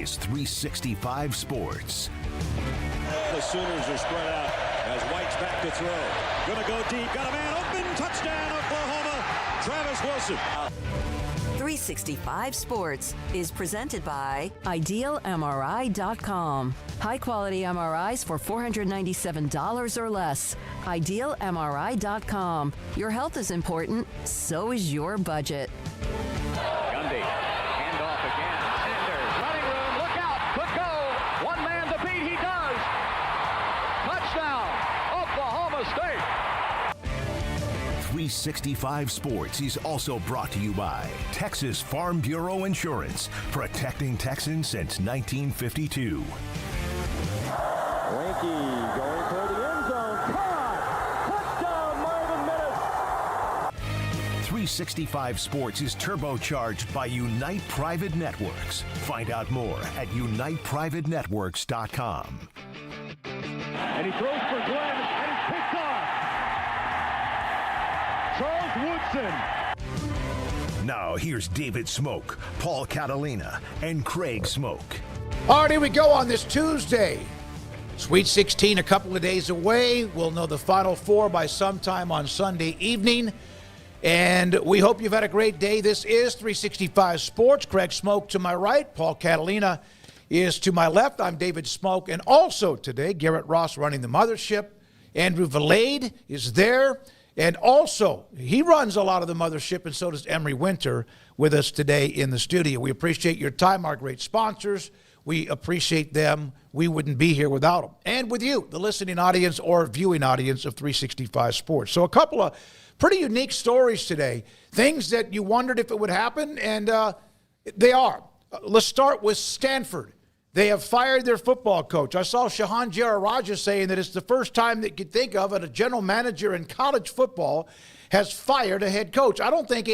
is 365 Sports. The Sooners are spread out as White's back to throw. Gonna go deep, got a man open, touchdown Oklahoma, Travis Wilson. 365 Sports is presented by IdealMRI.com. High-quality MRIs for $497 or less. IdealMRI.com. Your health is important, so is your budget. Gundy, handoff again. Sanders, running room, look out, could go. One man to beat, he does. Touchdown, Oklahoma State. 365 Sports is also brought to you by Texas Farm Bureau Insurance, protecting Texans since 1952. Winky going for the end zone. Caught! Touchdown, Marvin Middles! 365 Sports is turbocharged by Unite Private Networks. Find out more at uniteprivatenetworks.com. And he throws for Glenn, and he's picked off. Charles Woodson. Now here's David Smoak, Paul Catalina, and Craig Smoak. All right, here we go on this Tuesday. Sweet 16 a couple of days away. We'll know the Final Four by sometime on Sunday evening. And we hope you've had a great day. This is 365 Sports. Craig Smoak to my right. Paul Catalina is to my left. I'm David Smoak. And also today, Garrett Ross running the mothership. Andrew Valade is there. And also, he runs a lot of the mothership, and so does Emery Winter with us today in the studio. We appreciate your time, our great sponsors. We appreciate them. We wouldn't be here without them. And with you, the listening audience or viewing audience of 365 Sports. So a couple of pretty unique stories today, things that you wondered if it would happen, and they are. Let's start with Stanford. They have fired their football coach. I saw Shahan Jararaja saying that it's the first time that you could think of a general manager in college football has fired a head coach. I don't think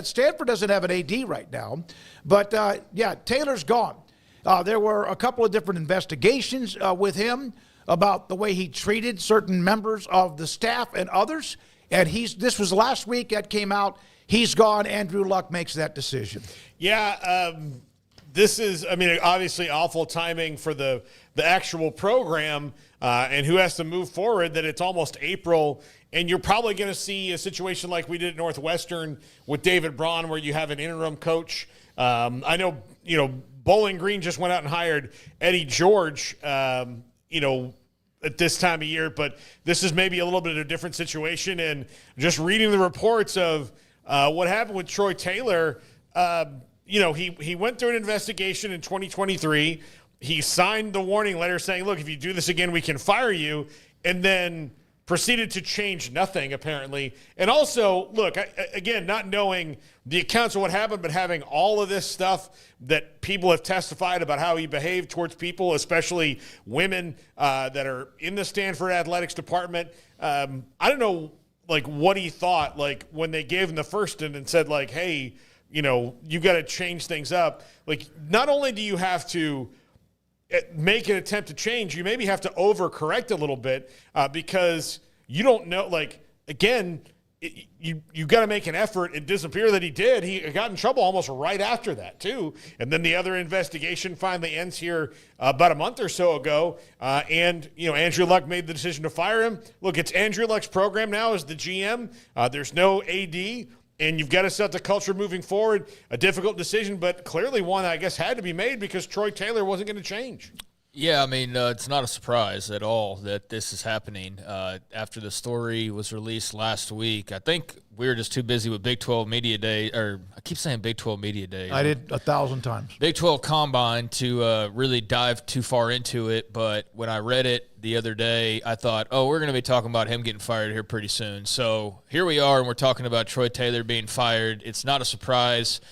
Stanford doesn't have an AD right now. But, Taylor's gone. There were a couple of different investigations with him about the way he treated certain members of the staff and others. And this was last week that came out. He's gone. Andrew Luck makes that decision. Yeah, this is, obviously awful timing for the actual program and who has to move forward, that it's almost April, and you're probably going to see a situation like we did at Northwestern with David Braun where you have an interim coach. I know, Bowling Green just went out and hired Eddie George, at this time of year, but this is maybe a little bit of a different situation. And just reading the reports of what happened with Troy Taylor, he went through an investigation in 2023. He signed the warning letter saying, look, if you do this again, we can fire you, and then proceeded to change nothing, apparently. And also, look, again, not knowing the accounts of what happened, but having all of this stuff that people have testified about how he behaved towards people, especially women that are in the Stanford athletics department. I don't know, what he thought, when they gave him the first and said, hey, you got to change things up. Not only do you have to make an attempt to change, you maybe have to overcorrect a little bit because you don't know, again, you got to make an effort. It disappeared that he did. He got in trouble almost right after that, too. And then the other investigation finally ends here about a month or so ago. And Andrew Luck made the decision to fire him. Look, it's Andrew Luck's program now as the GM. There's no AD. And you've got to set the culture moving forward. A difficult decision, but clearly one I guess had to be made because Troy Taylor wasn't going to change. Yeah, it's not a surprise at all that this is happening. After the story was released last week, I think we were just too busy with Big 12 Media Day, or I keep saying Big 12 Media Day. I did 1,000 times. Big 12 Combine to really dive too far into it, but when I read it the other day, I thought, we're going to be talking about him getting fired here pretty soon. So here we are, and we're talking about Troy Taylor being fired. It's not a surprise.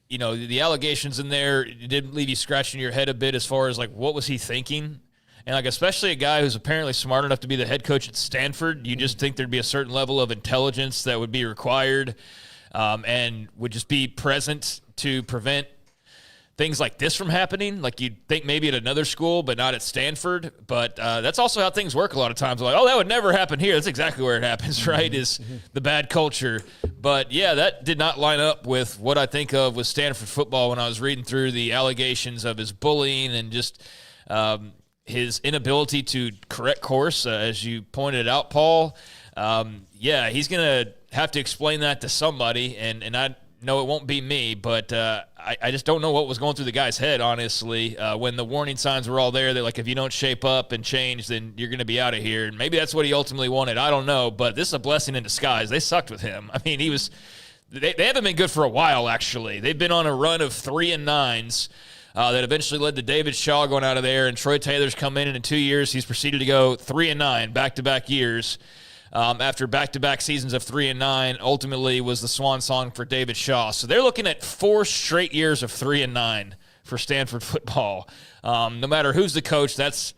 The allegations in there did leave you scratching your head a bit as far as, what was he thinking? And, especially a guy who's apparently smart enough to be the head coach at Stanford, you just think there'd be a certain level of intelligence that would be required and would just be present to prevent things like this from happening. Like you'd think maybe at another school, but not at Stanford. But that's also how things work a lot of times. Like, oh, that would never happen here. That's exactly where it happens, right, is the bad culture. But, yeah, that did not line up with what I think of with Stanford football when I was reading through the allegations of his bullying and just his inability to correct course, as you pointed out, Paul. Yeah, he's going to have to explain that to somebody, and I know it won't be me, but I just don't know what was going through the guy's head, honestly, when the warning signs were all there that, like, if you don't shape up and change, then you're going to be out of here. And maybe that's what he ultimately wanted. I don't know, but this is a blessing in disguise. They sucked with him. I mean, they haven't been good for a while, actually. They've been on a run of 3-9s. That eventually led to David Shaw going out of there, and Troy Taylor's come in 2 years. He's proceeded to go 3-9 back-to-back years. After back-to-back seasons of 3-9, ultimately was the swan song for David Shaw. So they're looking at 4 straight years of 3-9 for Stanford football. No matter who's the coach, that's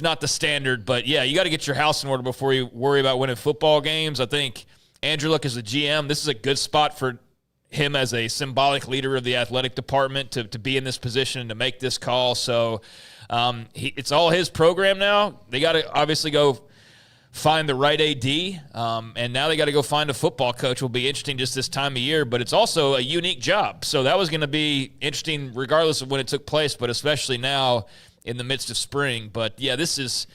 not the standard. But, yeah, you got to get your house in order before you worry about winning football games. I think Andrew Luck is the GM. This is a good spot for him as a symbolic leader of the athletic department to be in this position and to make this call. So it's all his program now. They got to obviously go find the right AD, and now they got to go find a football coach. Will be interesting just this time of year, but it's also a unique job. So that was going to be interesting regardless of when it took place, but especially now in the midst of spring. But, yeah, this is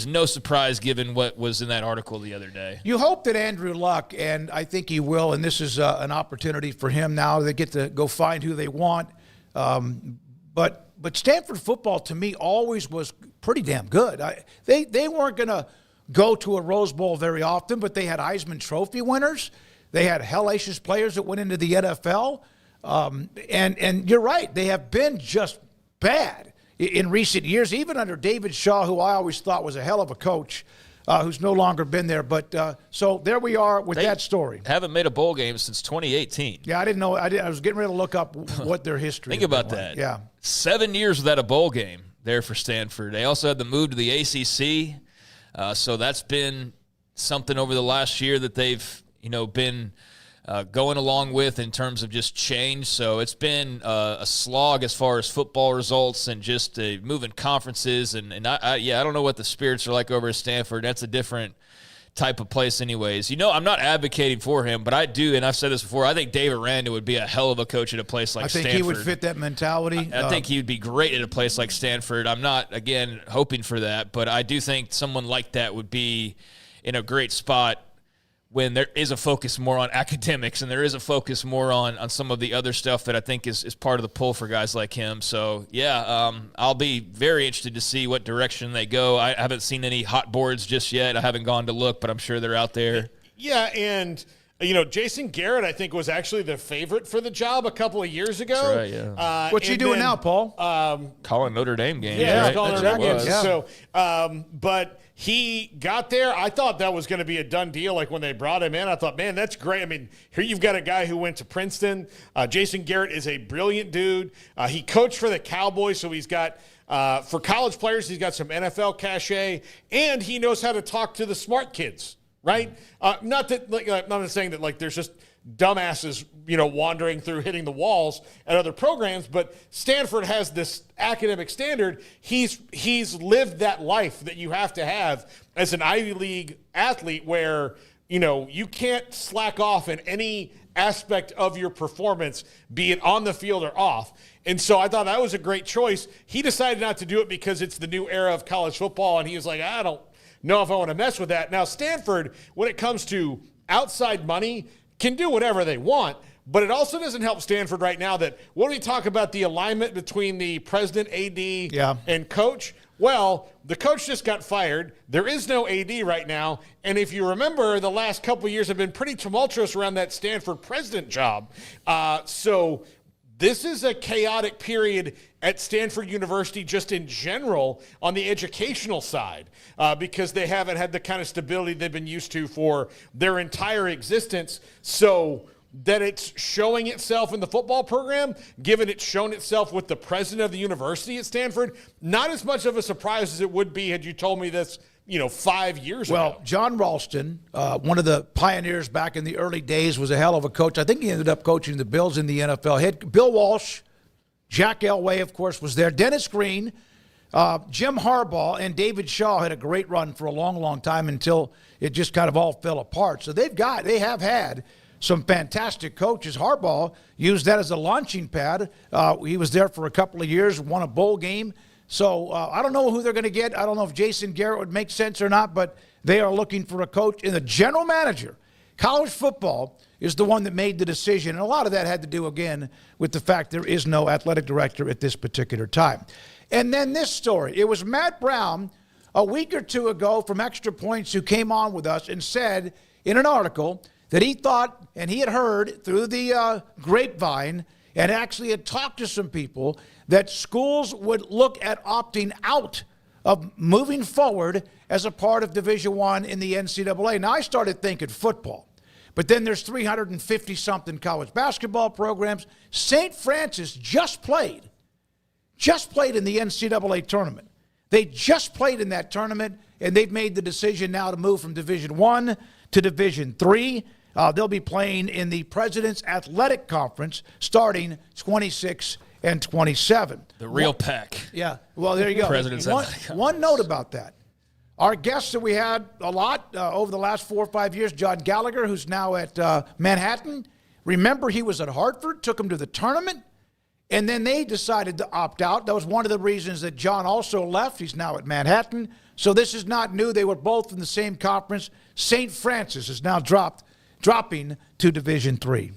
no surprise given what was in that article the other day. You hope that Andrew Luck, and I think he will, and this is an opportunity for him now. They get to go find who they want. But Stanford football, to me, always was pretty damn good. They weren't going to go to a Rose Bowl very often, but they had Heisman Trophy winners. They had hellacious players that went into the NFL. And you're right, they have been just bad in recent years, even under David Shaw, who I always thought was a hell of a coach, who's no longer been there. But so there we are with that story. Haven't made a bowl game since 2018. Yeah, I didn't know. I was getting ready to look up what their history is. Think about that. Yeah. 7 years without a bowl game there for Stanford. They also had the move to the ACC. So that's been something over the last year that they've, been going along with in terms of just change. So it's been a slog as far as football results and just moving conferences. And I don't know what the spirits are like over at Stanford. That's a different type of place anyways. I'm not advocating for him, but I do, and I've said this before, I think David Aranda would be a hell of a coach at a place like Stanford. I think he would fit that mentality. I think he would be great at a place like Stanford. I'm not, again, hoping for that, but I do think someone like that would be in a great spot when there is a focus more on academics and there is a focus more on some of the other stuff that I think is part of the pull for guys like him. So, yeah, I'll be very interested to see what direction they go. I haven't seen any hot boards just yet. I haven't gone to look, but I'm sure they're out there. Yeah, and Jason Garrett, I think, was actually the favorite for the job a couple of years ago. That's right, yeah. What's he doing now, Paul? Calling Notre Dame games. Yeah, right? calling Notre Dame games. Yeah. So, but he got there. I thought that was going to be a done deal. Like when they brought him in, I thought, man, that's great. I mean, here you've got a guy who went to Princeton. Jason Garrett is a brilliant dude. He coached for the Cowboys, so he's got for college players, he's got some NFL cachet, and he knows how to talk to the smart kids. Right? Not that, I'm not saying that like there's just dumbasses, wandering through hitting the walls at other programs, but Stanford has this academic standard. He's lived that life that you have to have as an Ivy League athlete where, you can't slack off in any aspect of your performance, be it on the field or off. And so I thought that was a great choice. He decided not to do it because it's the new era of college football, and he was like, I don't know if I want to mess with that. Now, Stanford, when it comes to outside money, can do whatever they want, but it also doesn't help Stanford right now that when we talk about the alignment between the president, AD, and coach, well, the coach just got fired. There is no AD right now, and if you remember, the last couple of years have been pretty tumultuous around that Stanford president job. So this is a chaotic period at Stanford University just in general on the educational side because they haven't had the kind of stability they've been used to for their entire existence. So that it's showing itself in the football program, given it's shown itself with the president of the university at Stanford, not as much of a surprise as it would be had you told me this 5 years ago. Well, John Ralston, one of the pioneers back in the early days, was a hell of a coach. I think he ended up coaching the Bills in the NFL. Bill Walsh, Jack Elway, of course, was there. Dennis Green, Jim Harbaugh, and David Shaw had a great run for a long, long time until it just kind of all fell apart. So they have had some fantastic coaches. Harbaugh used that as a launching pad. He was there for a couple of years, won a bowl game. So I don't know who they're going to get. I don't know if Jason Garrett would make sense or not, but they are looking for a coach. And the general manager, college football, is the one that made the decision. And a lot of that had to do, again, with the fact there is no athletic director at this particular time. And then this story. It was Matt Brown a week or two ago from Extra Points who came on with us and said in an article that he thought, and he had heard through the grapevine and actually had talked to some people, that schools would look at opting out of moving forward as a part of Division I in the NCAA. Now, I started thinking football, but then there's 350-something college basketball programs. St. Francis just played in the NCAA tournament. They just played in that tournament, and they've made the decision now to move from Division I to Division III. They'll be playing in the President's Athletic Conference starting 26 and 27. The real pack. Yeah. Well, there you go. President's One note about that. Our guests that we had a lot over the last 4 or 5 years, John Gallagher, who's now at Manhattan. Remember, he was at Hartford, took him to the tournament, and then they decided to opt out. That was one of the reasons that John also left. He's now at Manhattan. So this is not new. They were both in the same conference. St. Francis is now dropping to Division III.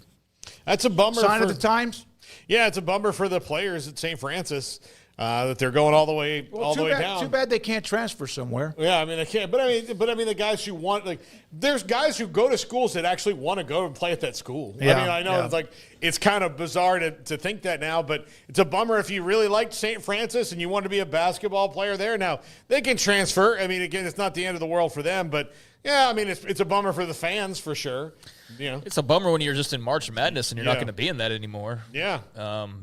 That's a bummer. Sign of the times? Yeah, it's a bummer for the players at St. Francis that they're going all the way down. Too bad they can't transfer somewhere. Yeah, I mean they can't. But I mean the guys who want, like, there's guys who go to schools that actually want to go and play at that school. Yeah, I mean, I know it's kind of bizarre to think that now, but it's a bummer if you really liked St. Francis and you want to be a basketball player there. Now they can transfer. I mean, again, it's not the end of the world for them, but yeah, I mean it's a bummer for the fans for sure. You know, it's a bummer when you're just in March Madness and you're not going to be in that anymore. Yeah,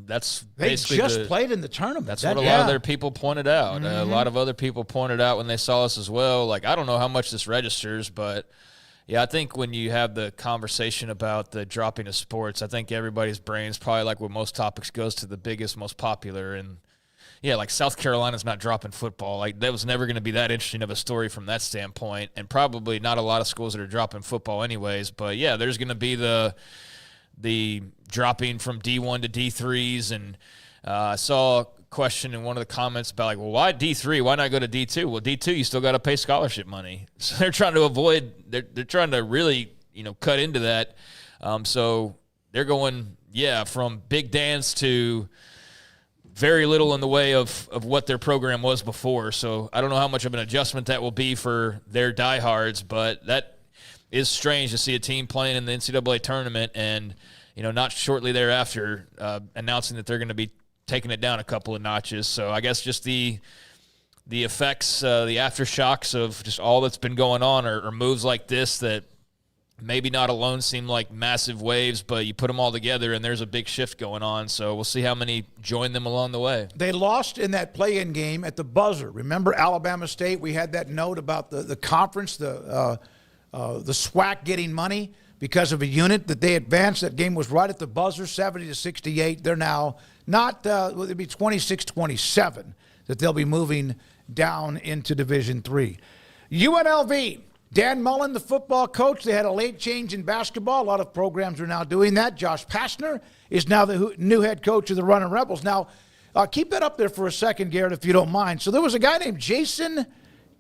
that's they basically just played in the tournament. That's what a lot of their people pointed out. A lot of other people pointed out when they saw us as well. Like, I don't know how much this registers, but yeah, I think when you have the conversation about the dropping of sports, I think everybody's brains probably, like with most topics, goes to the biggest, most popular. And yeah, like South Carolina's not dropping football. Like, that was never going to be that interesting of a story from that standpoint, and probably not a lot of schools that are dropping football anyways. But yeah, there's going to be the dropping from D1 to D3s, and I saw a question in one of the comments about, like, well, why D3? Why not go to D2? Well, D2, you still got to pay scholarship money, so they're trying to avoid. They're trying to really cut into that. So they're going from big dance to very little in the way of what their program was before. So I don't know how much of an adjustment that will be for their diehards, but that is strange to see a team playing in the NCAA tournament and, not shortly thereafter announcing that they're going to be taking it down a couple of notches. So I guess just the effects, the aftershocks of just all that's been going on are moves like this that maybe not alone seem like massive waves, but you put them all together and there's a big shift going on. So we'll see how many join them along the way. They lost in that play-in game at the buzzer. Remember Alabama State? We had that note about the conference, the SWAC getting money because of a unit that they advanced. That game was right at the buzzer, 70-68. They're now not, it'd be 26-27 that they'll be moving down into Division III. UNLV. Dan Mullen, the football coach, they had a late change in basketball. A lot of programs are now doing that. Josh Pastner is now the new head coach of the Running Rebels. Now, keep that up there for a second, Garrett, if you don't mind. So there was a guy named Jason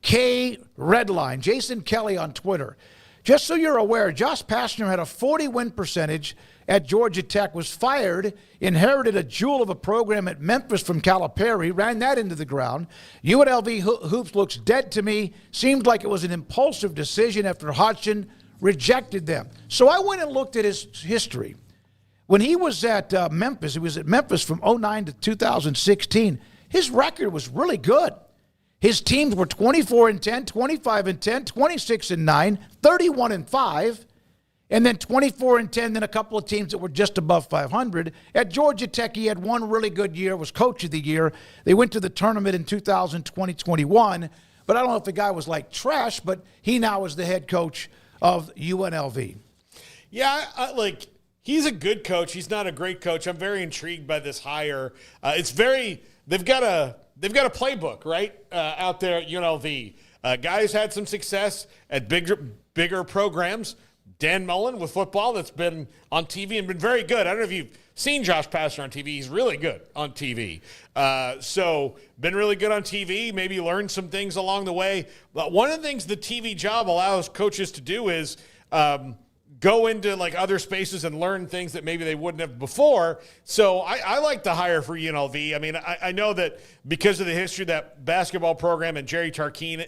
K. Redline, Jason Kelly on Twitter. Just so you're aware, Josh Pastner had a 40-win percentage at Georgia Tech, was fired, inherited a jewel of a program at Memphis from Calipari, ran that into the ground. UNLV hoops looks dead to me. Seemed like it was an impulsive decision after Hodgson rejected them. So I went and looked at his history. When he was at Memphis, he was at Memphis from 2009 to 2016. His record was really good. His teams were 24-10, 25-10, 26-9, 31-5. And then 24-10, then a couple of teams that were just above 500. At Georgia Tech, he had one really good year, was coach of the year. They went to the tournament in 2020-21. But I don't know if the guy was like trash, but he now is the head coach of UNLV. Yeah, He's a good coach. He's not a great coach. I'm very intrigued by this hire. They've got a playbook, right, out there at UNLV. Guys had some success at bigger programs. Dan Mullen with football that's been on TV and been very good. I don't know if you've seen Josh Pastner on TV. He's really good on TV. So been really good on TV, maybe learned some things along the way. But one of the things the TV job allows coaches to do is go into like other spaces and learn things that maybe they wouldn't have before. So I like the hire for UNLV. I mean, I know that because of the history of that basketball program and Jerry Tarkanian,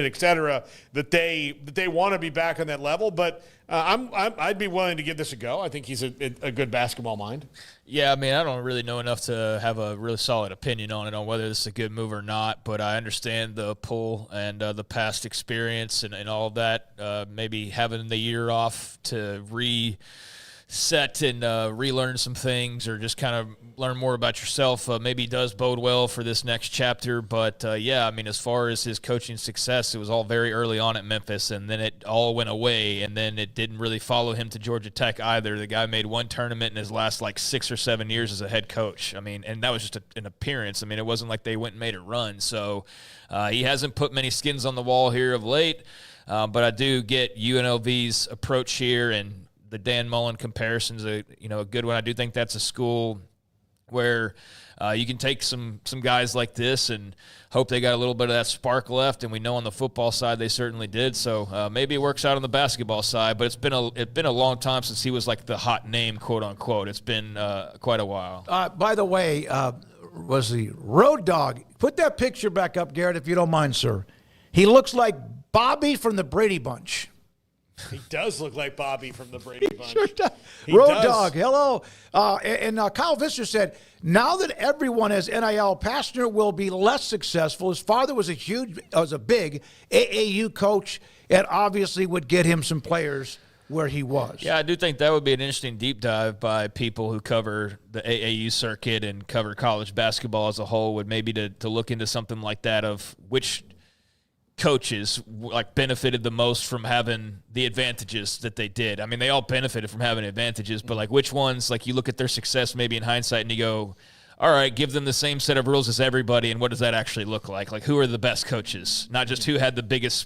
et cetera, that they want to be back on that level. But I'd be willing to give this a go. I think he's a good basketball mind. Yeah, I mean, I don't really know enough to have a really solid opinion on it, on whether this is a good move or not, but I understand the pull and the past experience and all of that. Maybe having the year off to reset and relearn some things or just kind of learn more about yourself maybe does bode well for this next chapter. But, yeah, I mean, as far as his coaching success, it was all very early on at Memphis, and then it all went away, and then it didn't really follow him to Georgia Tech either. The guy made one tournament in his last, 6 or 7 years as a head coach. I mean, and that was just an appearance. I mean, it wasn't like they went and made a run. So he hasn't put many skins on the wall here of late, but I do get UNLV's approach here, and the Dan Mullen comparison's a good one. I do think that's a school where you can take some guys like this and hope they got a little bit of that spark left, and we know on the football side they certainly did. So maybe it works out on the basketball side, but it's been a long time since he was like the hot name, quote unquote. It's been quite a while. By the way, was the Road Dogg? Put that picture back up, Garrett, if you don't mind, sir. He looks like Bobby from the Brady Bunch. He does look like Bobby from the Brady Bunch. Sure does. He Road does. Dogg, hello. And Kyle Visser said, now that everyone has NIL, Pastner will be less successful. His father was a big AAU coach, and obviously would get him some players where he was. Yeah, I do think that would be an interesting deep dive by people who cover the AAU circuit and cover college basketball as a whole, would maybe to look into something like that, of which coaches benefited the most from having the advantages that they did. I mean, they all benefited from having advantages, but which ones, you look at their success maybe in hindsight and you go, all right, give them the same set of rules as everybody, and what does that actually look like? Who are the best coaches? Not just who had the biggest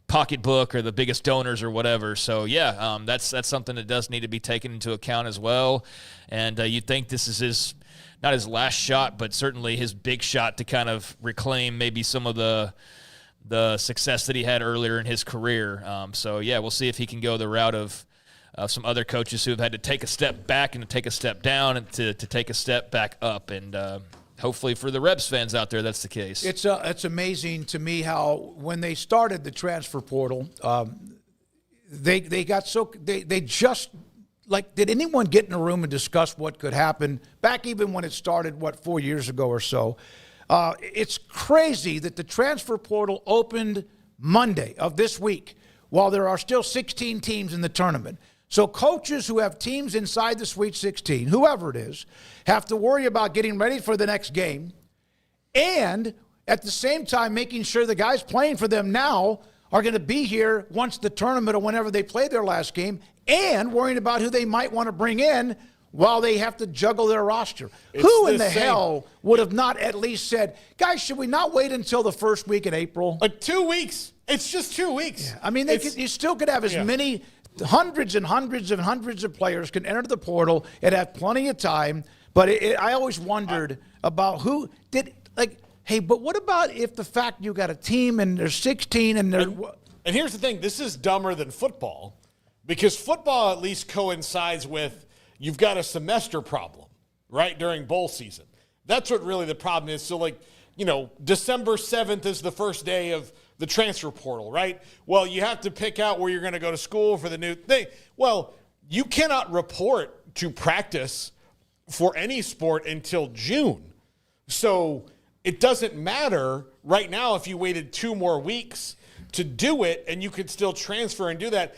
pocketbook or the biggest donors or whatever. So, yeah, that's something that does need to be taken into account as well. And you'd think this is not his last shot, but certainly his big shot to kind of reclaim maybe some of the success that he had earlier in his career. So, yeah, we'll see if he can go the route of some other coaches who have had to take a step back and to take a step down and to take a step back up. And hopefully for the Rebs fans out there, that's the case. It's amazing to me how when they started the transfer portal, they just did anyone get in a room and discuss what could happen back even when it started, 4 years ago or so? It's crazy that the transfer portal opened Monday of this week while there are still 16 teams in the tournament. So coaches who have teams inside the Sweet 16, whoever it is, have to worry about getting ready for the next game and at the same time making sure the guys playing for them now are going to be here once the tournament or whenever they play their last game, and worrying about who they might want to bring in while they have to juggle their roster. Who in the hell would have not at least said, guys, should we not wait until the first week in April? 2 weeks. It's just 2 weeks. Yeah. I mean, you still could have as many hundreds and hundreds and hundreds of players can enter the portal and have plenty of time. But I always wondered about who did, hey, but what about if the fact you got a team and there's 16 and they're... And here's the thing. This is dumber than football, because football at least coincides with you've got a semester problem, right, during bowl season. That's what really the problem is. So, December 7th is the first day of the transfer portal, right? Well, you have to pick out where you're going to go to school for the new thing. Well, you cannot report to practice for any sport until June. So it doesn't matter right now if you waited 2 more weeks to do it and you could still transfer and do that.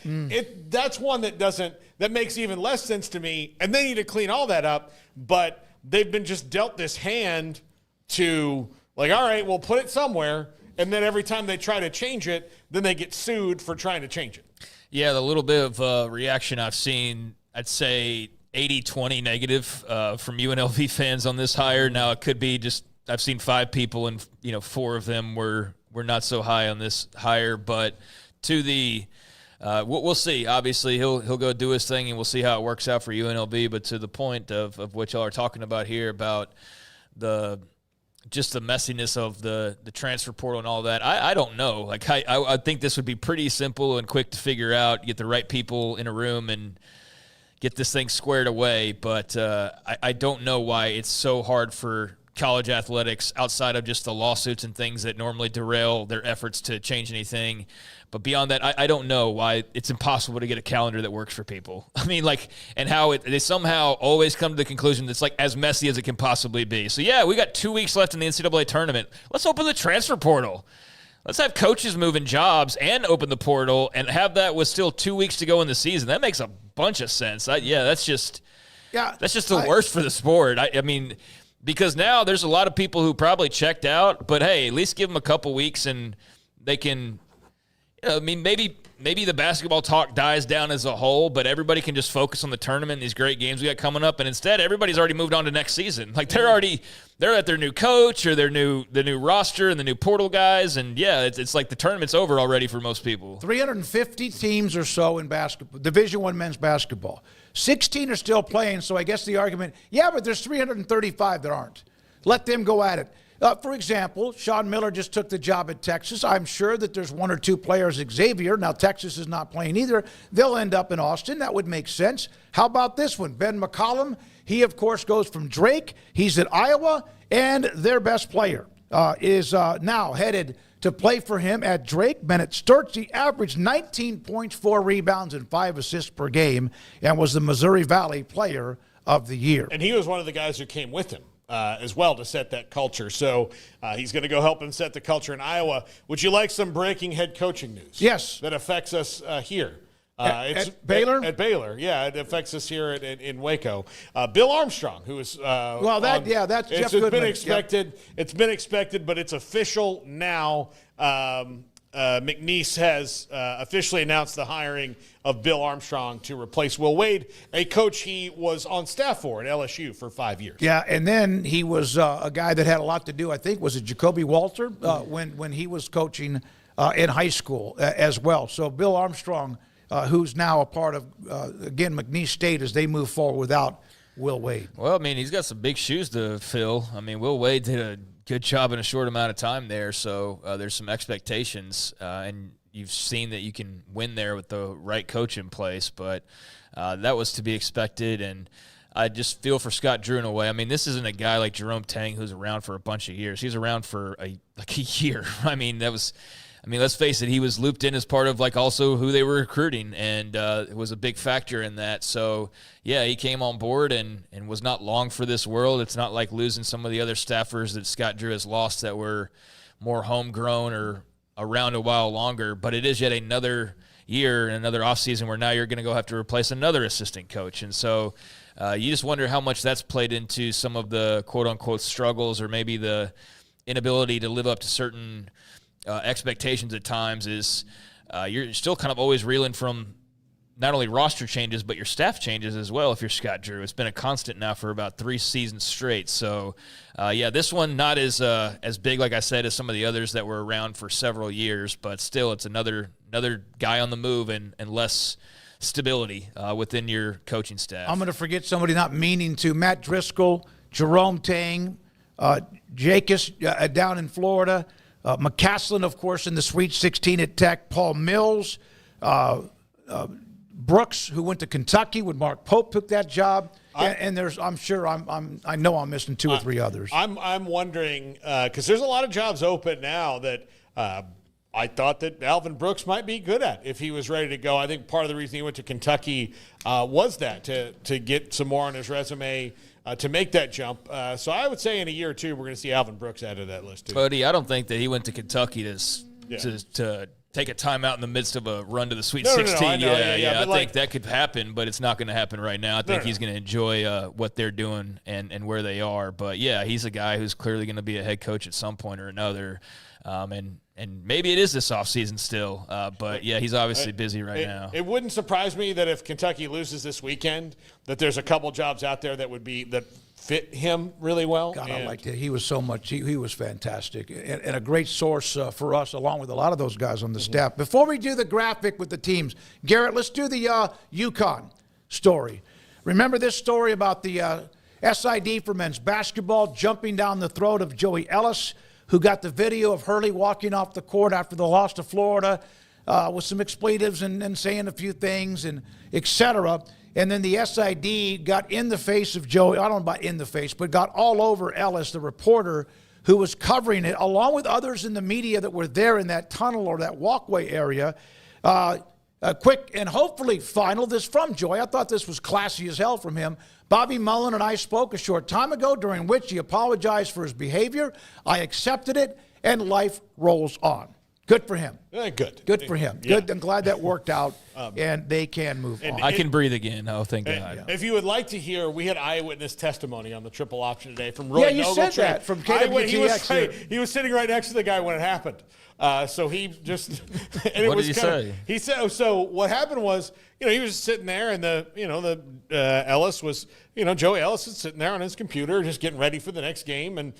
That's one that makes even less sense to me, and they need to clean all that up. But they've been just dealt this hand to all right, we'll put it somewhere, and then every time they try to change it, then they get sued for trying to change it. Yeah, the little bit of reaction I've seen I'd say 80-20 negative from UNLV fans on this hire. Now it could be just I've seen 5 people and 4 of them were not so high on this hire, but to the we'll see. Obviously, he'll go do his thing, and we'll see how it works out for UNLV. But to the point of what y'all are talking about here about the messiness of the transfer portal and all that, I don't know. Like I think this would be pretty simple and quick to figure out, get the right people in a room and get this thing squared away. But I don't know why it's so hard for college athletics outside of just the lawsuits and things that normally derail their efforts to change anything. But beyond that, I don't know why it's impossible to get a calendar that works for people. I mean, and how they somehow always come to the conclusion that's as messy as it can possibly be. So, yeah, we got 2 weeks left in the NCAA tournament. Let's open the transfer portal. Let's have coaches moving jobs and open the portal and have that with still 2 weeks to go in the season. That makes a bunch of sense. That's just the worst for the sport. I mean, because now there's a lot of people who probably checked out, but, hey, at least give them a couple weeks and they can – maybe the basketball talk dies down as a whole, but everybody can just focus on the tournament and these great games we got coming up. And instead, everybody's already moved on to next season. They're at their new coach or the new roster and the new portal guys. And yeah, it's like the tournament's over already for most people. 350 teams or so in basketball, Division I men's basketball. 16 are still playing. So I guess the argument, yeah, but there's 335 that aren't. Let them go at it. For example, Sean Miller just took the job at Texas. I'm sure that there's 1 or 2 players at Xavier. Now, Texas is not playing either. They'll end up in Austin. That would make sense. How about this one? Ben McCollum, he, of course, goes from Drake. He's at Iowa, and their best player is now headed to play for him at Drake. Bennett Sturtz, he averaged 19 points, 4 rebounds, and 5 assists per game, and was the Missouri Valley Player of the Year. And he was one of the guys who came with him. As well to set that culture. So he's going to go help him set the culture in Iowa. Would you like some breaking head coaching news? Yes. That affects us here. At Baylor? At Baylor, yeah. It affects us here in Waco. Bill Armstrong, who is that's Jeff Goodman. Been expected. Yep. It's been expected, but it's official now. McNeese has officially announced the hiring of Bill Armstrong to replace Will Wade, a coach he was on staff for at LSU for 5 years. Yeah, and then he was a guy that had a lot to do, I think, was it Jacoby Walter when he was coaching in high school as well. So Bill Armstrong, who's now a part of, again, McNeese State as they move forward without Will Wade. Well, I mean, he's got some big shoes to fill. I mean, Will Wade did a good job in a short amount of time there, so there's some expectations, and you've seen that you can win there with the right coach in place, but that was to be expected, and I just feel for Scott Drew in a way. I mean, this isn't a guy like Jerome Tang who's around for a bunch of years. He's around for a year. I mean, let's face it, he was looped in as part of also who they were recruiting, and it was a big factor in that. So, yeah, he came on board and was not long for this world. It's not like losing some of the other staffers that Scott Drew has lost that were more homegrown or around a while longer. But it is yet another year and another offseason where now you're going to go have to replace another assistant coach. And so you just wonder how much that's played into some of the quote-unquote struggles or maybe the inability to live up to certain expectations at times. Is you're still kind of always reeling from not only roster changes, but your staff changes as well if you're Scott Drew. It's been a constant now for about 3 seasons straight. So, this one not as big, like I said, as some of the others that were around for several years, but still it's another guy on the move and less stability within your coaching staff. I'm going to forget somebody not meaning to. Matt Driscoll, Jerome Tang, Jacobs down in Florida, McCaslin, of course, in the Sweet 16 at Tech, Paul Mills, Brooks, who went to Kentucky when Mark Pope took that job, and there's, I know I'm missing 2 or 3 others. I'm wondering because there's a lot of jobs open now that I thought that Alvin Brooks might be good at if he was ready to go. I think part of the reason he went to Kentucky was that to get some more on his resume. To make that jump. So I would say in a year or 2, we're going to see Alvin Brooks added to that list too. Buddy, I don't think that he went to Kentucky to take a timeout in the midst of a run to the Sweet 16. I know. Yeah. I think that could happen, but it's not going to happen right now. I think he's going to enjoy what they're doing and where they are. But, yeah, he's a guy who's clearly going to be a head coach at some point or another. And And maybe it is this offseason still. But, yeah, he's obviously busy right now. It wouldn't surprise me that if Kentucky loses this weekend, that there's a couple jobs out there that fit him really well. God, I liked it. He was so much. He was fantastic and a great source for us, along with a lot of those guys on the staff. Before we do the graphic with the teams, Garrett, let's do the Yukon story. Remember this story about the SID for men's basketball jumping down the throat of Joey Ellis, who got the video of Hurley walking off the court after the loss to Florida with some expletives and saying a few things and et cetera. And then the SID got in the face of Joey, I don't know about in the face, but got all over Ellis, the reporter, who was covering it, along with others in the media that were there in that tunnel or that walkway area. A quick and hopefully final, this from Joey. I thought this was classy as hell from him. Bobby Mullen and I spoke a short time ago, during which he apologized for his behavior. I accepted it, and life rolls on. Good for him. Good for him. Yeah. Good. I'm glad that worked out, and they can move on. I can breathe again. Oh, thank God. If you would like to hear, we had eyewitness testimony on the triple option today from Roy. Yeah, you said that from KWTX. He was sitting right next to the guy when it happened. So he just. And what did he say? He said. So what happened was, he was sitting there, and the Ellis was, Joey Ellis was sitting there on his computer, just getting ready for the next game, and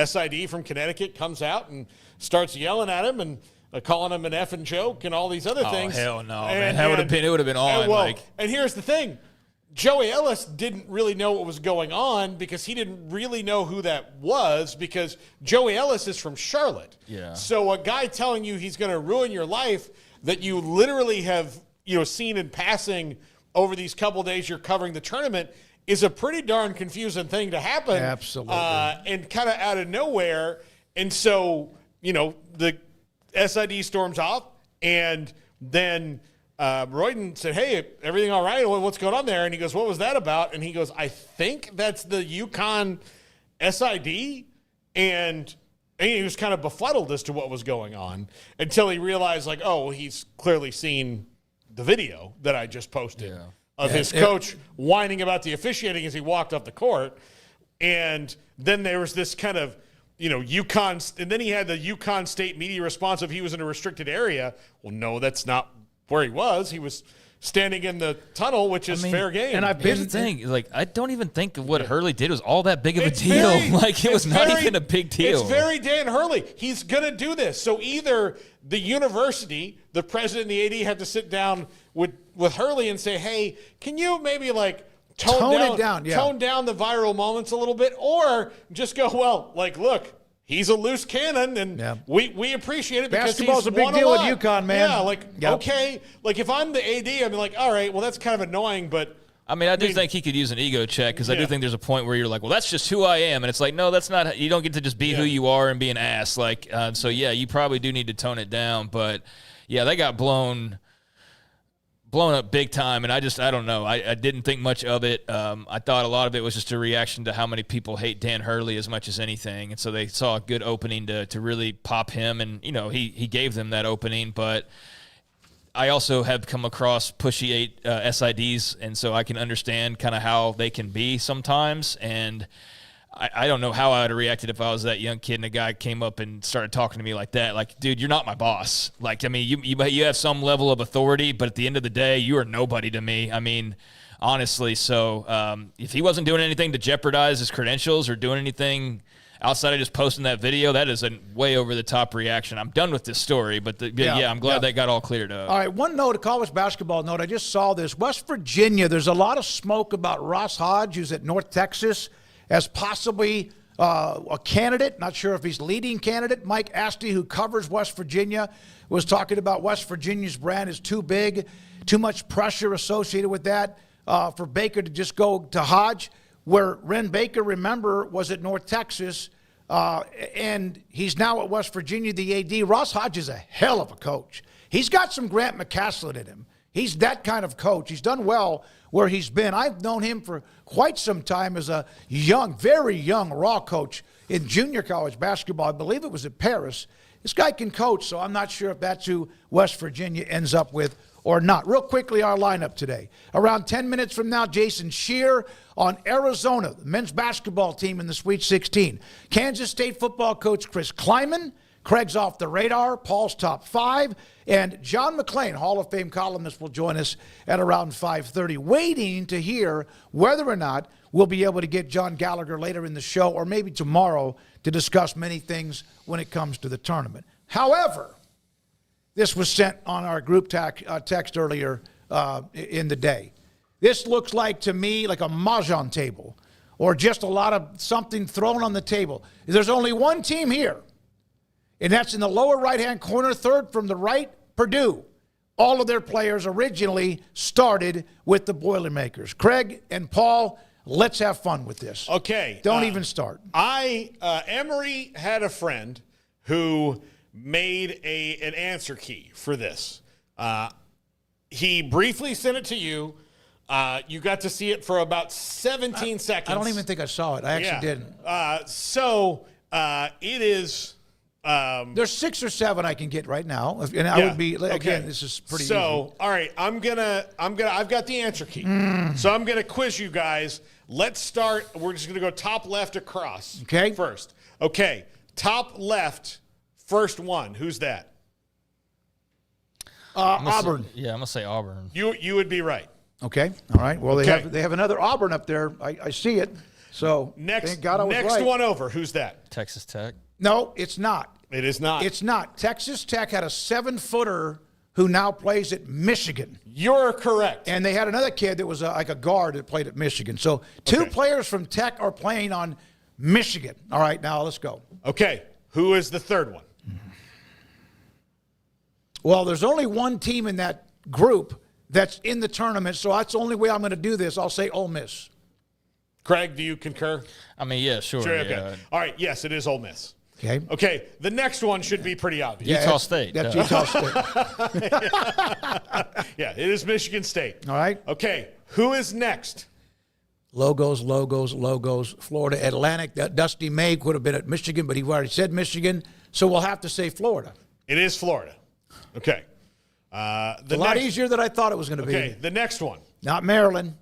SID from Connecticut comes out and starts yelling at him and calling him an effing joke and all these other things. Oh, hell no, man. It would have been on. And here's the thing. Joey Ellis didn't really know what was going on because he didn't really know who that was, because Joey Ellis is from Charlotte. Yeah. So a guy telling you he's going to ruin your life that you literally have, seen in passing over these couple days you're covering the tournament is a pretty darn confusing thing to happen. Absolutely. And kind of out of nowhere. And so, the SID storms off, and then Royden said, "Hey, everything all right? What's going on there?" And he goes, "What was that about?" And he goes, "I think that's the Yukon SID." And he was kind of befuddled as to what was going on until he realized, he's clearly seen the video that I just posted of his coach whining about the officiating as he walked up the court. And then there was this kind of, Yukon, and then he had the Yukon State media response of he was in a restricted area. Well, no, that's not where he was. He was standing in the tunnel, which is fair game. And here's the thing, I don't even think what Hurley did was all that big of a deal. It was not even a big deal. It's very Dan Hurley. He's going to do this. So either the university, the president and the AD have to sit down with Hurley and say, "Hey, can you maybe tone down the viral moments a little bit," or just go, look, he's a loose cannon, and we appreciate it because basketball's he's a big deal with UConn, man. Yeah, okay. If I'm the AD, I'm all right, well, that's kind of annoying, but I do think he could use an ego check, because I do think there's a point where you're like, well, that's just who I am. And it's no, that's not. You don't get to just be who you are and be an ass. So, you probably do need to tone it down. But, they got blown up big time, and I don't know. I didn't think much of it. I thought a lot of it was just a reaction to how many people hate Dan Hurley as much as anything. And so they saw a good opening to really pop him, and, he gave them that opening. But I also have come across pushy SIDs, and so I can understand kind of how they can be sometimes. And I don't know how I would have reacted if I was that young kid and a guy came up and started talking to me like that. Dude, you're not my boss. You have some level of authority, but at the end of the day, you are nobody to me. Honestly. So if he wasn't doing anything to jeopardize his credentials or doing anything outside of just posting that video, that is a way over the top reaction. I'm done with this story, but I'm glad that got all cleared up. All right, one note, a college basketball note. I just saw this. West Virginia, there's a lot of smoke about Ross Hodge, who's at North Texas, as possibly a candidate. Not sure if he's leading candidate. Mike Asti, who covers West Virginia, was talking about West Virginia's brand is too big, too much pressure associated with that for Baker to just go to Hodge, where Ren Baker, remember, was at North Texas, and he's now at West Virginia, the AD. Ross Hodge is a hell of a coach. He's got some Grant McCaslin in him. He's that kind of coach. He's done well where he's been. I've known him for quite some time as a young, very young raw coach in junior college basketball. I believe it was at Paris. This guy can coach, so I'm not sure if that's who West Virginia ends up with or not. Real quickly, our lineup today. Around 10 minutes from now, Jason Scheer on Arizona, the men's basketball team in the Sweet 16. Kansas State football coach Chris Klieman, Craig's off the radar. Paul's top 5. And John McClain, Hall of Fame columnist, will join us at around 5:30, waiting to hear whether or not we'll be able to get John Gallagher later in the show or maybe tomorrow to discuss many things when it comes to the tournament. However, this was sent on our group text earlier in the day. This looks like, to me, like a mahjong table or just a lot of something thrown on the table. There's only one team here, and that's in the lower right-hand corner, third from the right, Purdue. All of their players originally started with the Boilermakers. Craig and Paul, let's have fun with this. Okay. Don't even start. Emory had a friend who made an answer key for this. He briefly sent it to you. You got to see it for about 17 seconds. I don't even think I saw it. I actually didn't. It is. There's 6 or 7 I can get right now, and I would be again. This is pretty easy. All right, I've got the answer key. So I'm gonna quiz you guys. Let's start. We're just gonna go top left across. Okay. First. Okay. Top left, first one. Who's that? Auburn. I'm gonna say Auburn. You would be right. Okay. All right. Well, they have another Auburn up there. I see it. So thank God I was right. One over. Who's that? Texas Tech. No, it's not. It is not. It's not. Texas Tech had a 7-footer who now plays at Michigan. You're correct. And they had another kid that was like a guard that played at Michigan. So 2 players from Tech are playing on Michigan. All right, now let's go. Okay. Who is the third one? Well, there's only one team in that group that's in the tournament, so that's the only way I'm going to do this. I'll say Ole Miss. Craig, do you concur? I mean, yeah, sure. Okay. Yeah. All right. Yes, it is Ole Miss. Okay. Okay. The next one should be pretty obvious. Yeah, Utah State. That's Utah State. Yeah, it is Michigan State. All right. Okay. Who is next? Logos. Florida Atlantic. Dusty May could have been at Michigan, but he already said Michigan, so we'll have to say Florida. It is Florida. Okay. A lot easier than I thought it was going to be. Okay, the next one. Not Maryland.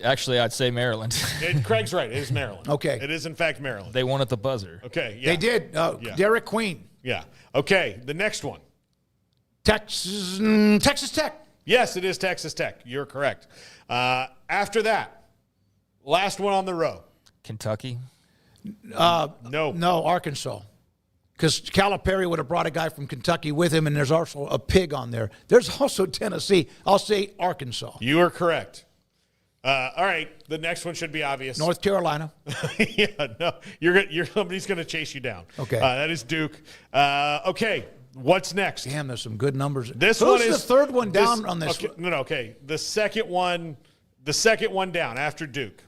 Actually, I'd say Maryland. Craig's right. It is Maryland. Okay. It is, in fact, Maryland. They won at the buzzer. Okay, yeah. They did. Derek Queen. Yeah. Okay, the next one. Texas Tech. Yes, it is Texas Tech. You're correct. After that, last one on the row. Kentucky. No, Arkansas. Because Calipari would have brought a guy from Kentucky with him, and there's also a pig on there. There's also Tennessee. I'll say Arkansas. You are correct. All right, the next one should be obvious. North Carolina. Yeah, no, somebody's going to chase you down. Okay, that is Duke. Okay, what's next? Damn, there's some good numbers. Who's the third one down on this? Okay, okay. The second one down after Duke.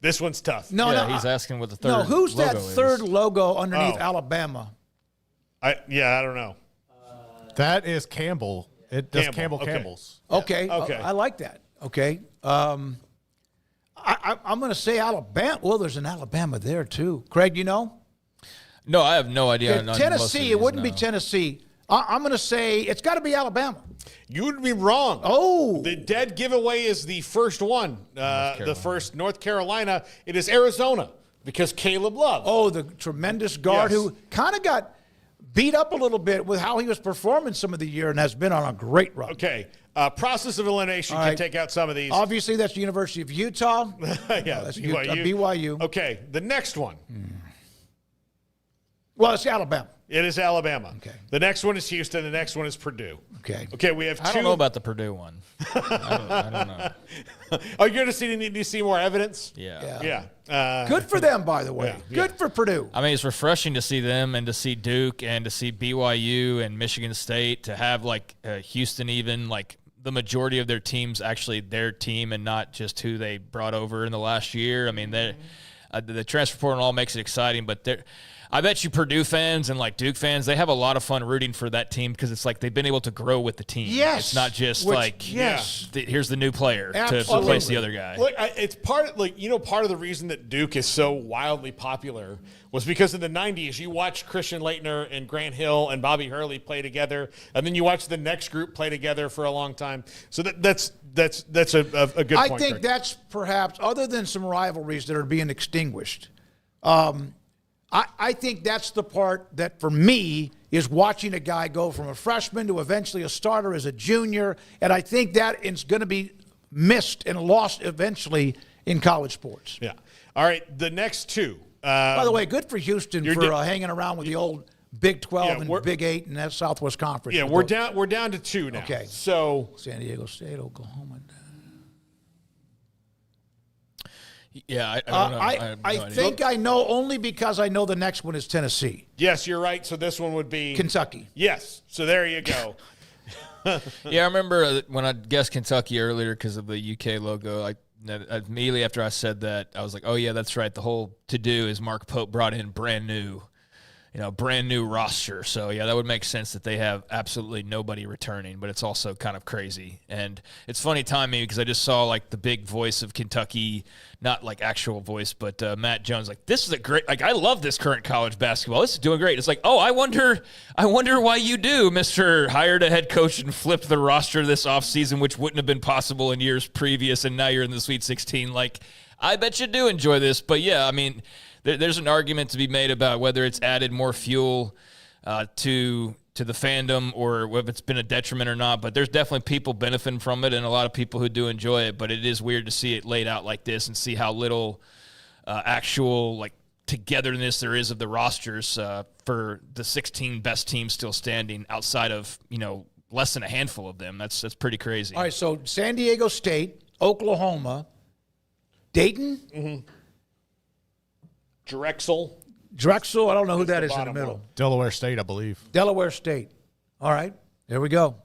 This one's tough. No, he's asking what the third. No, who's logo that third logo underneath Alabama? I don't know. That is Campbell. It does Campbell's. Okay. I like that. Okay. I'm going to say Alabama. Well, there's an Alabama there too. Craig, you know? No, I have no idea. Tennessee. It wouldn't be Tennessee. I'm going to say it's got to be Alabama. You would be wrong. Oh. The dead giveaway is the first one. The first North Carolina. It is Arizona because Caleb Love. Oh, the tremendous guard who kind of got beat up a little bit with how he was performing some of the year and has been on a great run. Okay. Process of elimination can take out some of these. Obviously, that's the University of Utah. Yeah, that's BYU. Okay. The next one. Well, it's Alabama. It is Alabama. Okay. The next one is Houston. The next one is Purdue. Okay. Okay, we have two. I don't know about the Purdue one. I don't know. Are you going to need to see more evidence? Yeah. Good for them, by the way. Good for Purdue. I mean, it's refreshing to see them and to see Duke and to see BYU and Michigan State to have like Houston even like the majority of their teams actually their team and not just who they brought over in the last year. I mean, the transfer portal all makes it exciting, but I bet you Purdue fans and like Duke fans, they have a lot of fun rooting for that team because it's like they've been able to grow with the team. Yes. It's not just here's the new player to replace the other guy. Look, it's part of the reason that Duke is so wildly popular was because in the 90s you watched Christian Laettner and Grant Hill and Bobby Hurley play together, and then you watch the next group play together for a long time. So that's a good point. I think that's perhaps, other than some rivalries that are being extinguished, I think that's the part that, for me, is watching a guy go from a freshman to eventually a starter as a junior, and I think that is going to be missed and lost eventually in college sports. Yeah. All right, the next two. By the way, good for Houston for hanging around with the old Big 12 and Big 8 and that Southwest Conference. Yeah, we're down to two now. Okay. So San Diego State, Oklahoma. Yeah, I don't know. I think I know only because I know the next one is Tennessee. Yes, you're right. So this one would be Kentucky. Yes. So there you go. Yeah, I remember when I guessed Kentucky earlier because of the UK logo. Immediately after I said that, I was like, oh, yeah, that's right. The whole to-do is Mark Pope brought in brand new roster. So, yeah, that would make sense that they have absolutely nobody returning, but it's also kind of crazy. And it's funny timing because I just saw, like, the big voice of Kentucky, not like actual voice, but Matt Jones, like, this is a great – like, I love this current college basketball. This is doing great. It's like, oh, I wonder why you do, Mr. Hired a head coach and flipped the roster this offseason, which wouldn't have been possible in years previous, and now you're in the Sweet 16. Like, I bet you do enjoy this. But, yeah, I mean – there's an argument to be made about whether it's added more fuel to the fandom or whether it's been a detriment or not, but there's definitely people benefiting from it and a lot of people who do enjoy it, but it is weird to see it laid out like this and see how little actual like togetherness there is of the rosters for the 16 best teams still standing outside of, less than a handful of them. That's pretty crazy. All right, so San Diego State, Oklahoma, Dayton? Mm-hmm. Drexel, I don't know who that is in the middle. Delaware State, I believe. Delaware State. All right, there we go.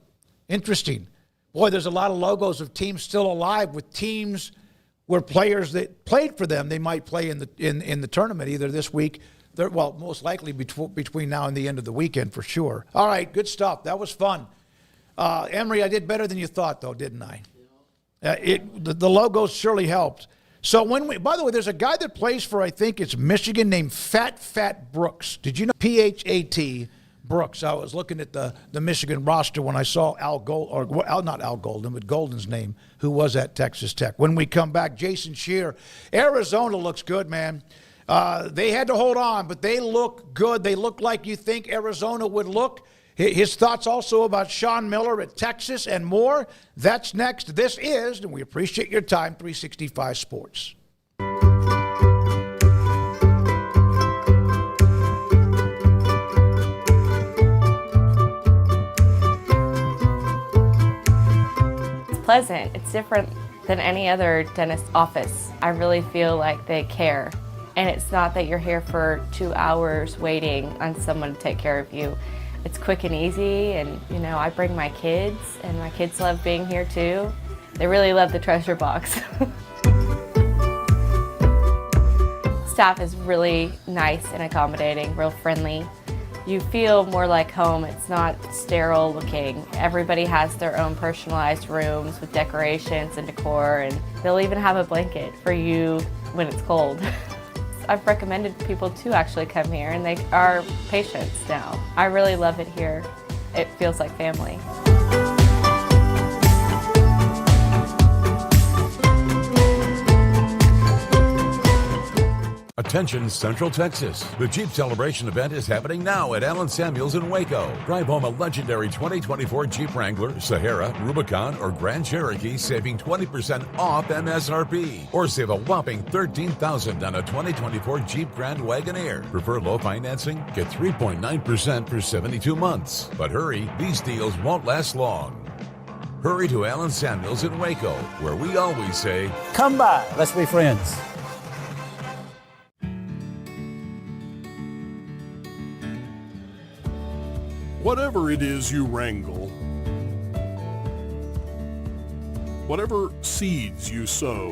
Interesting. Boy, there's a lot of logos of teams still alive with teams where players that played for them, they might play in the tournament either this week, most likely between now and the end of the weekend for sure. All right, good stuff. That was fun. Emery, I did better than you thought, though, didn't I? The logos surely helped. So by the way, there's a guy that plays for, I think it's Michigan, named Fat Brooks. Did you know Phat Brooks? I was looking at the Michigan roster when I saw not Al Golden, but Golden's name, who was at Texas Tech. When we come back, Jason Shear. Arizona looks good, man. They had to hold on, but they look good. They look like you think Arizona would look. His thoughts also about Sean Miller at Texas and more. That's next. This is, and we appreciate your time, 365 Sports. It's pleasant. It's different than any other dentist office. I really feel like they care. And it's not that you're here for 2 hours waiting on someone to take care of you. It's quick and easy, and I bring my kids, and my kids love being here too. They really love the treasure box. Staff is really nice and accommodating, real friendly. You feel more like home. It's not sterile looking. Everybody has their own personalized rooms with decorations and decor, and they'll even have a blanket for you when it's cold. I've recommended people to actually come here, and they are patients now. I really love it here. It feels like family. Attention Central Texas. The Jeep Celebration event is happening now at Allen Samuels in Waco. Drive home a legendary 2024 Jeep Wrangler, Sahara, Rubicon, or Grand Cherokee, saving 20% off MSRP. Or save a whopping $13,000 on a 2024 Jeep Grand Wagoneer. Prefer low financing? Get 3.9% for 72 months. But hurry, these deals won't last long. Hurry to Allen Samuels in Waco, where we always say, come by, let's be friends. Whatever it is you wrangle, whatever seeds you sow,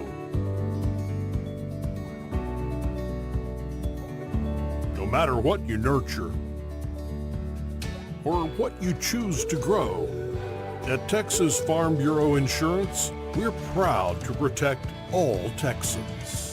no matter what you nurture or what you choose to grow, at Texas Farm Bureau Insurance, we're proud to protect all Texans.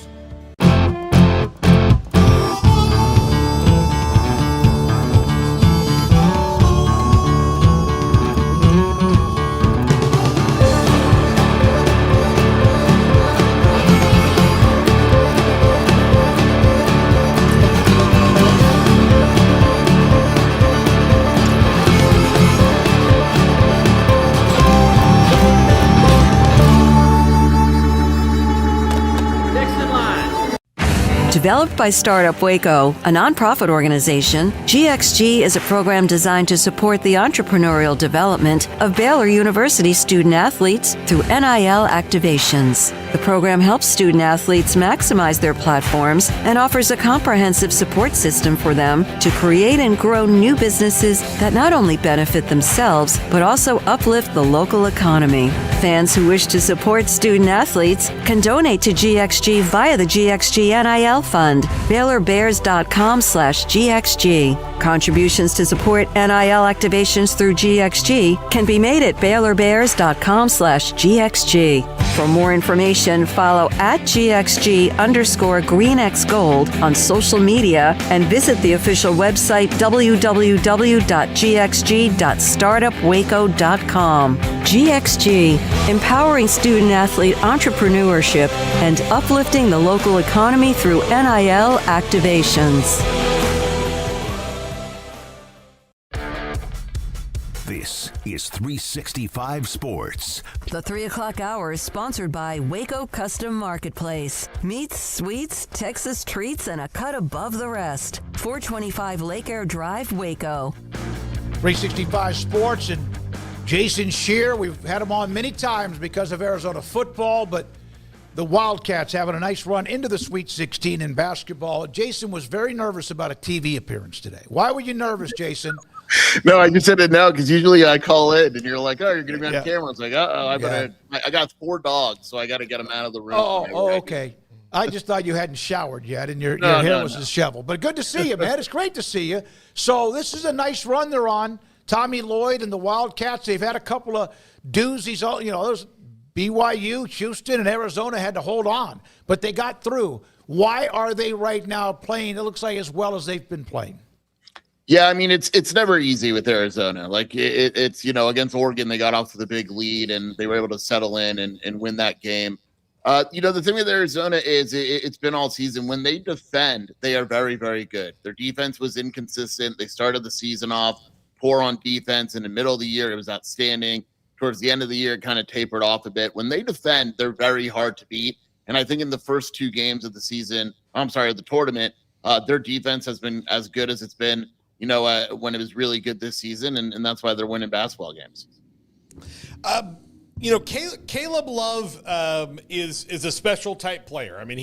Developed by Startup Waco, a nonprofit organization, GXG is a program designed to support the entrepreneurial development of Baylor University student-athletes through NIL activations. The program helps student-athletes maximize their platforms and offers a comprehensive support system for them to create and grow new businesses that not only benefit themselves, but also uplift the local economy. Fans who wish to support student-athletes can donate to GXG via the GXG NIL Fund, BaylorBears.com/GXG. Contributions to support NIL activations through GXG can be made at BaylorBears.com/GXG. For more information, follow @GXG_GreenXGold on social media and visit the official website www.gxg.startupwaco.com. GXG, empowering student-athlete entrepreneurship and uplifting the local economy through NIL activations. This is 365 Sports. The 3 o'clock hour is sponsored by Waco Custom Marketplace. Meats, sweets, Texas treats, and a cut above the rest. 425 Lake Air Drive, Waco. 365 Sports and Jason Scheer. We've had him on many times because of Arizona football, but the Wildcats having a nice run into the Sweet 16 in basketball. Jason was very nervous about a TV appearance today. Why were you nervous, Jason? No, I just said it now because usually I call in and you're like, "Oh, you're going to be on camera." I was like, I got 4 dogs, so I got to get them out of the room. Okay. I just thought you hadn't showered yet and your hair was disheveled. But good to see you, man. It's great to see you. So this is a nice run they're on. Tommy Lloyd and the Wildcats, they've had a couple of doozies. Those BYU, Houston, and Arizona had to hold on, but they got through. Why are they right now playing, it looks like, as well as they've been playing? Yeah, I mean, it's never easy with Arizona. Like, it's against Oregon, they got off to the big lead, and they were able to settle in and win that game. The thing with Arizona is it's been all season. When they defend, they are very, very good. Their defense was inconsistent. They started the season off poor on defense. In the middle of the year, it was outstanding. Towards the end of the year, it kind of tapered off a bit. When they defend, they're very hard to beat. And I think in the first 2 games of the tournament, their defense has been as good as it's been, when it was really good this season. And that's why they're winning basketball games. Caleb Love is a special type player. I mean,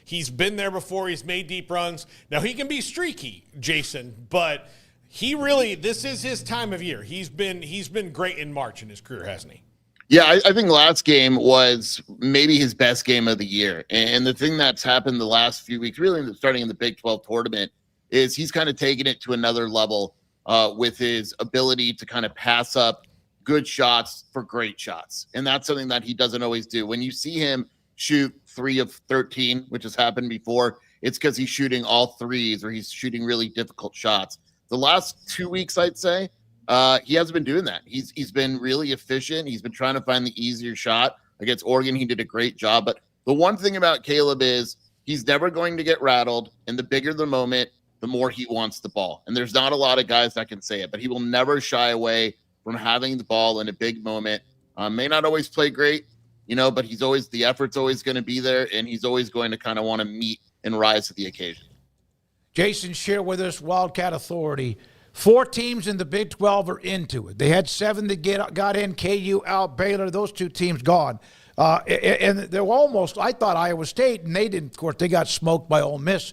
he's been there before. He's made deep runs. Now, he can be streaky, Jason, but this is his time of year. He's been great in March in his career, hasn't he? Yeah, I think last game was maybe his best game of the year. And the thing that's happened the last few weeks, really starting in the Big 12 tournament, is he's kind of taken it to another level with his ability to kind of pass up good shots for great shots. And that's something that he doesn't always do. When you see him shoot 3 of 13, which has happened before, it's because he's shooting all threes or he's shooting really difficult shots. The last 2 weeks, I'd say, he hasn't been doing that. He's been really efficient. He's been trying to find the easier shot. Against Oregon, he did a great job. But the one thing about Caleb is he's never going to get rattled. And the bigger the moment, the more he wants the ball. And there's not a lot of guys that can say it, but he will never shy away from having the ball in a big moment. May not always play great, but the effort's always going to be there, and he's always going to kind of want to meet and rise to the occasion. Jason, share with us, Wildcat Authority. 4 teams in the Big 12 are into it. They had 7 that got in, KU out, Baylor, those 2 teams gone. And they're almost, I thought Iowa State, and they didn't, of course, they got smoked by Ole Miss.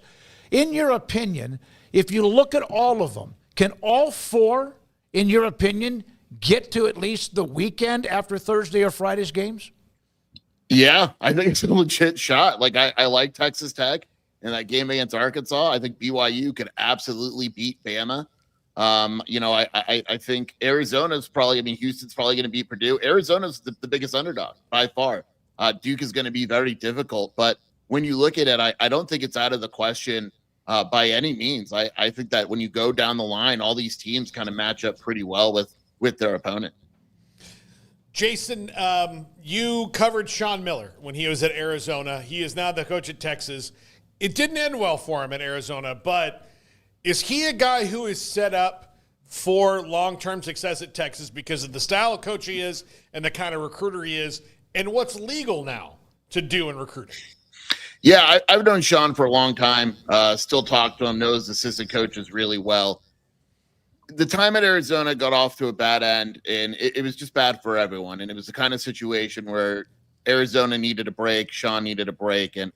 In your opinion, if you look at all of them, can all 4, in your opinion, get to at least the weekend after Thursday or Friday's games? Yeah, I think it's a legit shot. Like, I like Texas Tech in that game against Arkansas. I think BYU could absolutely beat Bama. I think Arizona's probably, Houston's probably going to beat Purdue. Arizona's the biggest underdog by far. Duke is going to be very difficult. But when you look at it, I don't think it's out of the question by any means. I think that when you go down the line, all these teams kind of match up pretty well with their opponent. Jason, you covered Sean Miller when he was at Arizona. He is now the coach at Texas. It didn't end well for him at Arizona, but is he a guy who is set up for long-term success at Texas because of the style of coach he is and the kind of recruiter he is and what's legal now to do in recruiting? Yeah, I've known Sean for a long time. Still talk to him, knows assistant coaches really well. The time at Arizona got off to a bad end, and it was just bad for everyone. And it was the kind of situation where Arizona needed a break, Sean needed a break. And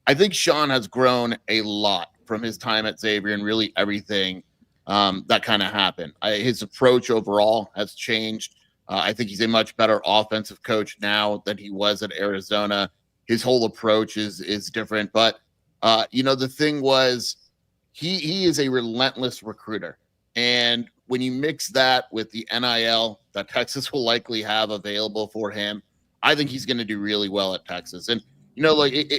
I think Sean has grown a lot from his time at Xavier and really everything that kind of happened. His approach overall has changed. I think he's a much better offensive coach now than he was at Arizona. His whole approach is different. But, the thing was he is a relentless recruiter. And when you mix that with the NIL that Texas will likely have available for him, I think he's going to do really well at Texas. And,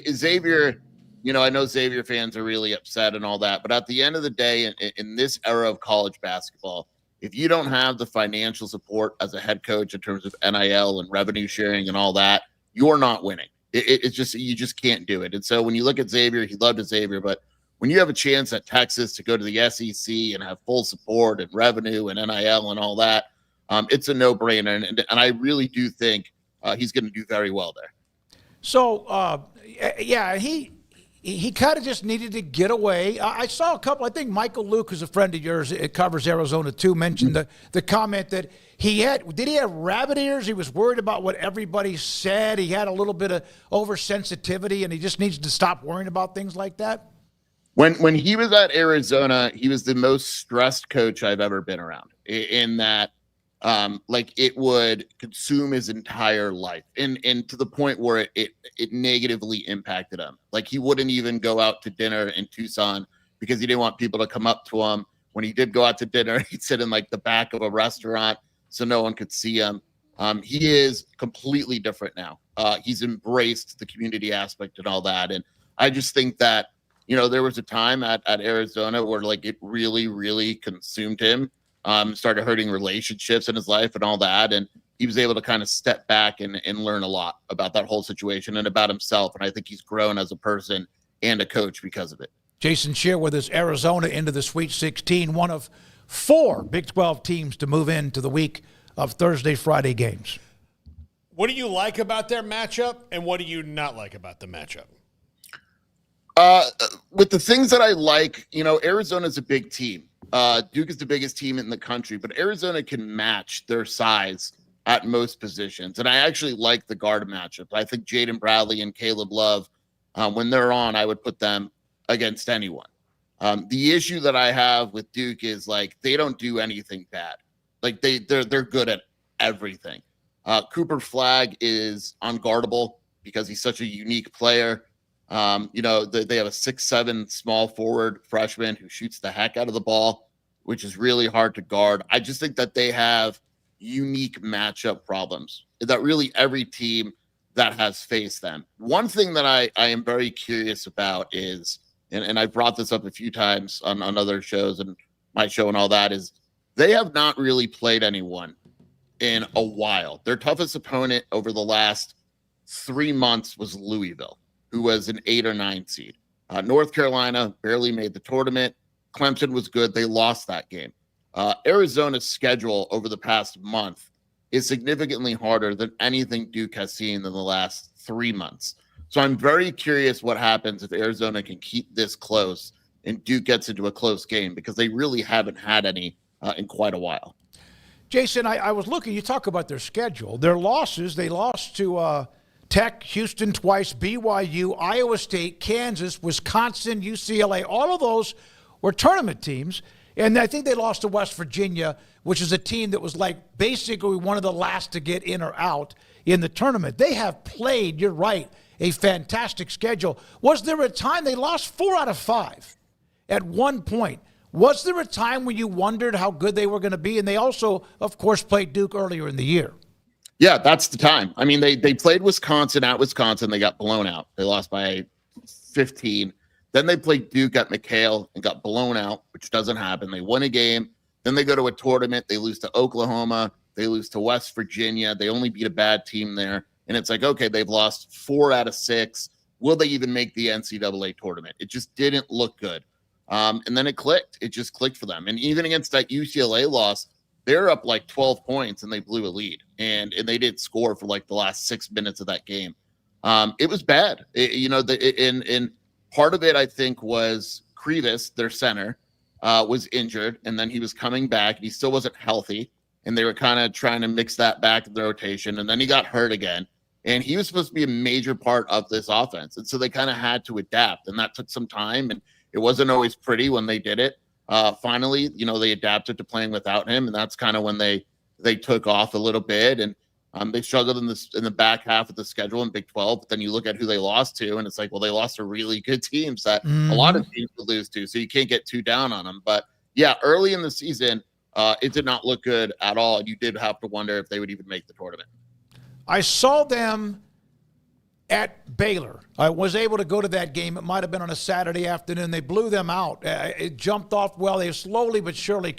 Xavier, I know Xavier fans are really upset and all that. But at the end of the day, in this era of college basketball, if you don't have the financial support as a head coach in terms of NIL and revenue sharing and all that, you're not winning. It's just, you just can't do it. And so when you look at Xavier, he loved Xavier, but when you have a chance at Texas to go to the SEC and have full support and revenue and NIL and all that, it's a no-brainer. And I really do think he's going to do very well there. So, he kind of just needed to get away. I saw a couple. I think Michael Luke, who's a friend of yours, it covers Arizona too, mentioned the comment that did he have rabbit ears? He was worried about what everybody said. He had a little bit of oversensitivity, and he just needs to stop worrying about things like that. When he was at Arizona, he was the most stressed coach I've ever been around, in that it would consume his entire life, and to the point where it negatively impacted him. Like, he wouldn't even go out to dinner in Tucson because he didn't want people to come up to him. When he did go out to dinner, he'd sit in the back of a restaurant so no one could see him. He is completely different now. He's embraced the community aspect and all that. And I just think that, there was a time at Arizona where it really, really consumed him, started hurting relationships in his life and all that. And he was able to kind of step back and learn a lot about that whole situation and about himself. And I think he's grown as a person and a coach because of it. Jason Scheer with us, Arizona into the Sweet 16, one of 4 Big 12 teams to move into the week of Thursday, Friday games. What do you like about their matchup, and what do you not like about the matchup? With the things that I like, Arizona's a big team. Duke is the biggest team in the country, but Arizona can match their size at most positions. And I actually like the guard matchup. I think Jaden Bradley and Caleb Love, when they're on, I would put them against anyone. The issue that I have with Duke is they don't do anything bad. They're good at everything. Cooper Flagg is unguardable because he's such a unique player. They have a 6'7" small forward freshman who shoots the heck out of the ball, which is really hard to guard. I just think that they have unique matchup problems that really every team that has faced them. One thing that I am very curious about is, and I brought this up a few times on other shows and my show and all that, is they have not really played anyone in a while. Their toughest opponent over the last 3 months was Louisville, who was an 8 or 9 seed. North Carolina barely made the tournament. Clemson was good. They lost that game. Arizona's schedule over the past month is significantly harder than anything Duke has seen in the last 3 months. So I'm very curious what happens if Arizona can keep this close and Duke gets into a close game, because they really haven't had any in quite a while. Jason, I was looking, you talk about their schedule. Their losses, they lost to Tech, Houston twice, BYU, Iowa State, Kansas, Wisconsin, UCLA. All of those were tournament teams. And I think they lost to West Virginia, which is a team that was basically one of the last to get in or out in the tournament. They have played, you're right, a fantastic schedule. Was there a time they lost 4 out of 5 at one point? Was there a time when you wondered how good they were going to be? And they also, of course, played Duke earlier in the year. Yeah, that's the time. I mean, they played Wisconsin at Wisconsin. They got blown out. They lost by 15. Then they played Duke at McHale and got blown out, which doesn't happen. They won a game. Then they go to a tournament. They lose to Oklahoma. They lose to West Virginia. They only beat a bad team there. And it's okay, they've lost 4 out of 6. Will they even make the NCAA tournament? It just didn't look good. And then it clicked. It just clicked for them. And even against that UCLA loss, they're up 12 points and they blew a lead. And they didn't score for the last 6 minutes of that game. It was bad. In part of it, I think, was Krivas, their center, was injured, and then he was coming back, and he still wasn't healthy, and they were kind of trying to mix that back in the rotation, and then he got hurt again, and he was supposed to be a major part of this offense, and so they kind of had to adapt, and that took some time, and it wasn't always pretty when they did it. Finally, they adapted to playing without him, and that's kind of when they took off a little bit, and they struggled in the back half of the schedule in Big 12. But then you look at who they lost to, and it's like, well, they lost to really good teams that a lot of teams would lose to, so you can't get too down on them. But yeah, early in the season, it did not look good at all. You did have to wonder if they would even make the tournament. I saw them at Baylor. I was able to go to that game. It might have been on a Saturday afternoon. They blew them out. It jumped off well. They slowly but surely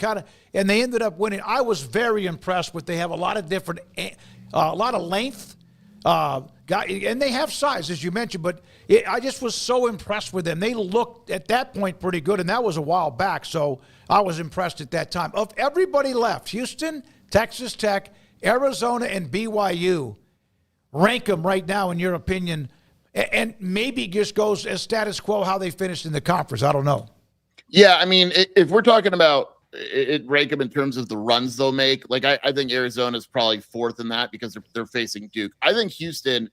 and they ended up winning. I was very impressed with. They have a lot of different, a lot of length, and they have size, as you mentioned. But I just was so impressed with them. They looked at that point pretty good, and that was a while back. So I was impressed at that time. Of everybody left, Houston, Texas Tech, Arizona, and BYU. Rank them right now, in your opinion, and maybe just goes as status quo how they finished in the conference. I don't know. Yeah, I mean, if we're talking about rank them in terms of the runs they'll make, like I think Arizona is probably fourth in that because they're facing Duke. I think Houston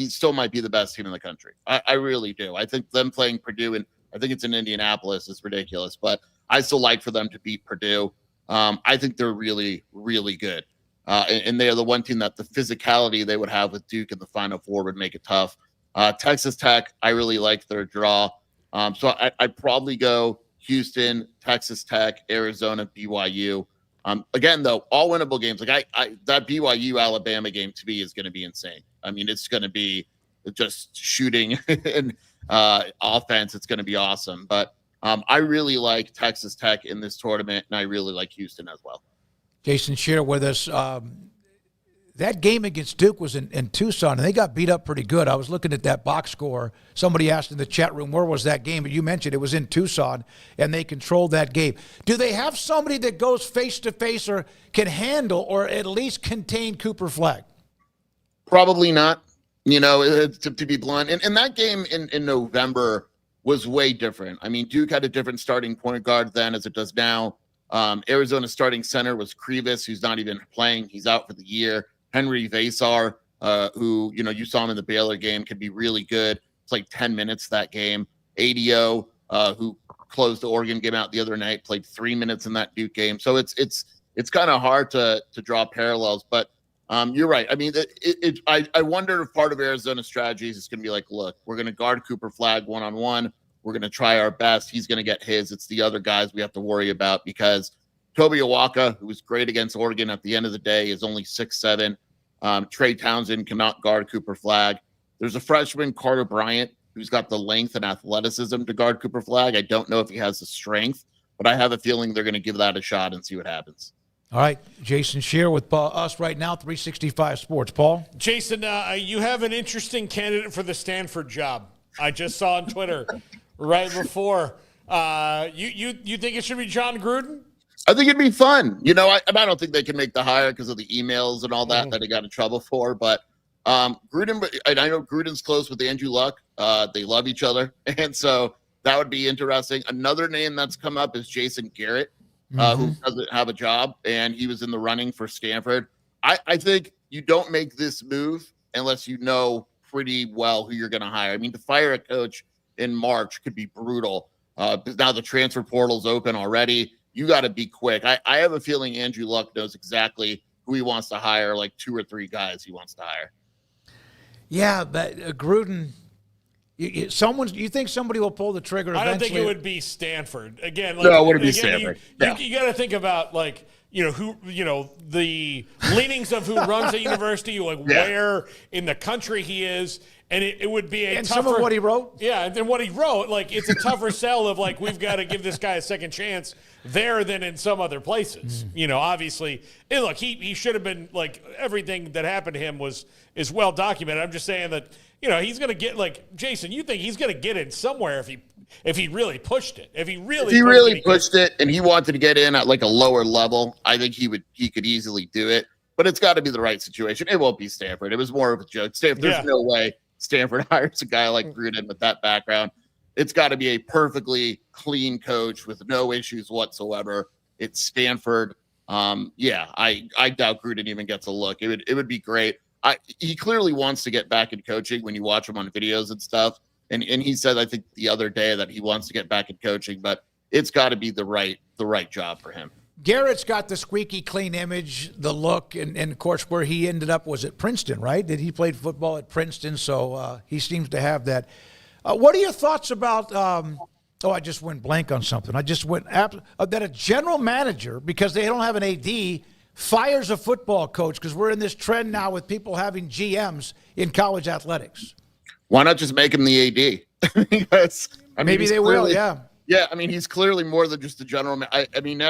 still might be the best team in the country. I really do. I think them playing Purdue, and I think it's in Indianapolis, is ridiculous, but I still like for them to beat Purdue. I think they're really, really good. And they are the one team that the physicality they would have with Duke in the Final Four would make it tough. Texas Tech, I really like their draw. So I'd probably go Houston, Texas Tech, Arizona, BYU. Again, though, all winnable games. Like that BYU-Alabama game to me is going to be insane. I mean, it's going to be just shooting and offense. It's going to be awesome. But I really like Texas Tech in this tournament, and I really like Houston as well. Jason Scheer with us. That game against Duke was in Tucson, and they got beat up pretty good. I was looking at that box score. Somebody asked in the chat room, where was that game? But you mentioned it was in Tucson, and they controlled that game. Do they have somebody that goes face-to-face or can handle or at least contain Cooper Flagg? Probably not, to be blunt. And that game in November was way different. I mean, Duke had a different starting point guard then as it does now. Arizona's starting center was Krivas, who's not even playing. He's out for the year. Henry Vasar, who, you saw him in the Baylor game, could be really good. It's like 10 minutes that game. ADO, who closed the Oregon game out the other night, played 3 minutes in that Duke game. So it's kind of hard to draw parallels. But you're right. I mean, I wonder if part of Arizona's strategy is going to be like, look, we're going to guard Cooper Flagg one-on-one. We're going to try our best. He's going to get his. It's the other guys we have to worry about because Toby Awaka, who was great against Oregon at the end of the day, is only 6'7". Trey Townsend cannot guard Cooper Flagg. There's a freshman, Carter Bryant, who's got the length and athleticism to guard Cooper Flagg. I don't know if he has the strength, but I have a feeling they're going to give that a shot and see what happens. All right, Jason Scheer with us right now, 365 Sports. Paul? Jason, you have an interesting candidate for the Stanford job. I just saw on Twitter right before. You think it should be John Gruden? I think it'd be fun. I don't think they can make the hire because of the emails and all that he got in trouble for. But Gruden, and I know Gruden's close with Andrew Luck. They love each other. And so that would be interesting. Another name that's come up is Jason Garrett, who doesn't have a job, and he was in the running for Stanford. I think you don't make this move unless you know pretty well who you're going to hire. I mean, to fire a coach in March could be brutal. Now the transfer portal's open already. You got to be quick. I have a feeling Andrew Luck knows exactly who he wants to hire, like 2 or 3 guys he wants to hire. Yeah, but Gruden, you think somebody will pull the trigger eventually? I don't think it would be Stanford. Again, no, it wouldn't be Stanford. You got to think about who, the leanings of who runs a university, where in the country he is. And it would be a and tougher, some of what he wrote? Yeah, and what he wrote, it's a tougher sell of, we've got to give this guy a second chance there than in some other places. Obviously. And look, he should have been, everything that happened to him is well documented. I'm just saying that, he's going to get, Jason, you think he's going to get in somewhere if he really pushed it? If he really pushed it and he wanted to get in at, a lower level, I think he could easily do it. But it's got to be the right situation. It won't be Stanford. It was more of a joke. There's no way Stanford hires a guy like Gruden with that background. It's got to be a perfectly clean coach with no issues whatsoever. It's Stanford. I doubt Gruden even gets a look. It would be great. He clearly wants to get back in coaching when you watch him on videos and stuff. And he said, I think the other day, that he wants to get back in coaching, but it's got to be the right job for him. Garrett's got the squeaky clean image, the look, and of course where he ended up was at Princeton, right? He played football at Princeton, so he seems to have that. What are your thoughts about I just went blank on something. I just went that a general manager, because they don't have an AD, fires a football coach, because we're in this trend now with people having GMs in college athletics. Why not just make him the AD? Because maybe they will, yeah. Yeah, I mean, he's clearly more than just a general manager. I mean,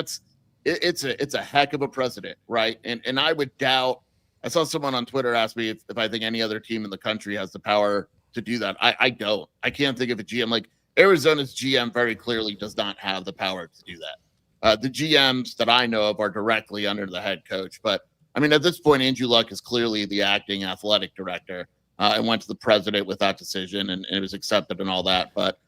it's a heck of a precedent, right? And I would doubt. I saw someone on Twitter ask me if I think any other team in the country has the power to do that. I don't. I can't think of a GM. Like, Arizona's GM very clearly does not have the power to do that. The GMs that I know of are directly under the head coach. But, I mean, at this point, Andrew Luck is clearly the acting athletic director and went to the president with that decision, and it was accepted and all that. But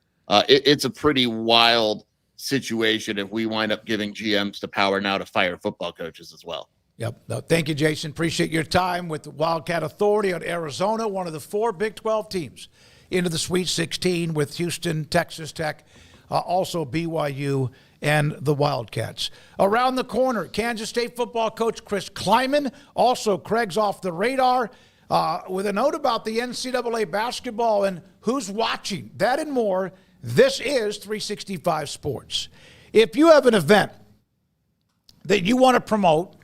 it's a pretty wild situation if we wind up giving GMs the power now to fire football coaches as well. Yep. No, thank you, Jason. Appreciate your time with the Wildcat Authority on Arizona, one of the 4 Big 12 teams into the Sweet 16 with Houston, Texas Tech, also BYU, and the Wildcats. Around the corner, Kansas State football coach Chris Klieman. Also, Craig's off the radar with a note about the NCAA basketball and who's watching. That and more. This is 365 Sports. If you have an event that you want to promote,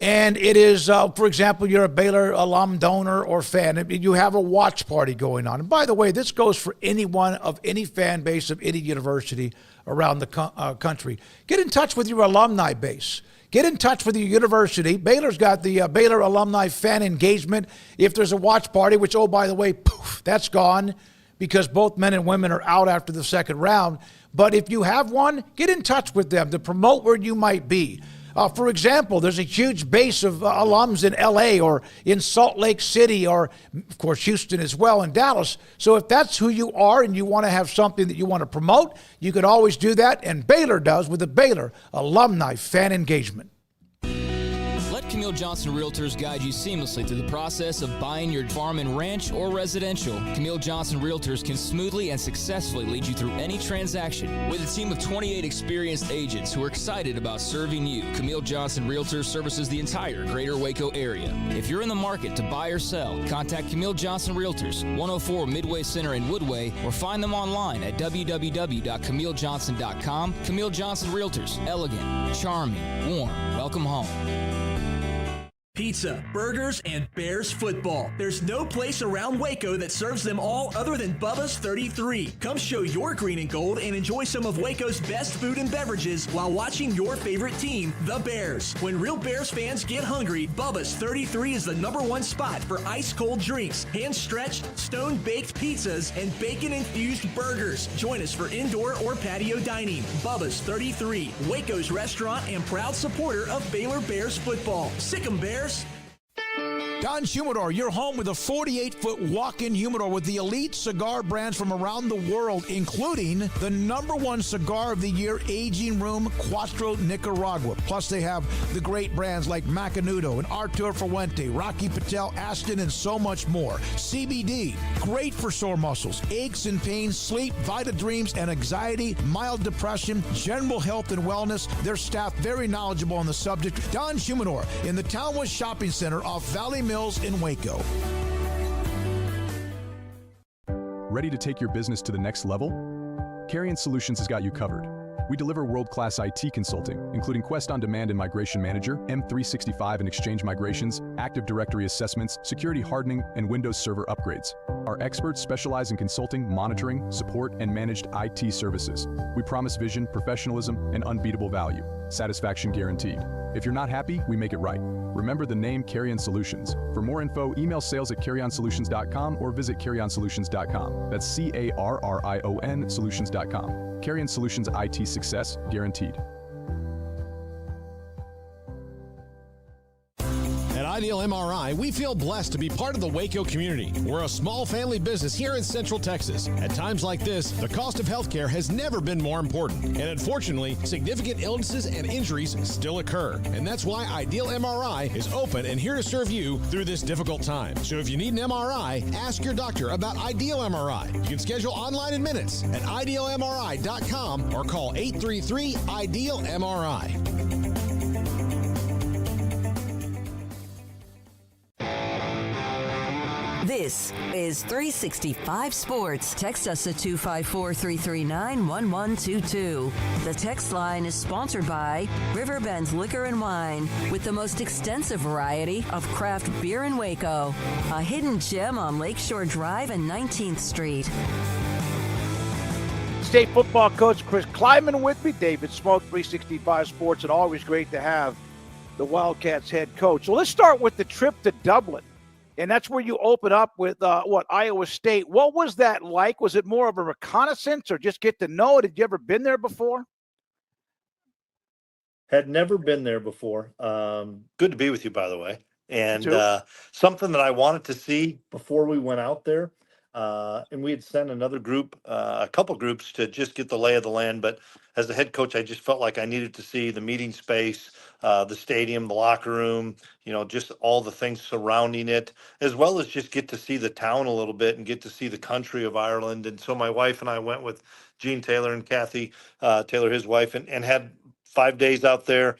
and it is, for example, you're a Baylor alum, donor, or fan, and you have a watch party going on. And by the way, this goes for anyone of any fan base of any university around the country. Get in touch with your alumni base. Get in touch with your university. Baylor's got the Baylor Alumni Fan Engagement. If there's a watch party, which, oh, by the way, poof, that's gone, because both men and women are out after the second round. But if you have one, get in touch with them to promote where you might be. For example, there's a huge base of alums in L.A. or in Salt Lake City or, of course, Houston as well, and Dallas. So if that's who you are and you want to have something that you want to promote, you can always do that, and Baylor does with the Baylor Alumni Fan Engagement. Let Camille Johnson Realtors guide you seamlessly through the process of buying your farm and ranch or residential. Camille Johnson Realtors can smoothly and successfully lead you through any transaction. With a team of 28 experienced agents who are excited about serving you, Camille Johnson Realtors services the entire greater Waco area. If you're in the market to buy or sell, contact Camille Johnson Realtors, 104 Midway Center in Woodway, or find them online at www.camillejohnson.com. Camille Johnson Realtors, elegant, charming, warm, welcome home. Pizza, burgers, and Bears football. There's no place around Waco that serves them all other than Bubba's 33. Come show your green and gold and enjoy some of Waco's best food and beverages while watching your favorite team, the Bears. When real Bears fans get hungry, Bubba's 33 is the #1 spot for ice-cold drinks, hand-stretched, stone-baked pizzas, and bacon-infused burgers. Join us for indoor or patio dining. Bubba's 33, Waco's restaurant and proud supporter of Baylor Bears football. Sick 'em, Bears. Don's Humidor, your home with a 48-foot walk-in humidor with the elite cigar brands from around the world, including the #1 cigar of the year, Aging Room Cuatro Nicaragua. Plus, they have the great brands like Macanudo and Artur Fuente, Rocky Patel, Aston, and so much more. CBD, great for sore muscles, aches and pains, sleep, Vita Dreams, and anxiety, mild depression, general health and wellness. Their staff very knowledgeable on the subject. Don's Humidor in the Townwest Shopping Center off Valley Mills in Waco. Ready to take your business to the next level? Carrion Solutions has got you covered. We deliver world-class IT consulting, including Quest On Demand and Migration Manager, M365 and Exchange migrations, Active Directory assessments, security hardening, and Windows Server upgrades. Our experts specialize in consulting, monitoring, support, and managed IT services. We promise vision, professionalism, and unbeatable value. Satisfaction guaranteed. If you're not happy, we make it right. Remember the name Carrion Solutions. For more info, email sales@carrionsolutions.com or visit carrionsolutions.com. That's CARRION solutions.com. Carrion Solutions IT success guaranteed. At Ideal MRI, we feel blessed to be part of the Waco community. We're a small family business here in Central Texas. At times like this, the cost of healthcare has never been more important. And unfortunately, significant illnesses and injuries still occur. And that's why Ideal MRI is open and here to serve you through this difficult time. So if you need an MRI, ask your doctor about Ideal MRI. You can schedule online in minutes at idealmri.com or call 833-IDEAL-MRI. This is 365 Sports. Text us at 254-339-1122. The text line is sponsored by Riverbend's Liquor and Wine, with the most extensive variety of craft beer in Waco. A hidden gem on Lakeshore Drive and 19th Street. State football coach Chris Klieman with me. David Smoak, 365 Sports, and always great to have the Wildcats head coach. So let's start with the trip to Dublin. And that's where you open up with, Iowa State. What was that like? Was it more of a reconnaissance or just get to know it? Had you ever been there before? Had never been there before. Good to be with you, by the way. And something that I wanted to see before we went out there. And we had sent another group, a couple groups, to just get the lay of the land. But as the head coach, I just felt like I needed to see the meeting space, the stadium, the locker room, just all the things surrounding it, as well as just get to see the town a little bit and get to see the country of Ireland. And so my wife and I went with Gene Taylor and Kathy Taylor, his wife, and had 5 days out there.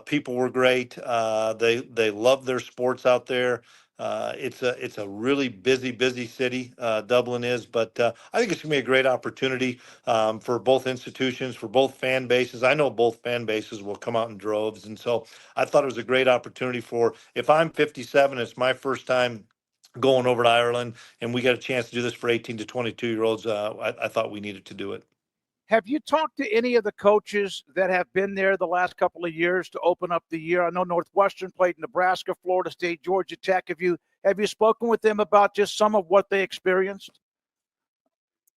People were great. They love their sports out there. It's a really busy city, Dublin is, but I think it's going to be a great opportunity for both institutions, for both fan bases. I know both fan bases will come out in droves, and so I thought it was a great opportunity for, if I'm 57, it's my first time going over to Ireland, and we got a chance to do this for 18 to 22-year-olds. I thought we needed to do it. Have you talked to any of the coaches that have been there the last couple of years to open up the year? I know Northwestern played Nebraska, Florida State, Georgia Tech. Have you spoken with them about just some of what they experienced?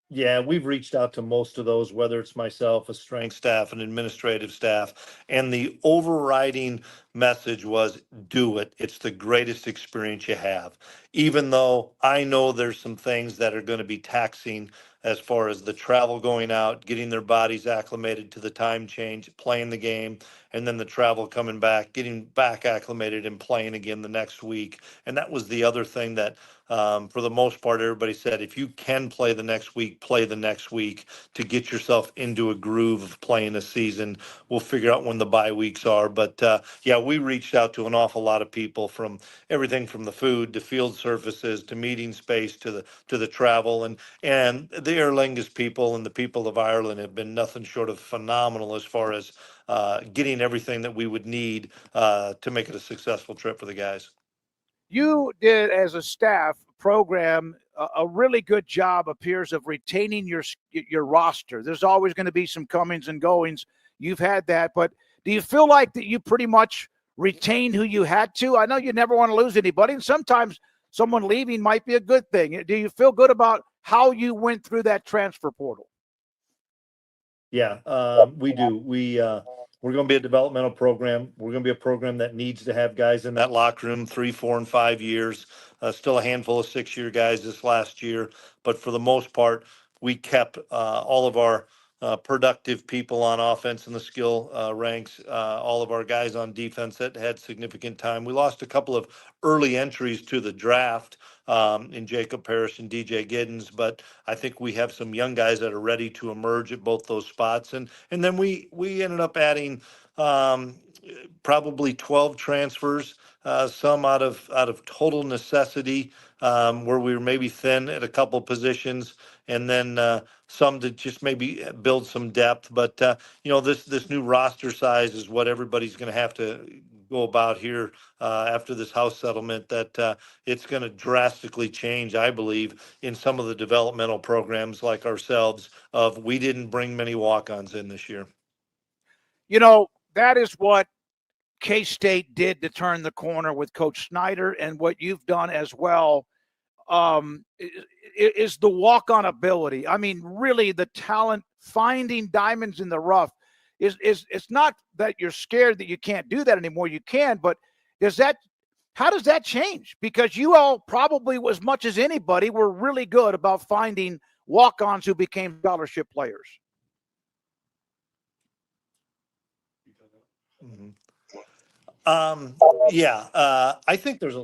Yeah, we've reached out to most of those, whether it's myself, a strength staff, an administrative staff, and the overriding message was, do it. It's the greatest experience you have. Even though I know there's some things that are going to be taxing as far as the travel going out, getting their bodies acclimated to the time change, playing the game, and then the travel coming back, getting back acclimated and playing again the next week. And that was the other thing that, for the most part, everybody said, if you can play the next week, play the next week to get yourself into a groove of playing a season. We'll figure out when the bye weeks are. But yeah, we reached out to an awful lot of people, from everything from the food to field surfaces to meeting space to the travel. And the Aer Lingus people and the people of Ireland have been nothing short of phenomenal as far as getting everything that we would need to make it a successful trip for the guys. You did, as a staff program, a really good job, appears, of retaining your roster. There's always going to be some comings and goings. You've had that, but do you feel like that you pretty much retained who you had to? I know you never want to lose anybody, and sometimes someone leaving might be a good thing. Do you feel good about how you went through that transfer portal? Yeah, we do. We're going to be a developmental program. We're going to be a program that needs to have guys in that locker room 3, 4, and 5 years. Still a handful of 6-year guys this last year. But for the most part, we kept all of our productive people on offense in the skill ranks, all of our guys on defense that had significant time. We lost a couple of early entries to the draft in Jacob Parrish and DJ Giddens, but I think we have some young guys that are ready to emerge at both those spots. And then we ended up adding probably 12 transfers, some out of total necessity, where we were maybe thin at a couple positions, and then some to just maybe build some depth. But this new roster size is what everybody's going to have to go about here after this house settlement, that it's going to drastically change, I believe, in some of the developmental programs like ourselves. We didn't bring many walk-ons in this year. That is what K-State did to turn the corner with Coach Snyder, and what you've done as well is the walk-on ability. I mean, really, the talent, finding diamonds in the rough. It's not that you're scared that you can't do that anymore. You can, but does that How does that change? Because you all probably, as much as anybody, were really good about finding walk-ons who became scholarship players. I think there's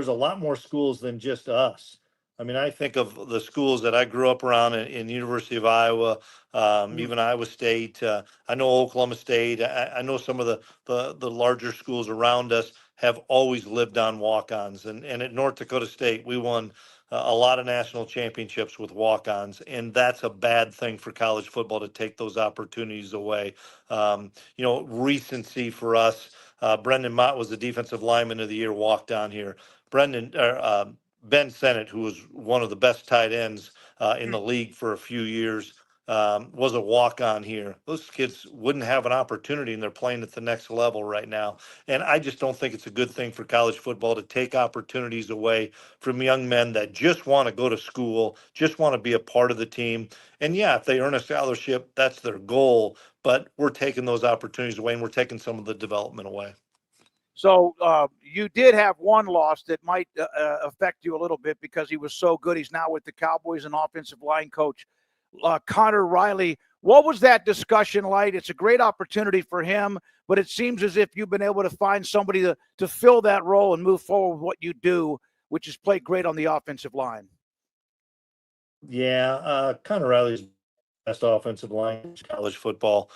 a lot more schools than just us. I mean, I think of the schools that I grew up around in University of Iowa, even Iowa State. I know Oklahoma State. I know some of the larger schools around us have always lived on walk-ons. And at North Dakota State, we won a lot of national championships with walk-ons, and that's a bad thing for college football to take those opportunities away. Recency for us. Brendan Mott was the defensive lineman of the year, walked on here. Ben Sennett, who was one of the best tight ends in the league for a few years, was a walk-on here. Those kids wouldn't have an opportunity, and they're playing at the next level right now. And I just don't think it's a good thing for college football to take opportunities away from young men that just want to go to school, just want to be a part of the team. And yeah, if they earn a scholarship, that's their goal. But we're taking those opportunities away, and we're taking some of the development away. So you did have one loss that might affect you a little bit because he was so good. He's now with the Cowboys, an offensive line coach, Connor Riley. What was that discussion like? It's a great opportunity for him, but it seems as if you've been able to find somebody to fill that role and move forward with what you do, which is play great on the offensive line. Yeah, Connor Riley's best offensive line in college football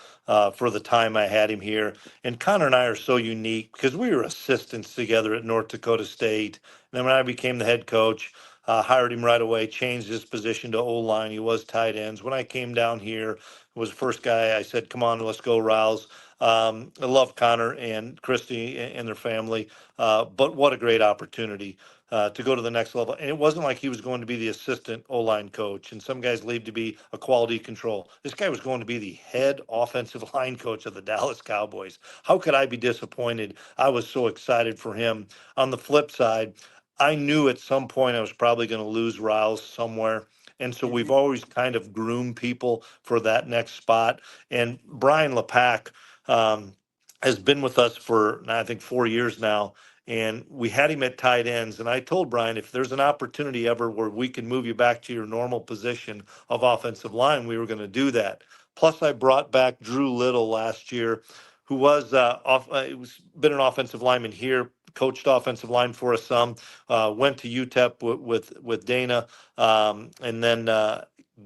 for the time I had him here. And Connor and I are so unique because we were assistants together at North Dakota State. And then when I became the head coach, hired him right away, changed his position to O-line. He was tight ends. When I came down here, was the first guy I said, come on, let's go, Riles. I love Connor and Christy and their family, but what a great opportunity to go to the next level. And it wasn't like he was going to be the assistant O-line coach, and some guys leave to be a quality control. This guy was going to be the head offensive line coach of the Dallas Cowboys. How could I be disappointed? I was so excited for him. On the flip side, I knew at some point I was probably going to lose Riles somewhere. And so we've always kind of groomed people for that next spot. And Brian LePack has been with us for, I think, 4 years now. And we had him at tight ends. And I told Brian, if there's an opportunity ever where we can move you back to your normal position of offensive line, we were going to do that. Plus, I brought back Drew Little last year, who was been an offensive lineman here, coached offensive line for us some, went to UTEP with Dana, and then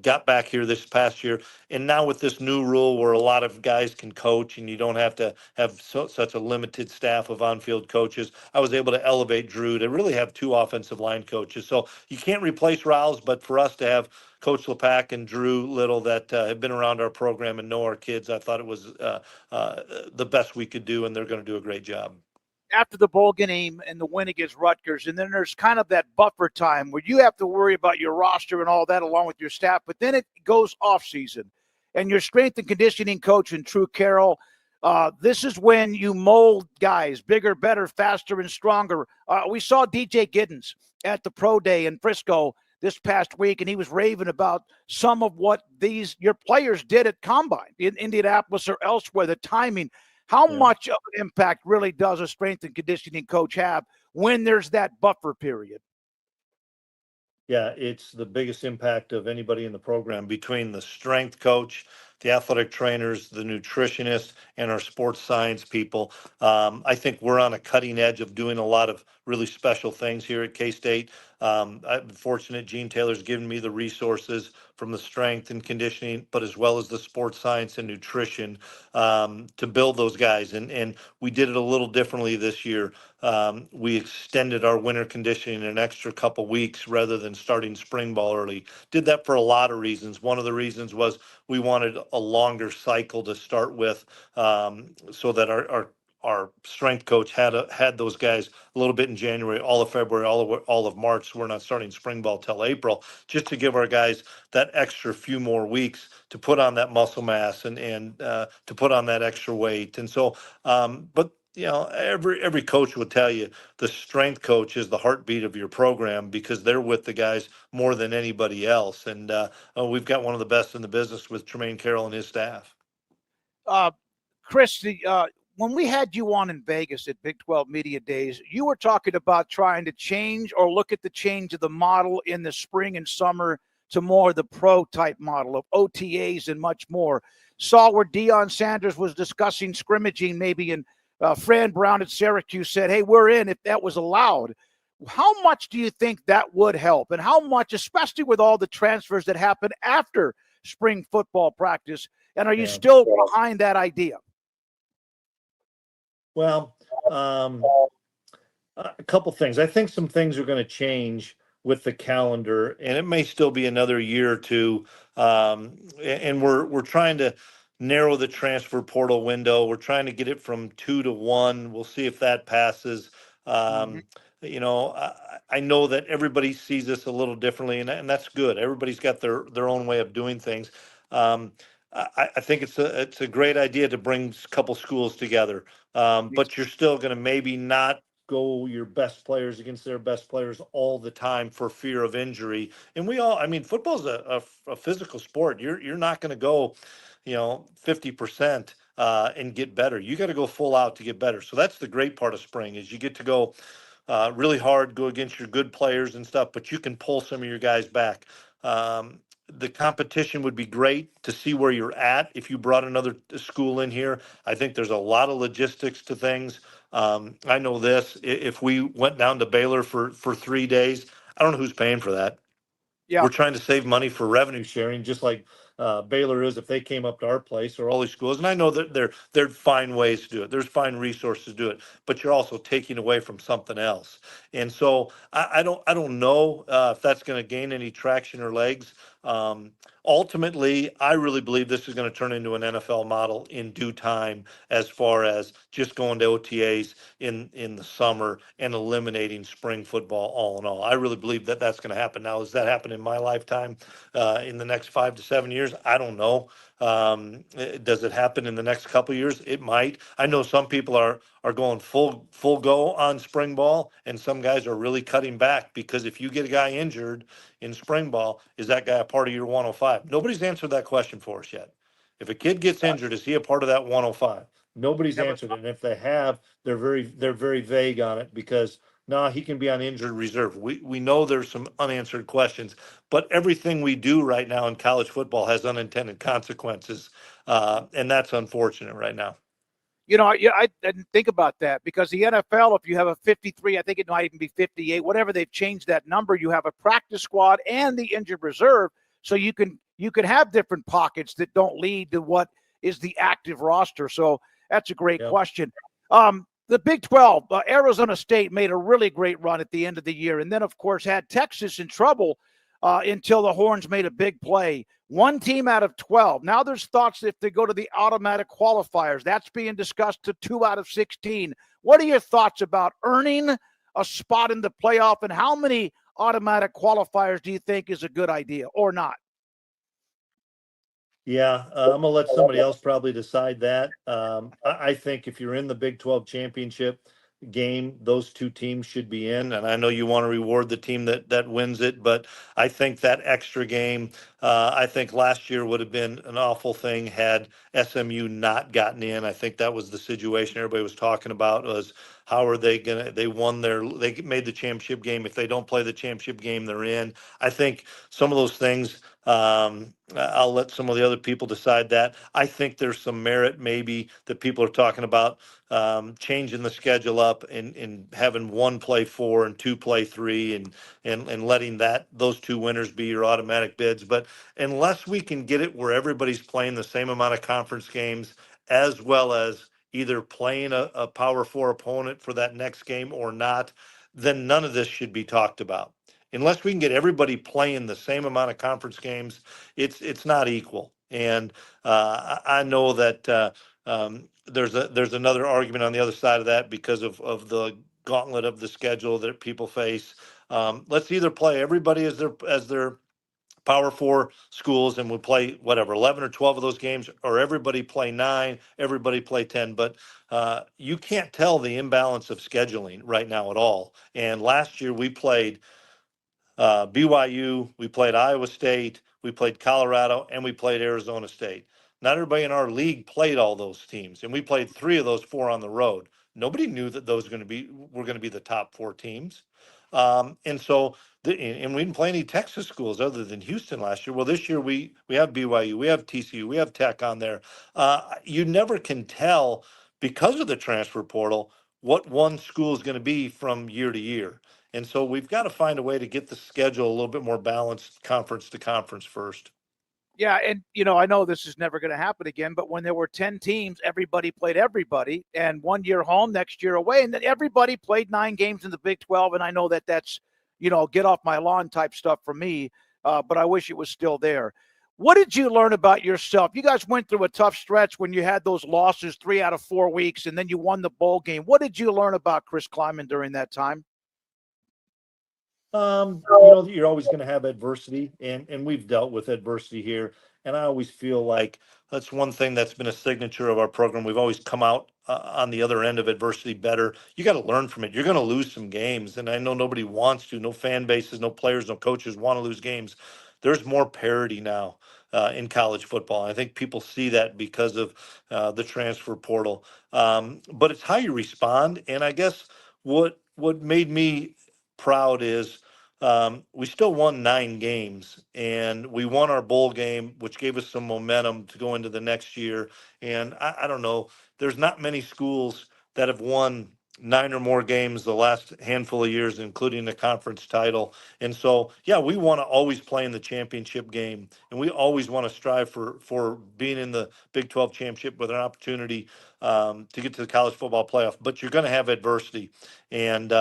got back here this past year. And now with this new rule where a lot of guys can coach and you don't have to have such a limited staff of on-field coaches, I was able to elevate Drew to really have two offensive line coaches. So you can't replace Riles, but for us to have Coach LePack and Drew Little that have been around our program and know our kids, I thought it was the best we could do, and they're going to do a great job. After the bowl game and the win against Rutgers, and then there's kind of that buffer time where you have to worry about your roster and all that along with your staff, but then it goes off season. And your strength and conditioning coach and Drew Carroll, this is when you mold guys bigger, better, faster, and stronger. We saw DJ Giddens at the Pro Day in Frisco this past week, and he was raving about some of what your players did at Combine in Indianapolis or elsewhere, the timing. How much of an impact really does a strength and conditioning coach have when there's that buffer period? Yeah, it's the biggest impact of anybody in the program between the strength coach, the athletic trainers, the nutritionists, and our sports science people. I think we're on a cutting edge of doing a lot of really special things here at K-State. I'm fortunate Gene Taylor's given me the resources from the strength and conditioning, but as well as the sports science and nutrition to build those guys. And we did it a little differently this year. We extended our winter conditioning an extra couple weeks rather than starting spring ball early. Did that for a lot of reasons. One of the reasons was we wanted a longer cycle to start with so that our strength coach had those guys a little bit in January, all of February, all of March. So we're not starting spring ball till April, just to give our guys that extra few more weeks to put on that muscle mass and to put on that extra weight. And so, but you know, every coach will tell you the strength coach is the heartbeat of your program because they're with the guys more than anybody else. And we've got one of the best in the business with Tremaine Carroll and his staff. Chris, when we had you on in Vegas at Big 12 Media Days, you were talking about trying to change or look at the change of the model in the spring and summer to more of the pro type model of OTAs and much more. Saw where Deion Sanders was discussing scrimmaging maybe, and Fran Brown at Syracuse said, hey, we're in if that was allowed. How much do you think that would help? And how much, especially with all the transfers that happen after spring football practice? And are you still behind that idea? Well, a couple things. I think some things are going to change with the calendar, and it may still be another year or two. And we're trying to narrow the transfer portal window. We're trying to get it from 2 to 1. We'll see if that passes. You know, I know that everybody sees this a little differently, and that's good. Everybody's got their own way of doing things. I think it's a great idea to bring a couple schools together, but you're still going to maybe not go your best players against their best players all the time for fear of injury. And I mean, football's a physical sport. You're not going to go, 50% and get better. You got to go full out to get better. So that's the great part of spring is you get to go really hard, go against your good players and stuff, but you can pull some of your guys back. The competition would be great to see where you're at if you brought another school in here. I think there's a lot of logistics to things. I know this. If we went down to Baylor for 3 days, I don't know who's paying for that. Yeah. We're trying to save money for revenue sharing, just like Baylor is if they came up to our place or all these schools. And I know that there'd find ways to do it. There's fine resources to do it, but you're also taking away from something else. And so I don't know if that's going to gain any traction or legs. Ultimately, I really believe this is going to turn into an NFL model in due time, as far as just going to OTAs in the summer and eliminating spring football all in all. I really believe that that's going to happen. Now, does that happen in my lifetime in the next 5 to 7 years? I don't know. Does it happen in the next couple of years? It might. I know some people are going full go on spring ball, and some guys are really cutting back, because if you get a guy injured in spring ball, is that guy a part of your 105? Nobody's answered that question for us yet. If a kid gets injured, is he a part of that 105? Nobody's answered it. And if they have, they're very vague on it, because he can be on injured reserve. We know there's some unanswered questions, but everything we do right now in college football has unintended consequences. And that's unfortunate right now. I didn't think about that, because the NFL, if you have a 53, I think it might even be 58, whatever, they've changed that number. You have a practice squad and the injured reserve, so you can have different pockets that don't lead to what is the active roster. So that's a great question. The Big 12, Arizona State made a really great run at the end of the year, and then, of course, had Texas in trouble until the Horns made a big play. One team out of 12. Now there's thoughts if they go to the automatic qualifiers. That's being discussed to 2 out of 16. What are your thoughts about earning a spot in the playoff, and how many automatic qualifiers do you think is a good idea or not? Yeah, I'm going to let somebody else probably decide that. I think if you're in the Big 12 championship game, those two teams should be in. And I know you want to reward the team that wins it, but I think that extra game, I think last year would have been an awful thing had SMU not gotten in. I think that was the situation everybody was talking about, was how are they going to, they made the championship game. If they don't play the championship game, they're in. I think some of those things, I'll let some of the other people decide that. I think there's some merit maybe that people are talking about, changing the schedule up and having 1 play 4 and 2 play 3 and letting those 2 winners be your automatic bids. But unless we can get it where everybody's playing the same amount of conference games, as well as either playing a Power 4 opponent for that next game or not, then none of this should be talked about. Unless we can get everybody playing the same amount of conference games, it's not equal. And I know that there's another argument on the other side of that because of the gauntlet of the schedule that people face. Let's either play everybody as their Power 4 schools, and we'll play 11 or 12 of those games, or everybody play 9, everybody play 10. But you can't tell the imbalance of scheduling right now at all. And last year we played BYU, we played Iowa State, we played Colorado, and we played Arizona State. not everybody in our league played all those teams, and we played 3 of those 4 on the road. Nobody knew that those were going to be the top 4 teams. And so, and we didn't play any Texas schools other than Houston last year. Well, this year we have BYU, we have TCU, we have Tech on there. You never can tell because of the transfer portal what one school is going to be from year to year. And so we've got to find a way to get the schedule a little bit more balanced conference to conference first. Yeah, and I know this is never going to happen again, but when there were 10 teams, everybody played everybody, and 1 year home, next year away, and then everybody played 9 games in the Big 12, and I know that that's, get off my lawn type stuff for me, but I wish it was still there. What did you learn about yourself? You guys went through a tough stretch when you had those losses 3 out of 4 weeks, and then you won the bowl game. What did you learn about Chris Klieman during that time? You're always going to have adversity, and we've dealt with adversity here. And I always feel like that's one thing that's been a signature of our program. We've always come out on the other end of adversity better. You got to learn from it. You're going to lose some games, and I know nobody wants to. No fan bases, no players, no coaches want to lose games. There's more parity now in college football. I think people see that because of the transfer portal. But it's how you respond. And I guess what made me proud is we still won 9 games, and we won our bowl game, which gave us some momentum to go into the next year. And I don't know, there's not many schools that have won 9 or more games the last handful of years, including the conference title. And so, yeah, we want to always play in the championship game, and we always want to strive for being in the Big 12 championship with an opportunity to get to the college football playoff. But you're going to have adversity, and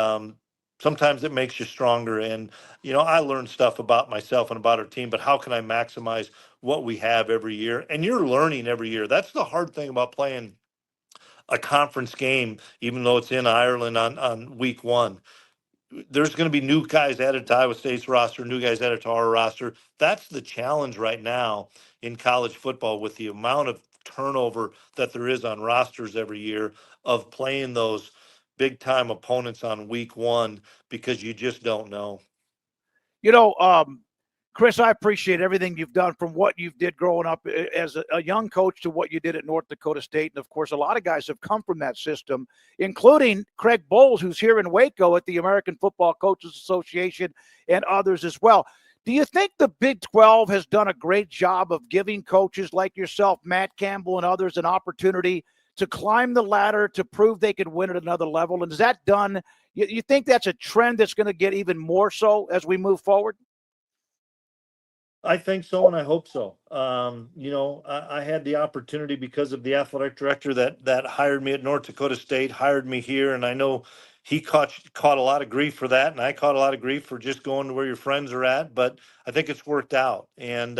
sometimes it makes you stronger. And, I learned stuff about myself and about our team, but how can I maximize what we have every year? And you're learning every year. That's the hard thing about playing a conference game, even though it's in Ireland on week 1. There's going to be new guys added to Iowa State's roster, new guys added to our roster. That's the challenge right now in college football, with the amount of turnover that there is on rosters every year, of playing those big time opponents on week 1, because you just don't know. Chris, I appreciate everything you've done, from what you did growing up as a young coach to what you did at North Dakota State. And, of course, a lot of guys have come from that system, including Craig Bowles, who's here in Waco at the American Football Coaches Association, and others as well. Do you think the Big 12 has done a great job of giving coaches like yourself, Matt Campbell, and others an opportunity to climb the ladder, to prove they could win at another level? And is that done? You think that's a trend that's going to get even more so as we move forward? I think so, and I hope so. I had the opportunity because of the athletic director that hired me at North Dakota State, hired me here, and I know he caught a lot of grief for that, and I caught a lot of grief for just going to where your friends are at. But I think it's worked out, and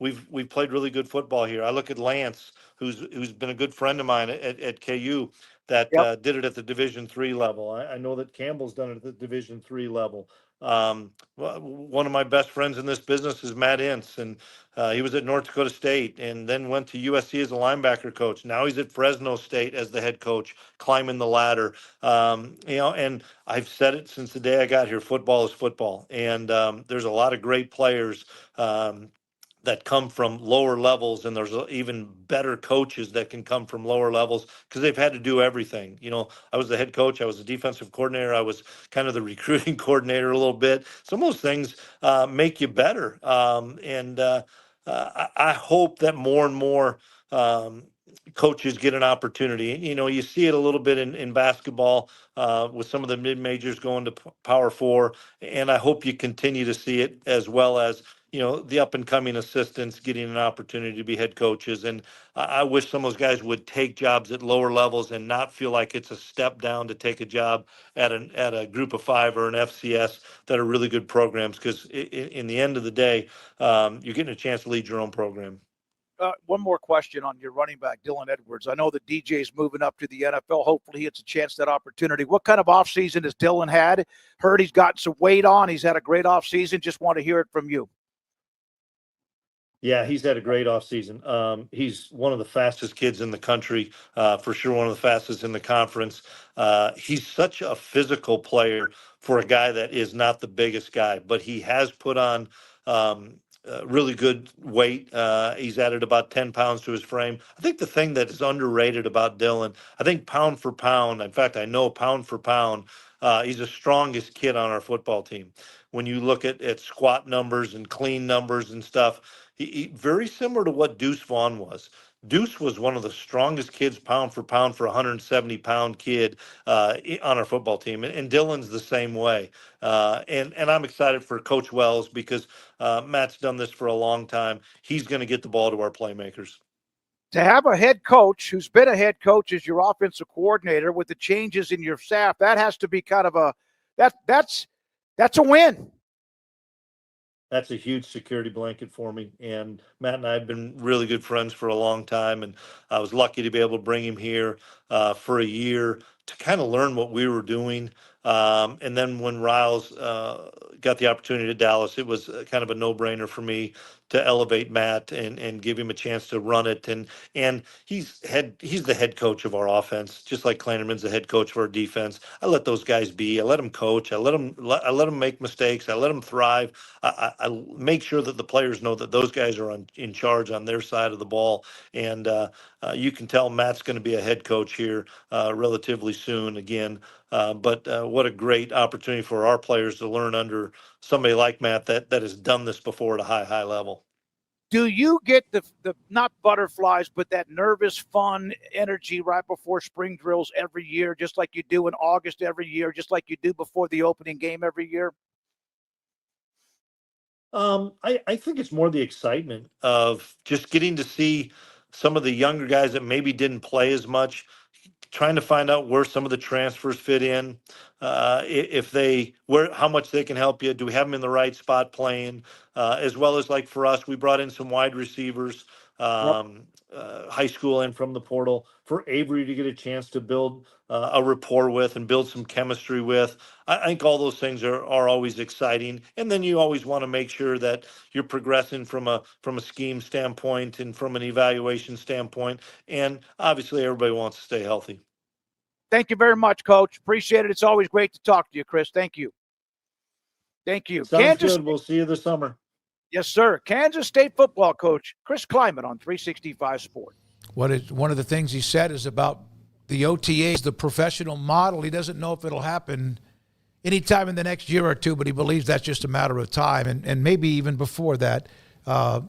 we've played really good football here. I look at Lance, who's been a good friend of mine at KU, that did it at the Division III level. I know that Campbell's done it at the Division III level. One of my best friends in this business is Matt Ince, and he was at North Dakota State and then went to USC as a linebacker coach. Now he's at Fresno State as the head coach, climbing the ladder. And I've said it since the day I got here: football is football, and there's a lot of great players that come from lower levels, and there's even better coaches that can come from lower levels because they've had to do everything. I was the head coach, I was the defensive coordinator, I was kind of the recruiting coordinator a little bit. Some of those things make you better. I hope that more and more coaches get an opportunity. You see it a little bit in basketball with some of the mid-majors going to Power 4, and I hope you continue to see it, as well as the up-and-coming assistants getting an opportunity to be head coaches. And I wish some of those guys would take jobs at lower levels and not feel like it's a step down to take a job at a group of 5 or an FCS that are really good programs, because in the end of the day, you're getting a chance to lead your own program. One more question on your running back, Dylan Edwards. I know that DJ's moving up to the NFL. Hopefully he gets a chance at that opportunity. What kind of offseason has Dylan had? Heard he's got some weight on. He's had a great offseason. Just want to hear it from you. Yeah, he's had a great offseason. He's one of the fastest kids in the country, for sure one of the fastest in the conference. He's such a physical player for a guy that is not the biggest guy, but he has put on really good weight. He's added about 10 pounds to his frame. I think the thing that is underrated about Dylan, I think pound for pound, in fact, I know pound for pound, he's the strongest kid on our football team. When you look at squat numbers and clean numbers and stuff, he very similar to what Deuce Vaughn was. Deuce was one of the strongest kids pound for pound for a 170-pound kid on our football team. And Dylan's the same way. And I'm excited for Coach Wells because Matt's done this for a long time. He's going to get the ball to our playmakers. To have a head coach who's been a head coach as your offensive coordinator with the changes in your staff, that has to be kind of that's a win. That's a huge security blanket for me. And Matt and I have been really good friends for a long time. And I was lucky to be able to bring him here for a year to kind of learn what we were doing. And then when Riles got the opportunity to Dallas, it was kind of a no-brainer for me to elevate Matt and give him a chance to run it. And he's the head coach of our offense, just like Kleinerman's the head coach of our defense. I let those guys be. I let them coach. I let them make mistakes. I let them thrive. I make sure that the players know that those guys are in charge on their side of the ball. And you can tell Matt's going to be a head coach here relatively soon again. But what a great opportunity for our players to learn under somebody like Matt that has done this before at a high level. Do you get the not butterflies, but that nervous, fun energy right before spring drills every year, just like you do in August every year, just like you do before the opening game every year? I think it's more the excitement of just getting to see some of the younger guys that maybe didn't play as much, trying to find out where some of the transfers fit in, how much they can help you. Do we have them in the right spot playing? As well as, like, for us, we brought in some wide receivers, high school and from the portal, for Avery to get a chance to build a rapport with and build some chemistry with. I think all those things are always exciting. And then you always want to make sure that you're progressing from a scheme standpoint and from an evaluation standpoint. And obviously everybody wants to stay healthy. Thank you very much, Coach. Appreciate it. It's always great to talk to you, Chris. Thank you. Thank you. Sounds good. We'll see you this summer. Yes, sir. Kansas State football coach Chris Klieman on 365 Sport. One of the things he said is about the OTAs, the professional model. He doesn't know if it'll happen anytime in the next year or two, but he believes that's just a matter of time, and maybe even before that,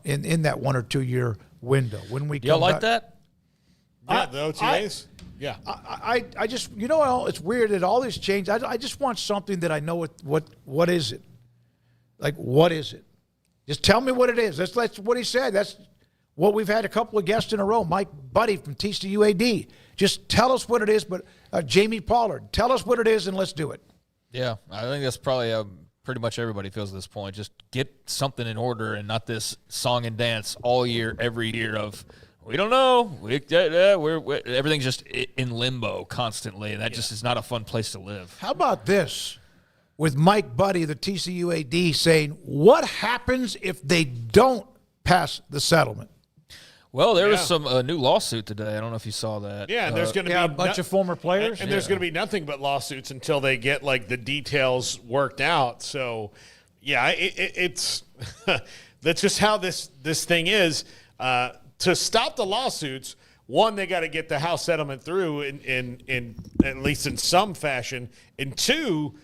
in that 1 or 2 year window. When we y'all like that? Yeah, the OTAs. Yeah. I just, it's weird that all this changed. I just want something that I know what is it? Like, what is it? Just tell me what it is. That's what he said. That's what we've had a couple of guests in a row. Mike Buddy from TCUAD. Just tell us what it is. But Jamie Pollard, tell us what it is and let's do it. Yeah, I think that's probably pretty much everybody feels at this point. Just get something in order and not this song and dance all year, every year of we don't know. We're everything's just in limbo constantly, and that just is not a fun place to live. How about this? With Mike Buddy, the TCU AD, saying, what happens if they don't pass the settlement? Well, there was some new lawsuit today. I don't know if you saw that. Yeah, and there's going to be a bunch of former players. And there's going to be nothing but lawsuits until they get, like, the details worked out. So, yeah, it's that's just how this thing is. To stop the lawsuits, one, they got to get the House settlement through in at least in some fashion. And two,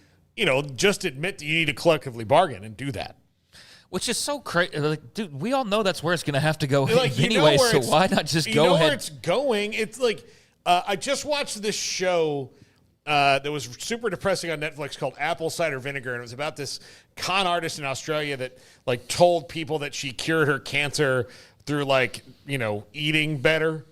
just admit that you need to collectively bargain and do that. Which is so crazy. Like, dude, we all know that's where it's going to have to go anyway, so why not just go ahead? Where it's going. It's like I just watched this show that was super depressing on Netflix called Apple Cider Vinegar, and it was about this con artist in Australia that, like, told people that she cured her cancer through, like, eating better,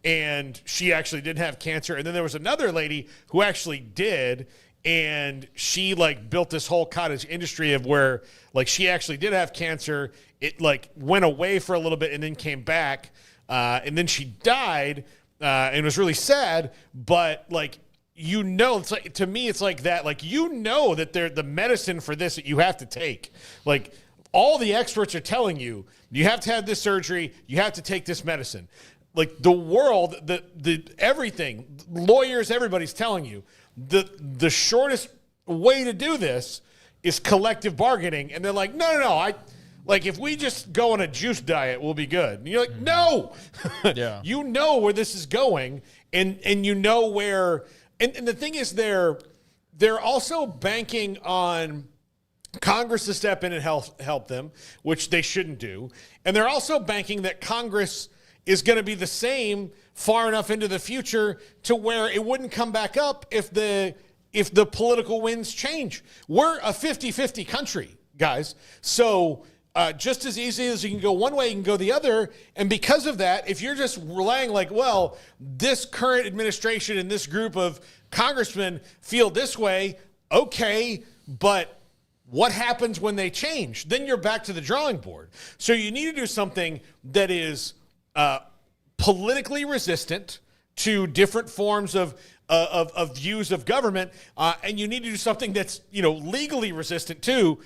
and she actually didn't have cancer. And then there was another lady who actually did, and she, like, built this whole cottage industry of where, like, she actually did have cancer. It, like, went away for a little bit and then came back. And then she died, and it was really sad. But, like, it's like, to me, it's like that. Like, that the medicine for this that you have to take. Like, all the experts are telling you, you have to have this surgery. You have to take this medicine. Like, the world, the everything, lawyers, everybody's telling you. The shortest way to do this is collective bargaining, and they're like, no, Like, if we just go on a juice diet, we'll be good. And you're like, no. Yeah. You know where this is going, and you know where – and the thing is they're also banking on Congress to step in and help them, which they shouldn't do. And they're also banking that Congress is going to be the same far enough into the future to where it wouldn't come back up if the political winds change. We're a 50-50 country, guys. So just as easy as you can go one way, you can go the other. And because of that, if you're just relying like, well, this current administration and this group of congressmen feel this way, okay, but what happens when they change? Then you're back to the drawing board. So you need to do something that is politically resistant to different forms of views of government, and you need to do something that's legally resistant too.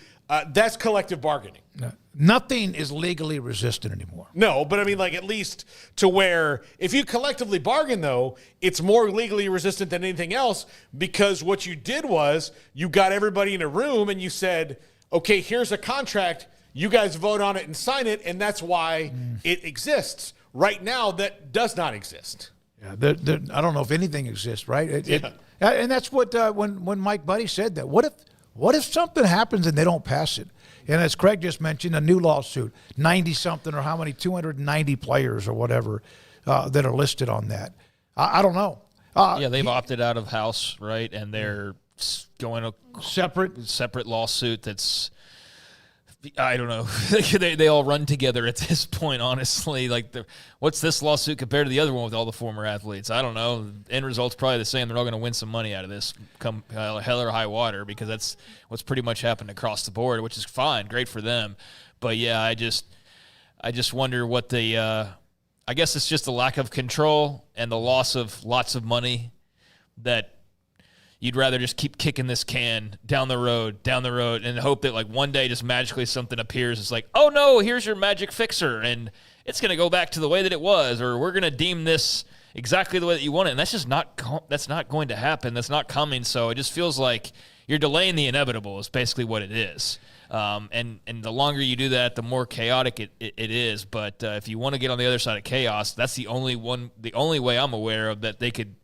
That's collective bargaining. No, nothing is legally resistant anymore. No, but I mean, like, at least to where if you collectively bargain, though, it's more legally resistant than anything else, because what you did was you got everybody in a room and you said, okay, here's a contract. You guys vote on it and sign it, and that's why it exists. Right now, that does not exist. Yeah, I don't know if anything exists, right? And that's what when Mike Buddy said that. What if something happens and they don't pass it? And as Craig just mentioned, a new lawsuit, 90-something or how many, 290 players or whatever that are listed on that. I don't know. They've opted out of House, right? And they're going a separate lawsuit that's, I don't know. they all run together at this point, honestly. Like, what's this lawsuit compared to the other one with all the former athletes? I don't know. End result's probably the same. They're all going to win some money out of this come hell or high water, because that's what's pretty much happened across the board, which is fine. Great for them. But, yeah, I just wonder what I guess it's just the lack of control and the loss of lots of money that you'd rather just keep kicking this can down the road, and hope that, like, one day just magically something appears. It's like, oh, no, here's your magic fixer, and it's going to go back to the way that it was, or we're going to deem this exactly the way that you want it. And that's just not going to happen. That's not coming. So it just feels like you're delaying the inevitable is basically what it is. And the longer you do that, the more chaotic it is. But if you want to get on the other side of chaos, that's the only way I'm aware of that they could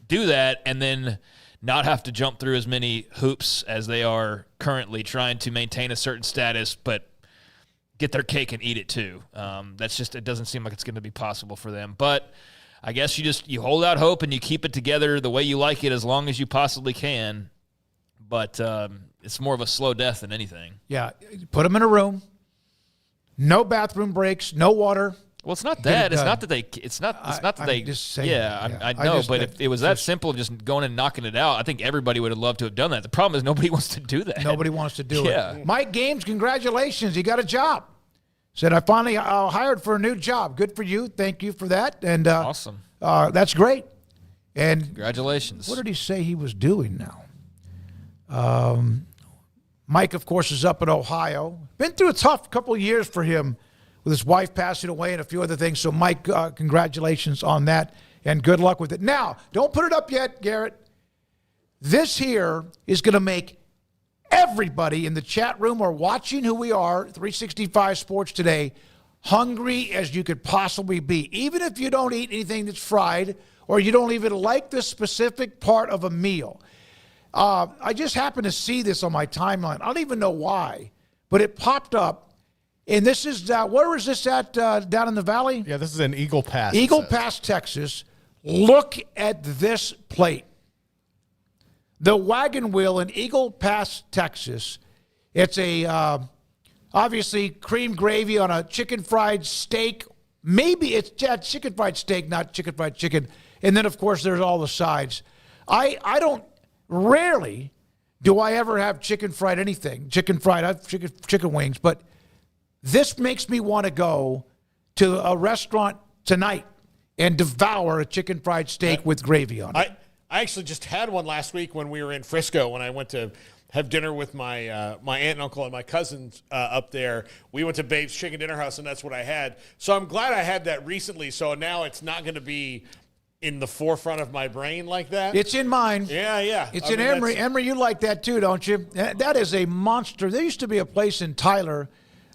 do that, and then not have to jump through as many hoops as they are currently trying to maintain a certain status, but get their cake and eat it too. It doesn't seem like it's going to be possible for them. But I guess you hold out hope and you keep it together the way you like it as long as you possibly can. But it's more of a slow death than anything. Yeah, put them in a room, no bathroom breaks, no water. Well, it's not that. It's not that they. It's not that they. Just saying, I know. But if it was that simple, just going and knocking it out, I think everybody would have loved to have done that. The problem is nobody wants to do that. Nobody wants to do it. Mike Games, congratulations! You got a job. Said I finally hired for a new job. Good for you. Thank you for that. And awesome. That's great. And congratulations. What did he say he was doing now? Mike, of course, is up in Ohio. Been through a tough couple of years for him, with his wife passing away and a few other things. So, Mike, congratulations on that, and good luck with it. Now, don't put it up yet, Garrett. This here is going to make everybody in the chat room or watching who we are, 365 Sports Today, hungry as you could possibly be. Even if you don't eat anything that's fried or you don't even like this specific part of a meal. I just happened to see this on my timeline. I don't even know why, but it popped up. And this is, where is this at down in the valley? Yeah, this is in Eagle Pass. Eagle Pass, Texas. Look at this plate. The Wagon Wheel in Eagle Pass, Texas. It's a, obviously, cream gravy on a chicken fried steak. Maybe it's chicken fried steak, not chicken fried chicken. And then, of course, there's all the sides. Rarely do I ever have chicken fried anything. I have chicken wings, but this makes me want to go to a restaurant tonight and devour a chicken fried steak with gravy on it. I actually just had one last week when we were in Frisco, when I went to have dinner with my my aunt and uncle and my cousins up there. We went to Babe's Chicken Dinner House, and that's what I had. So I'm glad I had that recently, so now it's not going to be in the forefront of my brain like that. It's in mine. Yeah. It's in Emory. Emory, you like that too, don't you? That is a monster. There used to be a place in Tyler.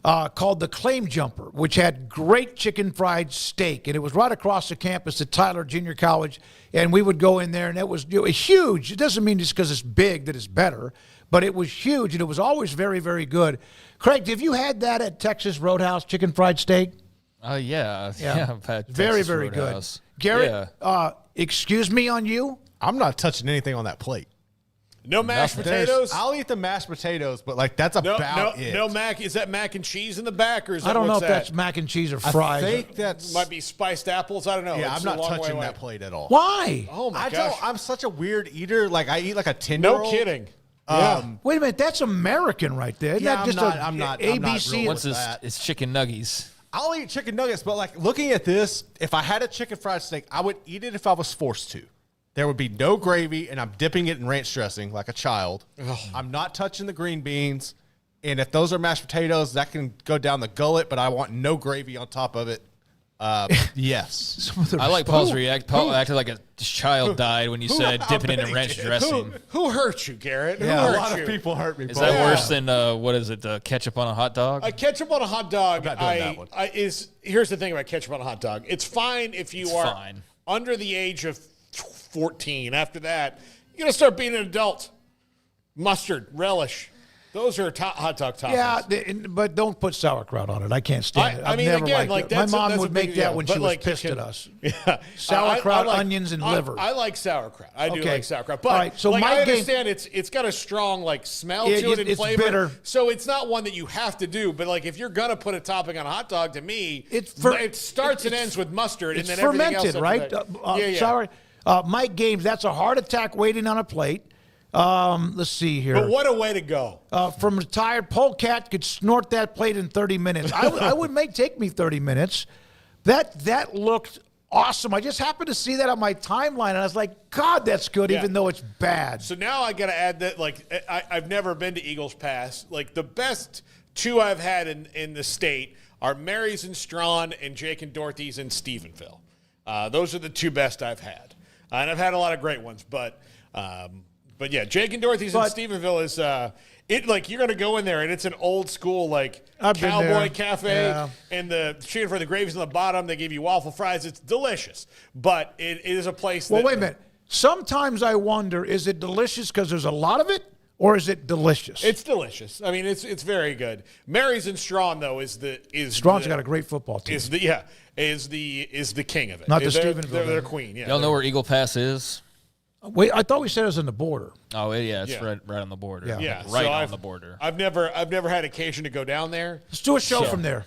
called the Claim Jumper, which had great chicken fried steak. And it was right across the campus at Tyler Junior College. And we would go in there, and it was huge. It doesn't mean just because it's big that it's better, but it was huge, and it was always very, very good. Craig, have you had that at Texas Roadhouse, chicken fried steak? Yeah. I've had very, Texas very Roadhouse. good. Garrett, excuse me on you? I'm not touching anything on that plate. No mashed potatoes? I'll eat the mashed potatoes, but that's about it. No mac. Is that mac and cheese in the back, or is that I don't know if that? that's mac and cheese or fries. I think that's might be spiced apples. I don't know. Yeah, It's I'm a not long way touching away. that plate at all. Why? Oh my gosh! I'm such a weird eater. Like I eat like a 10-year-old. No kidding. Wait a minute, that's American right there. Isn't that just I'm not ABC? What's this? It's chicken nuggies. I'll eat chicken nuggets, but like looking at this, if I had a chicken fried steak, I would eat it if I was forced to. There would be no gravy, and I'm dipping it in ranch dressing like a child. I'm not touching the green beans, and if those are mashed potatoes, that can go down the gullet, but I want no gravy on top of it. Yes. I like Paul's react. Paul acted like a child died when you said dipping it in ranch dressing. Who hurt you, Garrett? Yeah, Who a hurt lot you? of people hurt me. Is that worse than what is it? Ketchup on a hot dog? Ketchup on a hot dog. I'm not doing that one. Here's the thing about ketchup on a hot dog. It's fine if you are under the age of 14. After that, you're gonna start being an adult. Mustard, relish. Those are hot dog toppings. Yeah, but don't put sauerkraut on it. I can't stand it. I mean, never again, liked like it. My mom that's would a big make that deal. when she But, was like, pissed at us. Yeah. Sauerkraut, I like, onions, and liver. I like sauerkraut. I do Okay. like sauerkraut. But All right, so like, my I game- understand it's got a strong smell Yeah, to it and it's flavor. bitter. So it's not one that you have to do. But like if you're gonna put a topping on a hot dog, to me, it starts and ends with mustard, and It's then everything else. fermented, after right? that. Sorry. Mike Games, that's a heart attack waiting on a plate. Let's see here. But what a way to go! From retired polecat could snort that plate in 30 minutes. I would take me 30 minutes. That looked awesome. I just happened to see that on my timeline, and I was like, God, that's good, even though it's bad. So now I got to add that, I've never been to Eagles Pass. Like, the best two I've had in the state are Mary's and Strawn and Jake and Dorothy's in Stephenville. Those are the two best I've had. And I've had a lot of great ones, but yeah, Jake and Dorothy's in Stephenville is you're going to go in there and it's an old school cowboy cafe, and the chicken for the gravy's on the bottom. They give you waffle fries. It's delicious, but it is a place. Well, wait a minute. Sometimes I wonder: is it delicious because there's a lot of it, or is it delicious? It's delicious. I mean, it's very good. Mary's and Strawn though Strawn's got a great football team. Is the king of it. Not the They're Stephenville. They're queen. Yeah. Y'all know where Eagle Pass is? Wait, I thought we said it was on the border. Oh yeah, it's right on the border. Yeah. Right So on the border. I've never had occasion to go down there. Let's do a show from there.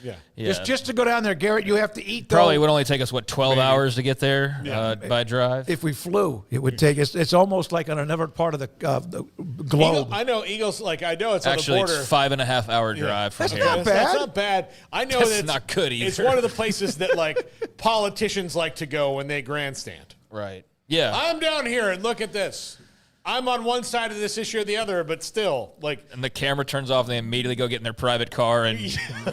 Yeah. Just to go down there, Garrett, you have to eat. Probably would only take us 12 hours to get there by drive. If we flew, it would take us. It's almost like on another part of the globe. I know Eagles. I know it's Actually, on the border. it's 5.5 hour drive from That's here. not bad. That's not bad. I know That's that's not good either. It's one of the places that politicians like to go when they grandstand. Right. Yeah. I'm down here and look at this. I'm on one side of this issue or the other, but still, And the camera turns off, and they immediately go get in their private car and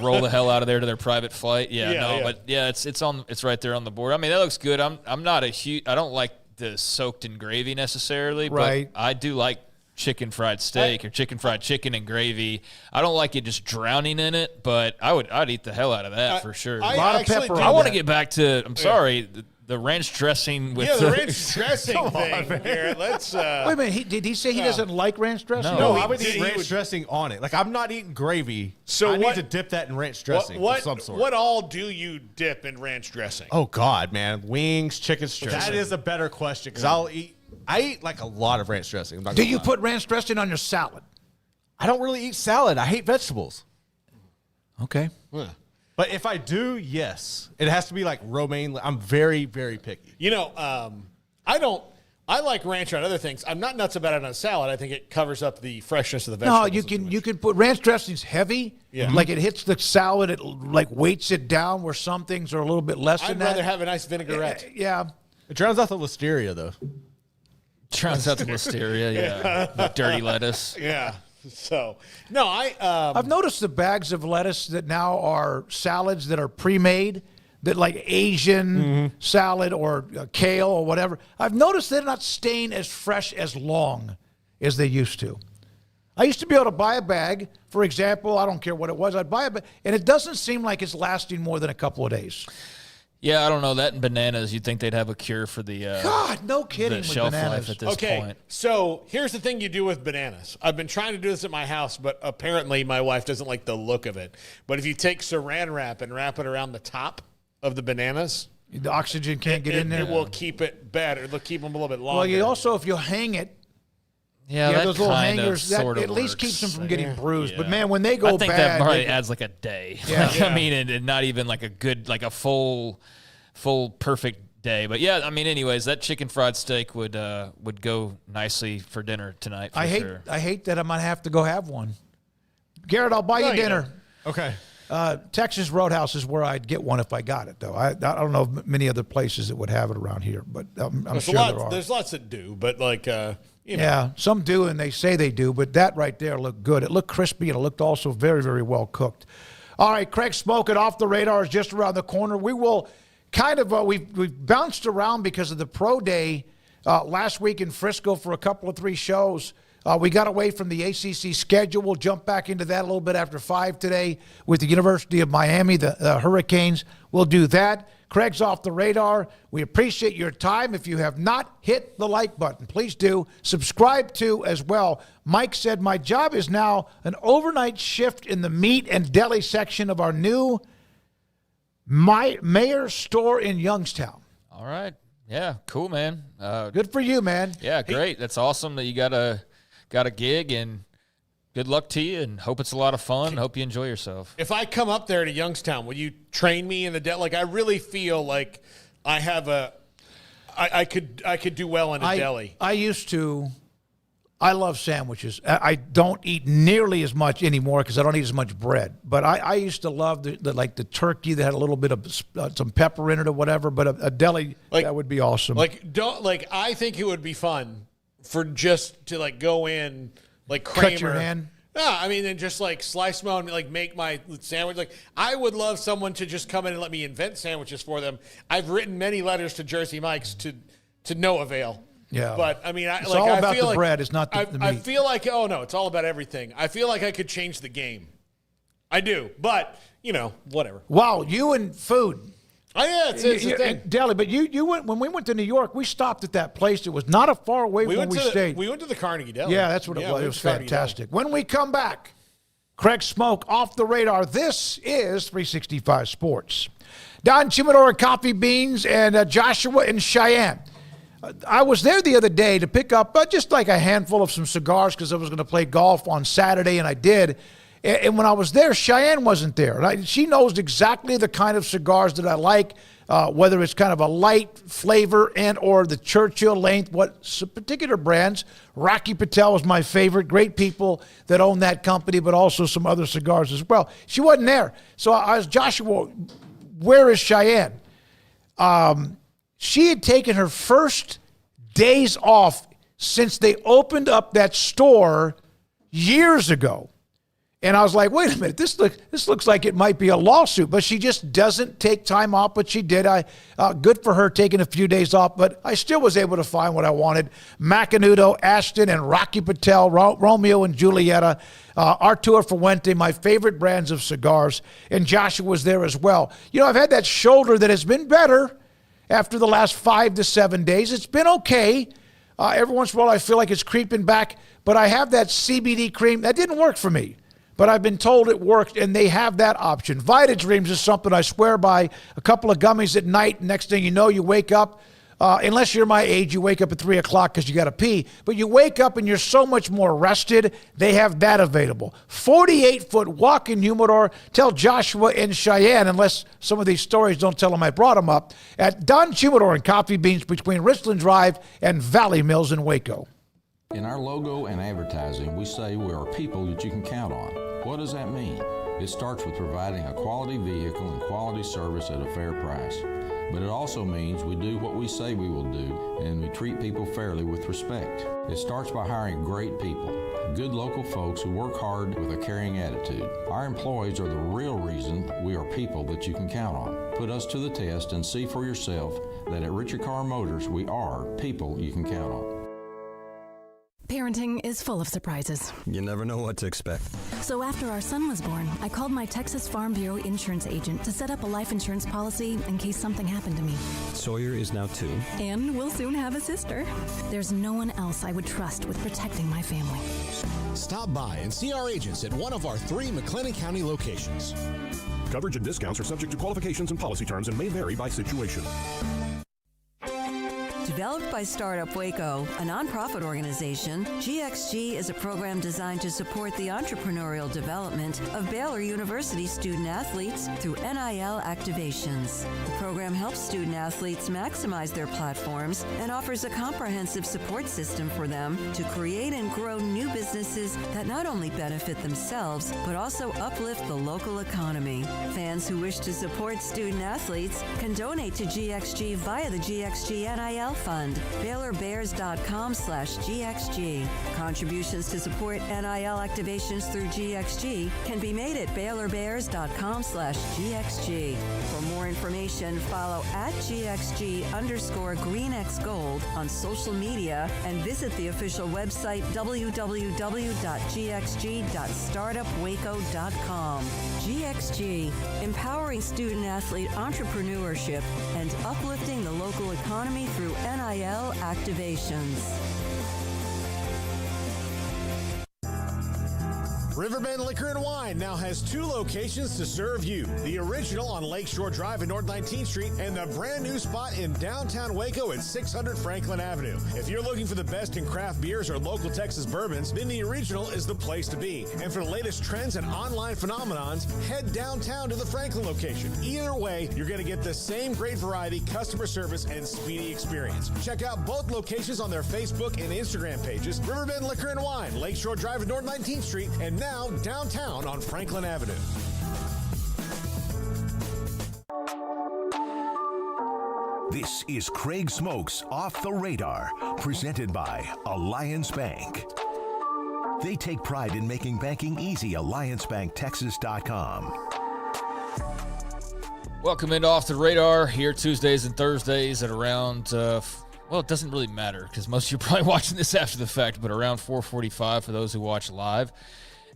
roll the hell out of there to their private flight. But it's right there on the border. I mean, that looks good. I'm not I don't like the soaked in gravy necessarily, right. But I do like chicken fried steak or chicken fried chicken and gravy. I don't like it just drowning in it, but I'd eat the hell out of that for sure. A lot of pepper. I want to get back to. I'm sorry. The ranch dressing with the ranch dressing thing. Here, let's. Wait a minute. Did he say he doesn't like ranch dressing? No, I would eat ranch dressing on it. Like I'm not eating gravy. So I need to dip that in ranch dressing of some sort. What all do you dip in ranch dressing? Oh God, man, wings, chicken strips. That is a better question because I eat like a lot of ranch dressing. Do you put ranch dressing on your salad? I don't really eat salad. I hate vegetables. Okay. Yeah. But if I do, yes. It has to be like romaine. I'm very, very picky. I like ranch on other things. I'm not nuts about it on a salad. I think it covers up the freshness of the vegetables. No, you can put ranch dressing's heavy. Yeah. Like it hits the salad, it weights it down where some things are a little bit less than that. I'd rather have a nice vinaigrette. Yeah. It drowns out the listeria, though. Drowns out the listeria, yeah. The dirty lettuce. Yeah. So, no, I've noticed the bags of lettuce that now are salads that are pre-made, that like Asian salad or kale or whatever. I've noticed they're not staying as fresh as long as they used to. I used to be able to buy a bag, for example, I don't care what it was, I'd buy a bag, and it doesn't seem like it's lasting more than a couple of days. Yeah, I don't know. That and bananas, you'd think they'd have a cure for the God, no kidding, the with shelf bananas. life at this point. So here's the thing you do with bananas. I've been trying to do this at my house, but apparently my wife doesn't like the look of it. But if you take saran wrap and wrap it around the top of the bananas, the oxygen can't get in there. It will keep it better. It'll keep them a little bit longer. Well, you also, if you hang it, that those little kind of hangers, that sort of at least works. keeps them from getting bruised. Yeah. But man, when they go I think bad, that probably adds like a day. Yeah. I mean, and not even like a good, like a full perfect day. But yeah, I mean, anyways, that chicken fried steak would go nicely for dinner tonight. For I hate that I'm gonna have to go have one. Garrett, I'll buy you dinner. Okay. Texas Roadhouse is where I'd get one if I got it, though. I don't know of many other places that would have it around here, but I'm sure there are. There's lots that do, but like, Yeah, some do, and they say they do, but that right there looked good. It looked crispy, and it looked also very, very well cooked. All right, Craig Smoak at Off the Radar is just around the corner. We will kind of we've bounced around because of the pro day last week in Frisco for a couple of 3 shows. We got away from the ACC schedule. We'll jump back into that a little bit after 5 today with the University of Miami, the Hurricanes. We'll do that. Craig's Off the Radar. We appreciate your time. If you have not hit the like button, please do. Subscribe to as well. Mike said, my job is now an overnight shift in the meat and deli section of our new Mayor store in Youngstown. All right. Yeah, cool, man. Good for you, man. Yeah, great. That's awesome that you got a gig, and good luck to you, and hope it's a lot of fun. Hope you enjoy yourself. if I come up there to Youngstown, will you train me in the deli? Like, I really feel like I have I could do well in a deli. I love sandwiches. I don't eat nearly as much anymore because I don't eat as much bread. But I used to love the turkey that had a little bit of some pepper in it or whatever. But a deli, that would be awesome. I think it would be fun for just to go in Kramer. Cut your hand. Yeah, I mean, and just slice them out and make my sandwich. I would love someone to just come in and let me invent sandwiches for them. I've written many letters to Jersey Mike's to no avail. Yeah, but I mean, it's all about the bread. It's not the meat. I feel like it's all about everything. I feel like I could change the game. I do, but whatever. Wow, you and food. Oh yeah, it's a thing. Deli, but you went when we went to New York. We stopped at that place. It was not a far away from where we stayed. We went to the Carnegie Deli. Yeah, that's what it was. It was fantastic. When we come back, Craig Smoak Off the Radar. This is 365 Sports. Don Chimador, Coffee Beans, and Joshua and Cheyenne. I was there the other day to pick up just a handful of some cigars because I was going to play golf on Saturday, and I did. And when I was there, Cheyenne wasn't there. She knows exactly the kind of cigars that I like, whether it's kind of a light flavor and or the Churchill length, particular brands. Rocky Patel is my favorite. Great people that own that company, but also some other cigars as well. She wasn't there. So I was, Joshua, where is Cheyenne? She had taken her first days off since they opened up that store years ago. And I was like, wait a minute, this looks like it might be a lawsuit, but she just doesn't take time off, but she did. Good for her taking a few days off, but I still was able to find what I wanted. Macanudo, Ashton, and Rocky Patel, Romeo and Julieta, Arturo Fuente, my favorite brands of cigars, and Joshua was there as well. I've had that shoulder that has been better after the last 5 to 7 days. It's been okay. Every once in a while I feel like it's creeping back, but I have that CBD cream. That didn't work for me. But I've been told it worked, and they have that option. Vita Dreams is something I swear by. A couple of gummies at night. Next thing you know, you wake up. Unless you're my age, you wake up at 3 o'clock because you got to pee. But you wake up and you're so much more rested. They have that available. 48-foot walk-in humidor. Tell Joshua and Cheyenne, unless some of these stories don't tell them I brought them up, at Don Humidor and Coffee Beans between Richland Drive and Valley Mills in Waco. In our logo and advertising, we say we are people that you can count on. What does that mean? It starts with providing a quality vehicle and quality service at a fair price. But it also means we do what we say we will do, and we treat people fairly with respect. It starts by hiring great people, good local folks who work hard with a caring attitude. Our employees are the real reason we are people that you can count on. Put us to the test and see for yourself that at Richard Carr Motors, we are people you can count on. Parenting is full of surprises. You never know what to expect. So after our son was born, I called my Texas Farm Bureau insurance agent to set up a life insurance policy in case something happened to me. Sawyer is now 2. And we'll soon have a sister. There's no one else I would trust with protecting my family. Stop by and see our agents at one of our 3 McLennan County locations. Coverage and discounts are subject to qualifications and policy terms and may vary by situation. Developed by Startup Waco, a nonprofit organization, GXG is a program designed to support the entrepreneurial development of Baylor University student athletes through NIL activations. The program helps student athletes maximize their platforms and offers a comprehensive support system for them to create and grow new businesses that not only benefit themselves, but also uplift the local economy. Fans who wish to support student athletes can donate to GXG via the GXG NIL Fund, BaylorBears.com/GXG. Contributions to support NIL activations through GXG can be made at BaylorBears.com/GXG. For more information, follow @GXG_GreenXGold on social media and visit the official website www.gxg.startupwaco.com. GXG, empowering student athlete entrepreneurship and uplifting the local economy through NIL activations. Riverbend Liquor and Wine now has 2 locations to serve you. The original on Lakeshore Drive at North 19th Street and the brand new spot in downtown Waco at 600 Franklin Avenue. If you're looking for the best in craft beers or local Texas bourbons, then the original is the place to be. And for the latest trends and online phenomenons, head downtown to the Franklin location. Either way, you're going to get the same great variety, customer service, and speedy experience. Check out both locations on their Facebook and Instagram pages, Riverbend Liquor and Wine, Lakeshore Drive at North 19th Street, and now downtown on Franklin Avenue. This is Craig Smoak's Off the Radar, presented by Alliance Bank. They take pride in making banking easy. AllianceBankTexas.com. Welcome into Off the Radar here Tuesdays and Thursdays at around, well, it doesn't really matter because most of you are probably watching this after the fact, but around 4:45 for those who watch live.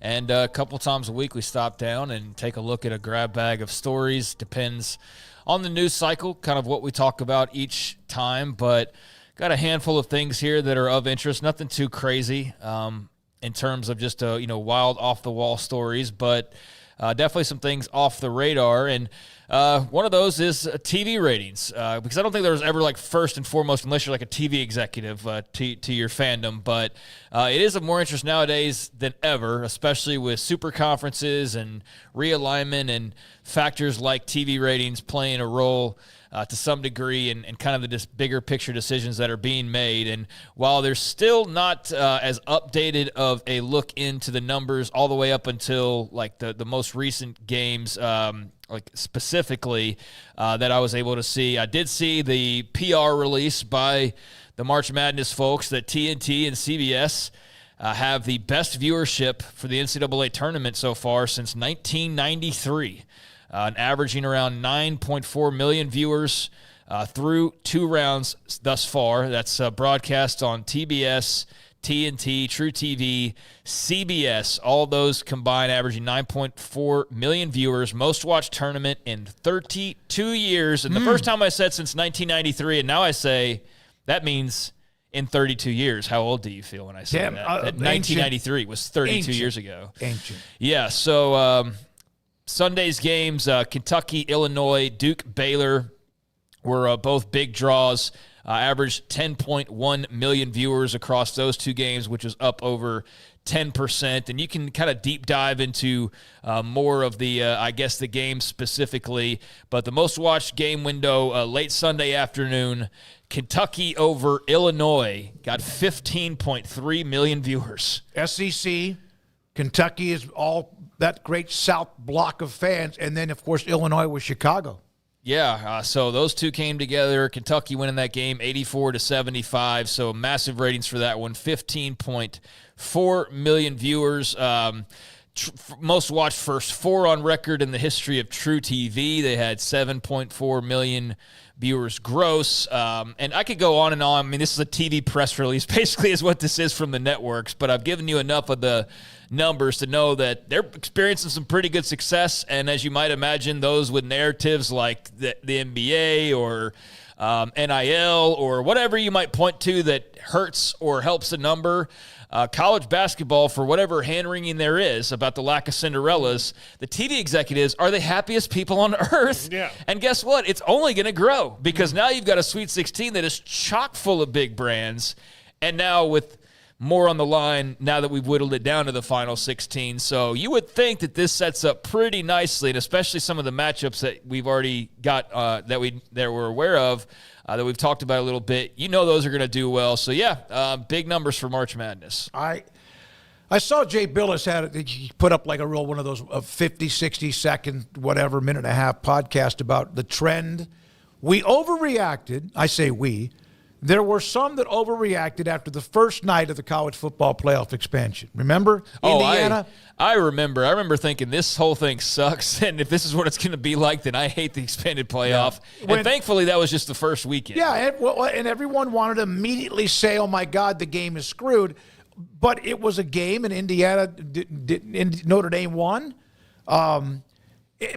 And a couple times a week we stop down and take a look at a grab bag of stories. Depends on the news cycle, kind of what we talk about each time, but got a handful of things here that are of interest. Nothing too crazy in terms of just wild off-the-wall stories, but definitely some things off the radar. And one of those is TV ratings, because I don't think there was ever first and foremost, unless you're like a TV executive to your fandom, but it is of more interest nowadays than ever, especially with super conferences and realignment and factors like TV ratings playing a role to some degree and kind of the bigger picture decisions that are being made. And while there's still not as updated of a look into the numbers all the way up until the most recent games, specifically that I was able to see. I did see the PR release by the March Madness folks that TNT and CBS have the best viewership for the NCAA tournament so far since 1993, averaging around 9.4 million viewers through 2 rounds thus far. That's broadcast on TBS, TNT, True TV, CBS, all those combined averaging 9.4 million viewers, most watched tournament in 32 years. And the first time I said since 1993, and now I say that means in 32 years. How old do you feel when I say that? 1993 was 32 years ago. Ancient. Yeah, so Sunday's games, Kentucky, Illinois, Duke, Baylor were both big draws. Averaged 10.1 million viewers across those 2 games, which is up over 10%. And you can kind of deep dive into more of the, the game specifically. But the most watched game window late Sunday afternoon, Kentucky over Illinois, got 15.3 million viewers. SEC, Kentucky is all that great South block of fans. And then, of course, Illinois with Chicago. Yeah, so those 2 came together. Kentucky winning that game 84-75, so massive ratings for that one. 15.4 million viewers. most watched first four on record in the history of True TV. They had 7.4 million viewers gross. And I could go on and on. I mean, this is a TV press release, basically is what this is from the networks, but I've given you enough of the numbers to know that they're experiencing some pretty good success. And as you might imagine, those with narratives like the NBA or NIL or whatever you might point to that hurts or helps the number, college basketball, for whatever hand-wringing there is about the lack of Cinderellas, the TV executives are the happiest people on earth. Yeah. And guess what? It's only going to grow because now you've got a Sweet 16 that is chock full of big brands. And now with more on the line now that we've whittled it down to the final 16. So you would think that this sets up pretty nicely, and especially some of the matchups that we've already got that we're aware of, that we've talked about a little bit. You know those are going to do well. So, yeah, big numbers for March Madness. I saw Jay Billis he put up like a real one of those 50, 60 second, whatever, minute and a half podcast about the trend. We overreacted. I say we. There were some that overreacted after the first night of the college football playoff expansion. Remember? Indiana? I remember. I remember thinking this whole thing sucks, and if this is what it's going to be like, then I hate the expanded playoff. Yeah. And thankfully, that was just the first weekend. Yeah, and everyone wanted to immediately say, oh, my God, the game is screwed. But it was a game, and Indiana, Notre Dame won.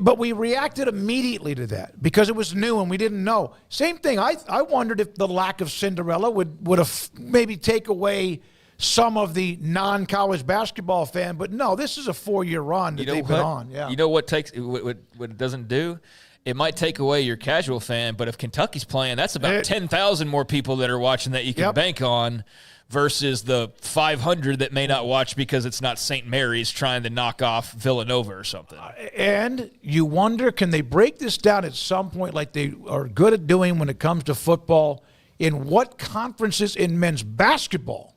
But we reacted immediately to that because it was new and we didn't know. Same thing. I wondered if the lack of Cinderella would have maybe take away some of the non-college basketball fan. But no, this is a 4-year run that they've been on. Yeah. You know what it doesn't do? It might take away your casual fan, but if Kentucky's playing, that's about 10,000 more people that are watching that you can bank on versus the 500 that may not watch because it's not St. Mary's trying to knock off Villanova or something. And you wonder, can they break this down at some point like they are good at doing when it comes to football, in what conferences in men's basketball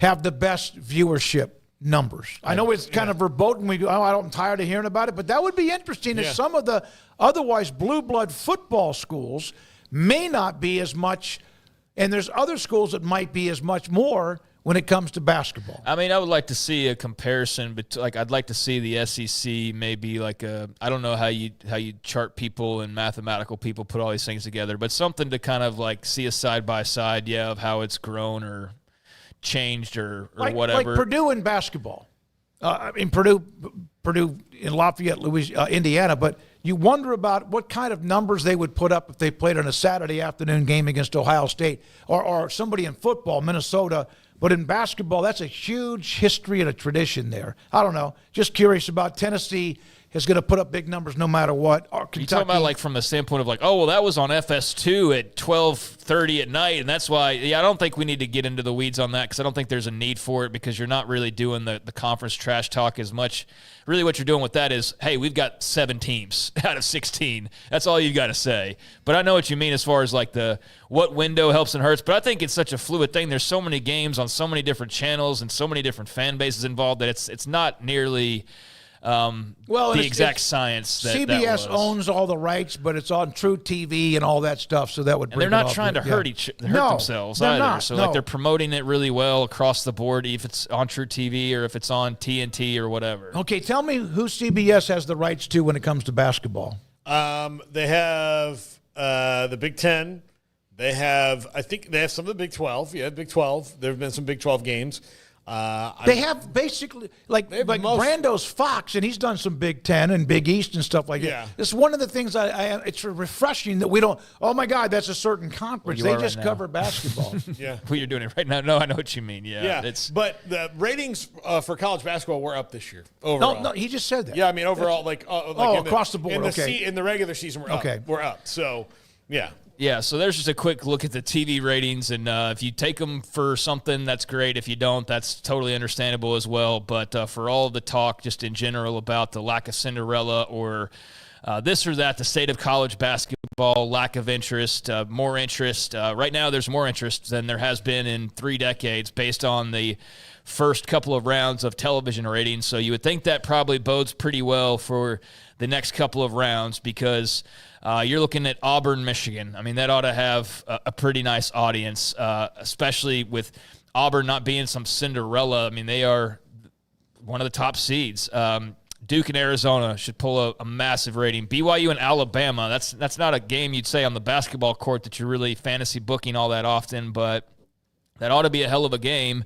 have the best viewership numbers? I know it's kind of verboten. I'm tired of hearing about it, but that would be interesting if some of the otherwise blue blood football schools may not be as much. And there's other schools that might be as much more when it comes to basketball. I mean, I would like to see a comparison, but I'd like to see the SEC maybe I don't know how you chart people and mathematical people put all these things together, but something to kind of like see a side by side, of how it's grown or changed or whatever. Like Purdue in basketball. Purdue in Lafayette, Indiana, but you wonder about what kind of numbers they would put up if they played on a Saturday afternoon game against Ohio State or somebody in football, Minnesota. But in basketball, that's a huge history and a tradition there. I don't know. Just curious about Tennessee is going to put up big numbers no matter what. Or Kentucky. You talking about like from the standpoint of that was on FS2 at 12:30 at night, and that's why. I don't think we need to get into the weeds on that because I don't think there's a need for it because you're not really doing the conference trash talk as much. Really what you're doing with that is, hey, we've got 7 teams out of 16. That's all you got to say. But I know what you mean as far as like what window helps and hurts. But I think it's such a fluid thing. There's so many games on so many different channels and so many different fan bases involved that it's not nearly the exact science that CBS owns all the rights, but it's on True TV and all that stuff, so that would bring they're not trying to hurt themselves either. Not, so they're promoting it really well across the board, if it's on True TV or if it's on TNT or whatever. Okay, tell me who CBS has the rights to when it comes to basketball. They have the Big Ten. I think they have some of the Big 12. Yeah, Big 12. There have been some Big 12 games. They have basically Brando's Fox, and he's done some Big Ten and Big East and stuff like that. It's one of the things it's refreshing that we don't. Oh my God, that's a certain conference. They just cover basketball. Yeah, well, you're doing it right now. No, I know what you mean. Yeah. But the ratings for college basketball were up this year overall. No, he just said that. Yeah, I mean overall, across the board. In the regular season, we're up. So yeah. Yeah, so there's just a quick look at the TV ratings, and if you take them for something, that's great. If you don't, that's totally understandable as well. But for all of the talk just in general about the lack of Cinderella or this or that, the state of college basketball, lack of interest, more interest. Right now there's more interest than there has been in 3 decades based on the first couple of rounds of television ratings. So you would think that probably bodes pretty well for the next couple of rounds because you're looking at Auburn, Michigan. I mean, that ought to have a pretty nice audience, especially with Auburn not being some Cinderella. I mean, they are one of the top seeds. Duke and Arizona should pull a massive rating. BYU and Alabama, that's not a game you'd say on the basketball court that you're really fantasy booking all that often, but that ought to be a hell of a game.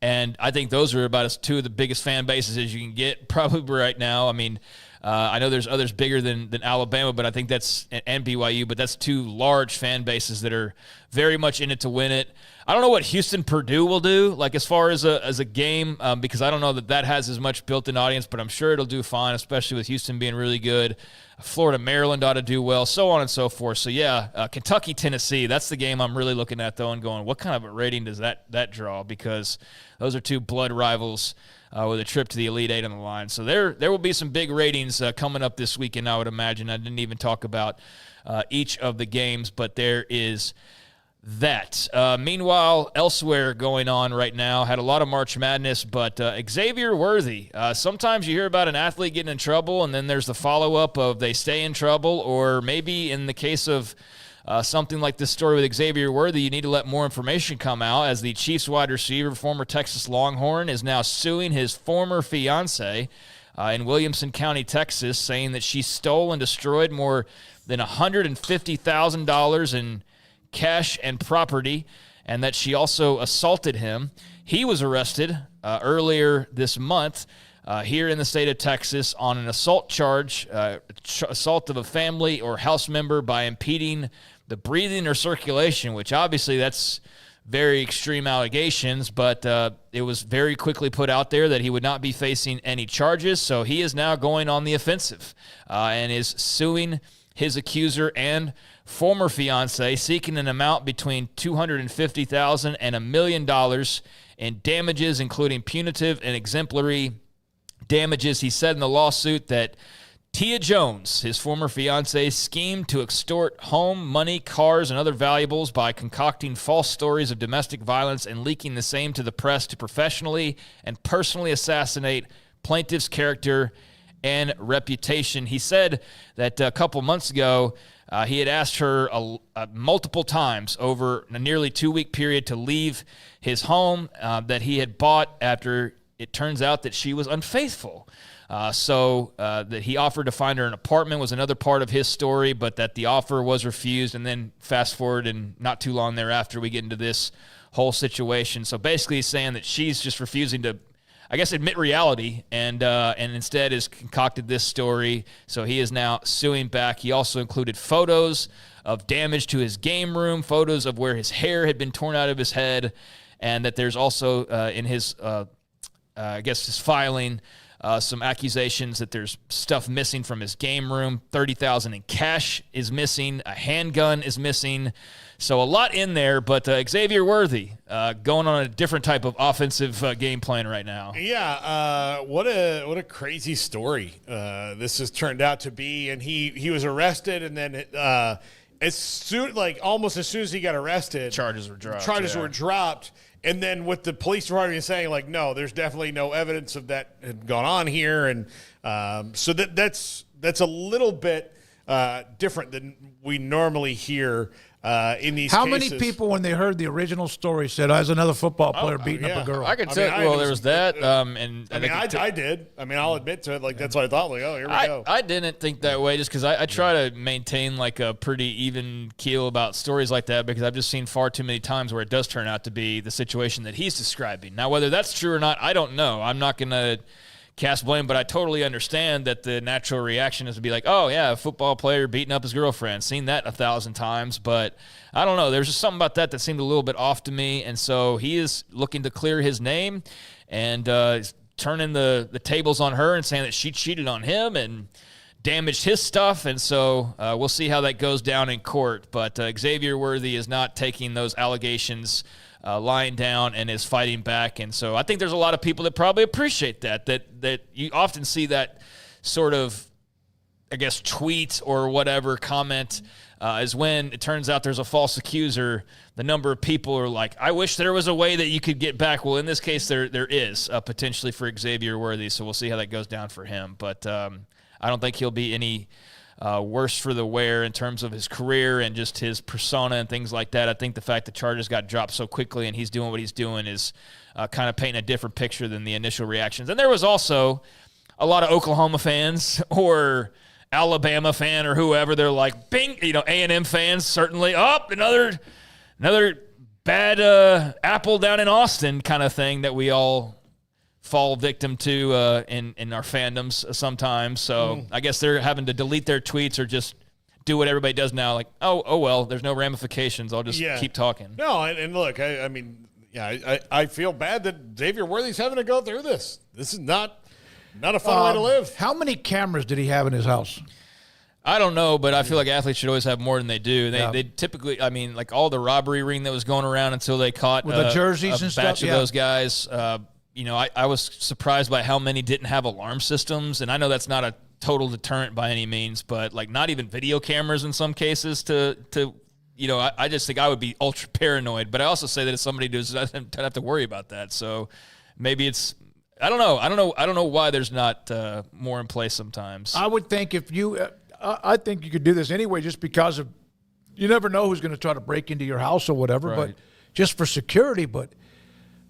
And I think those are about as two of the biggest fan bases as you can get probably right now. I mean, I know there's others bigger than Alabama, but I think and BYU, but that's two large fan bases that are very much in it to win it. I don't know what Houston-Purdue will do, like as far as a game, because I don't know that has as much built-in audience, but I'm sure it'll do fine, especially with Houston being really good. Florida-Maryland ought to do well, so on and so forth. So, yeah, Kentucky-Tennessee, that's the game I'm really looking at, though, and going, what kind of a rating does that draw? Because those are two blood rivals with a trip to the Elite Eight on the line. So there will be some big ratings coming up this weekend, I would imagine. I didn't even talk about each of the games, but there is that. Meanwhile, elsewhere going on right now, had a lot of March Madness, but Xavier Worthy. Sometimes you hear about an athlete getting in trouble, and then there's the follow-up of they stay in trouble, or maybe in the case of something like this story with Xavier Worthy, you need to let more information come out, as the Chiefs wide receiver, former Texas Longhorn, is now suing his former fiancée in Williamson County, Texas, saying that she stole and destroyed more than $150,000 in cash and property, and that she also assaulted him. He was arrested earlier this month here in the state of Texas on an assault charge, assault of a family or house member by impeding the breathing or circulation, which obviously that's very extreme allegations, but it was very quickly put out there that he would not be facing any charges, so he is now going on the offensive and is suing his accuser and former fiancé, seeking an amount between $250,000 and $1 million in damages, including punitive and exemplary damages. He said in the lawsuit that Tia Jones, his former fiancée, schemed to extort home, money, cars, and other valuables by concocting false stories of domestic violence and leaking the same to the press to professionally and personally assassinate plaintiff's character and reputation. He said that a couple months ago, he had asked her multiple times over a nearly 2-week period to leave his home that he had bought after it turns out that she was unfaithful. So that he offered to find her an apartment was another part of his story, but that the offer was refused. And then fast forward, and not too long thereafter, we get into this whole situation. So basically he's saying that she's just refusing to, I guess, admit reality, and instead has concocted this story. So he is now suing back. He also included photos of damage to his game room, photos of where his hair had been torn out of his head, and that there's also in his, his filing, some accusations that there's stuff missing from his game room. $30,000 in cash is missing. A handgun is missing. So a lot in there, but Xavier Worthy going on a different type of offensive game plan right now. Yeah, what a crazy story this has turned out to be. And he was arrested, and then almost as soon as he got arrested, charges were dropped. And then with the police department saying, like, no, there's definitely no evidence of that had gone on here. And so that's a little bit different than we normally hear in these cases. How many people, when they heard the original story, said, I was another football player beating up a girl? I could say, there was that. I did. I mean, I'll admit to it. Like, that's what I thought. Like, oh, here we go. I didn't think that way just because I try to maintain, like, a pretty even keel about stories like that, because I've just seen far too many times where it does turn out to be the situation that he's describing. Now, whether that's true or not, I don't know. I'm not going to cast blame, but I totally understand that the natural reaction is to be like, oh, yeah, a football player beating up his girlfriend. Seen that 1,000 times, but I don't know. There's just something about that seemed a little bit off to me, and so he is looking to clear his name and turning the tables on her and saying that she cheated on him and damaged his stuff, and so we'll see how that goes down in court. But Xavier Worthy is not taking those allegations lying down and is fighting back. And so I think there's a lot of people that probably appreciate that you often see that sort of, I guess, tweet or whatever comment is when it turns out there's a false accuser. The number of people are like, I wish there was a way that you could get back. Well, in this case, there is potentially for Xavier Worthy. So we'll see how that goes down for him. But I don't think he'll be any worse for the wear in terms of his career and just his persona and things like that. I think the fact the charges got dropped so quickly and he's doing what he's doing is kind of painting a different picture than the initial reactions. And there was also a lot of Oklahoma fans or Alabama fan or whoever. They're like, bing, A&M fans certainly. Another bad apple down in Austin kind of thing that we all fall victim to in our fandoms sometimes. So I guess they're having to delete their tweets or just do what everybody does now. Like, oh well, there's no ramifications. I'll just keep talking. No, and look, I feel bad that Xavier Worthy's having to go through this. This is not a fun way to live. How many cameras did he have in his house? I don't know, but I feel like athletes should always have more than they do. They typically, like all the robbery ring that was going around until they caught with the jerseys and batch stuff. Of those guys. I was surprised by how many didn't have alarm systems, and I know that's not a total deterrent by any means, but like not even video cameras in some cases I just think I would be ultra paranoid. But I also say that if somebody does, I don't have to worry about that. So maybe it's. I don't know why there's not more in place sometimes. I would think if you, I think you could do this anyway, just because of, you never know who's going to try to break into your house or whatever, Right. but just for security. But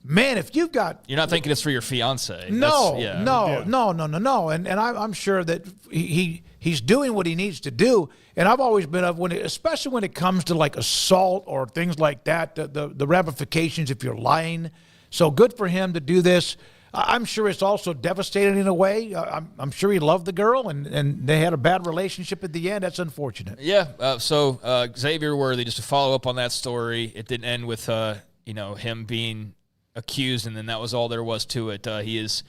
man, if you've got, you're not thinking it's for your fiance. No. And I'm sure that he's doing what he needs to do. And I've always been especially when it comes to like assault or things like that, the ramifications if you're lying. So good for him to do this. I'm sure it's also devastating in a way. I'm sure he loved the girl, and they had a bad relationship at the end. That's unfortunate. Yeah. So Xavier Worthy, just to follow up on that story, it didn't end with him being accused, and then that was all there was to it. He is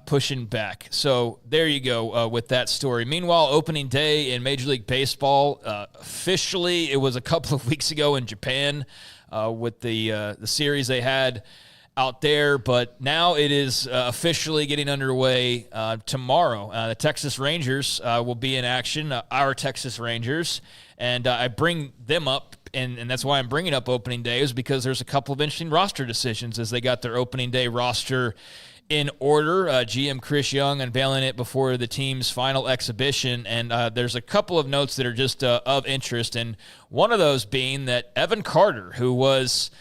pushing back. So there you go with that story. Meanwhile, opening day in Major League Baseball, officially it was a couple of weeks ago in Japan with the series they had out there, but now it is officially getting underway tomorrow. The Texas Rangers will be in action, our Texas Rangers, and I bring them up, and that's why I'm bringing up opening day, is because there's a couple of interesting roster decisions as they got their opening day roster in order. GM Chris Young unveiling it before the team's final exhibition, and there's a couple of notes that are just of interest, and one of those being that Evan Carter, who was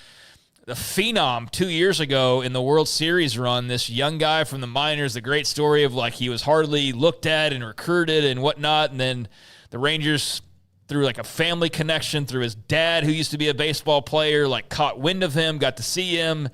the phenom 2 years ago in the World Series run, this young guy from the minors, the great story of like he was hardly looked at and recruited and whatnot, and then the Rangers, through like a family connection, through his dad who used to be a baseball player, like caught wind of him, got to see him,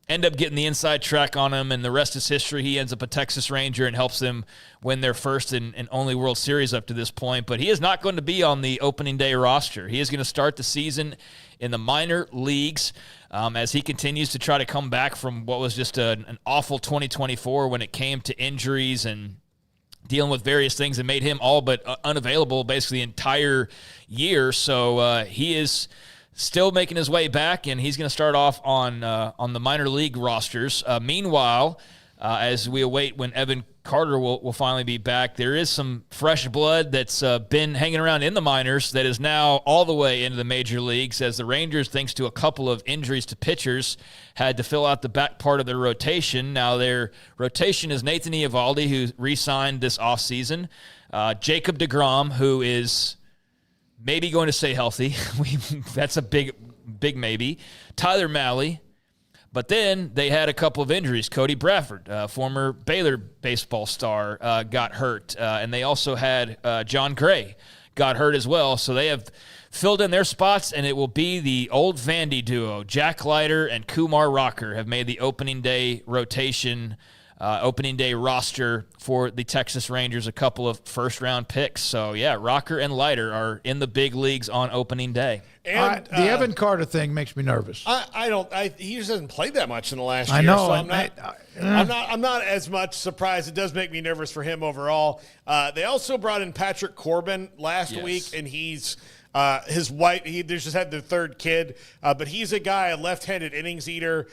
end up getting the inside track on him, and the rest is history. He ends up a Texas Ranger and helps them win their first and only World Series up to this point. But he is not going to be on the opening day roster. He is going to start the season in the minor leagues as he continues to try to come back from what was just an awful 2024 when it came to injuries and dealing with various things that made him all but unavailable basically the entire year. So he is still making his way back, and he's going to start off on the minor league rosters. Meanwhile, as we await when Evan Carter will finally be back, there is some fresh blood that's been hanging around in the minors that is now all the way into the major leagues, as the Rangers, thanks to a couple of injuries to pitchers, had to fill out the back part of their rotation. Now their rotation is Nathan Eovaldi, who re-signed this offseason, Jacob deGrom, who is maybe going to stay healthy. That's a big maybe. Tyler Mahle. But then they had a couple of injuries. Cody Bradford, former Baylor baseball star, got hurt. And they also had John Gray got hurt as well. So they have filled in their spots, and it will be the old Vandy duo. Jack Leiter and Kumar Rocker have made the opening day rotation, opening day roster for the Texas Rangers, a couple of first-round picks. So, yeah, Rocker and Leiter are in the big leagues on opening day. And the Evan Carter thing makes me nervous. He just hasn't played that much in the last year. I know. So I'm not as much surprised. It does make me nervous for him overall. They also brought in Patrick Corbin last week, and he's his wife. They just had their third kid, but he's a guy, a left-handed innings eater,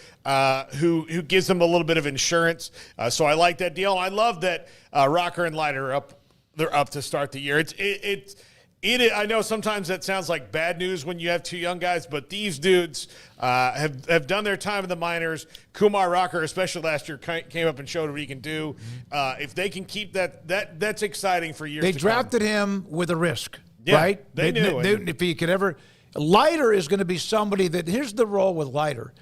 who gives them a little bit of insurance. So I like that deal. I love that Rocker and Leiter are up. They're up to start the year. I know sometimes that sounds like bad news when you have two young guys, but these dudes have done their time in the minors. Kumar Rocker, especially last year, came up and showed what he can do. If they can keep that's exciting for years to come. They drafted him with a risk, Yeah, right? they knew. If he could ever – Leiter is going to be somebody that – here's the role with Leiter.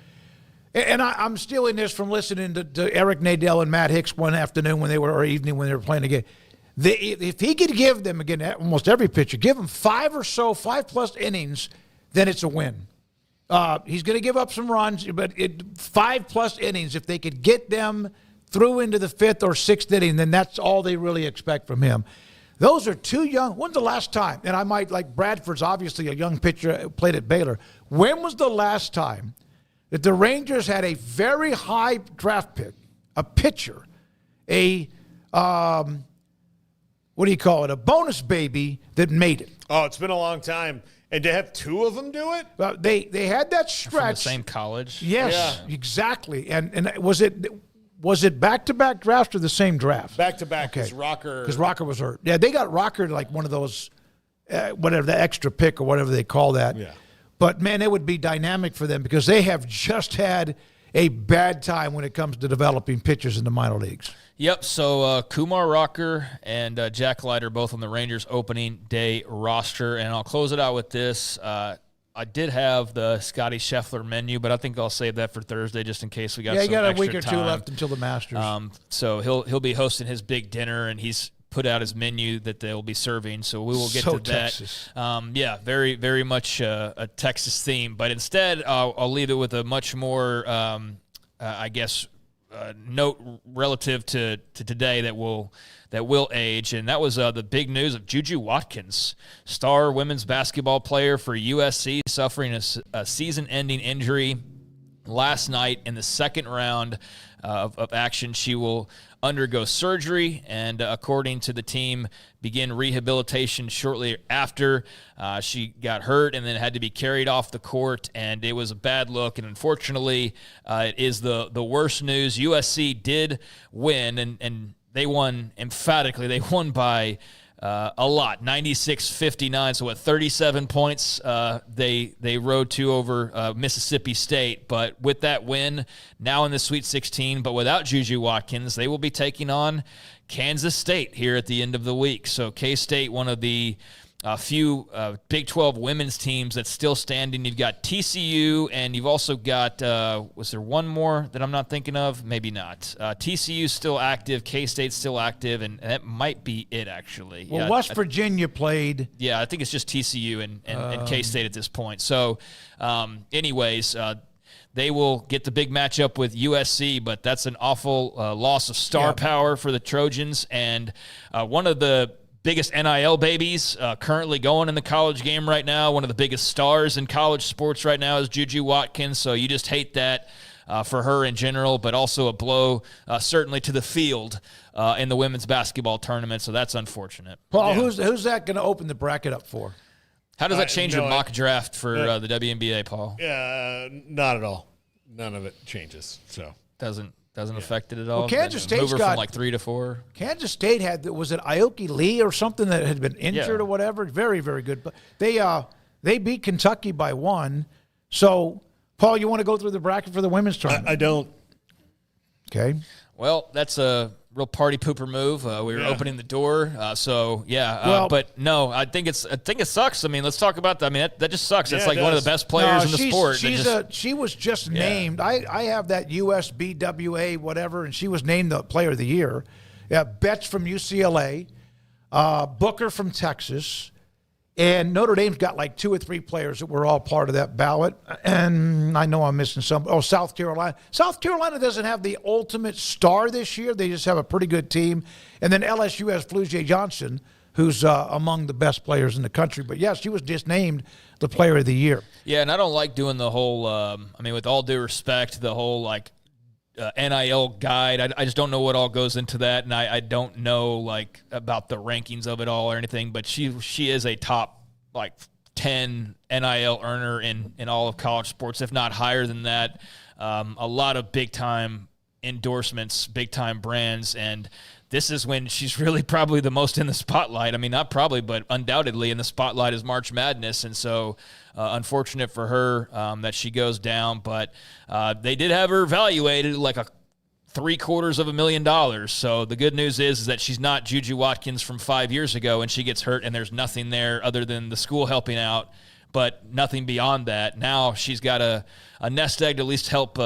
And I'm stealing this from listening to Eric Nadel and Matt Hicks one afternoon or evening when they were playing the game. If he could give them, again, almost every pitcher, give them 5+ innings, then it's a win. He's going to give up some runs, but 5+ innings, if they could get them through into the 5th or 6th inning, then that's all they really expect from him. Those are too young. When's the last time? And I might, like Bradford's obviously a young pitcher, played at Baylor. When was the last time that the Rangers had a very high draft pick, a pitcher, what do you call it? A bonus baby that made it. Oh, it's been a long time. And to have two of them do it? Well, they had that stretch. From the same college? Yes, exactly. And was it back-to-back drafts or the same draft? Back-to-back, because Rocker was hurt. Yeah, they got Rocker like one of those, whatever, the extra pick or whatever they call that. Yeah. But, man, it would be dynamic for them because they have just had a bad time when it comes to developing pitchers in the minor leagues. Yep, so Kumar Rocker and Jack Leiter both on the Rangers opening day roster. And I'll close it out with this. I did have the Scotty Scheffler menu, but I think I'll save that for Thursday just in case we got some extra time. Yeah, you got a week or two left until the Masters. So he'll be hosting his big dinner, and he's put out his menu that they'll be serving. So we will get to Texas. that. Yeah, very, very much a Texas theme. But instead, I'll leave it with a much more, I guess, note relative to today that will age, and that was the big news of Juju Watkins, star women's basketball player for USC, suffering a season-ending injury last night in the second round of action. She will undergo surgery and, according to the team, begin rehabilitation shortly after she got hurt and then had to be carried off the court, and it was a bad look. And unfortunately, it is the worst news. USC did win, and they won emphatically. They won by a lot, 96-59. So, 37 points they rode to over Mississippi State. But with that win, now in the Sweet 16, but without Juju Watkins, they will be taking on Kansas State here at the end of the week. So, K-State, one of the few Big 12 women's teams that's still standing. You've got TCU, and you've also got, was there one more that I'm not thinking of? Maybe not. TCU's still active, K-State's still active, and that might be it, actually. Well, West Virginia played. Yeah, I think it's just TCU and K-State at this point. So, anyways, they will get the big matchup with USC, but that's an awful loss of star power for the Trojans. And one of the biggest NIL babies currently going in the college game right now, one of the biggest stars in college sports right now is Juju Watkins. So you just hate that for her in general, but also a blow certainly to the field in the women's basketball tournament. So that's unfortunate. Paul, who's that going to open the bracket up for? How does that change your mock draft for the WNBA, Paul? Not at all. None of it changes. So doesn't affect it at all. Well, Kansas State's got got from 3 to 4. Kansas State had, was it Aoki Lee or something that had been injured or whatever? Very, very good. But they beat Kentucky by 1. So, Paul, you want to go through the bracket for the women's tournament? I don't. Okay. Well, that's a real party pooper move. We were opening the door, but no, I think it sucks. I mean, let's talk about that. I mean, that just sucks. It's like one of the best players in the sport. She was just named. I have that USBWA whatever, and she was named the Player of the Year. Yeah, Betts from UCLA, Booker from Texas, and Notre Dame's got like 2 or 3 players that were all part of that ballot. And I know I'm missing some. Oh, South Carolina. South Carolina doesn't have the ultimate star this year. They just have a pretty good team. And then LSU has Fluzia Johnson, who's among the best players in the country. But, yeah, she was just named the Player of the Year. Yeah, and I don't like doing the whole, with all due respect, the whole, NIL guide. I just don't know what all goes into that, and I don't know about the rankings of it all or anything. But she is a top 10 NIL earner in all of college sports, if not higher than that. A lot of big time endorsements, big-time brands, and this is when she's really probably the most in the spotlight. I mean, not probably, but undoubtedly in the spotlight is March Madness, and so unfortunate for her that she goes down, but they did have her evaluated like a $750,000. So the good news is that she's not Juju Watkins from 5 years ago, and she gets hurt, and there's nothing there other than the school helping out, but nothing beyond that. Now she's got a nest egg to at least help,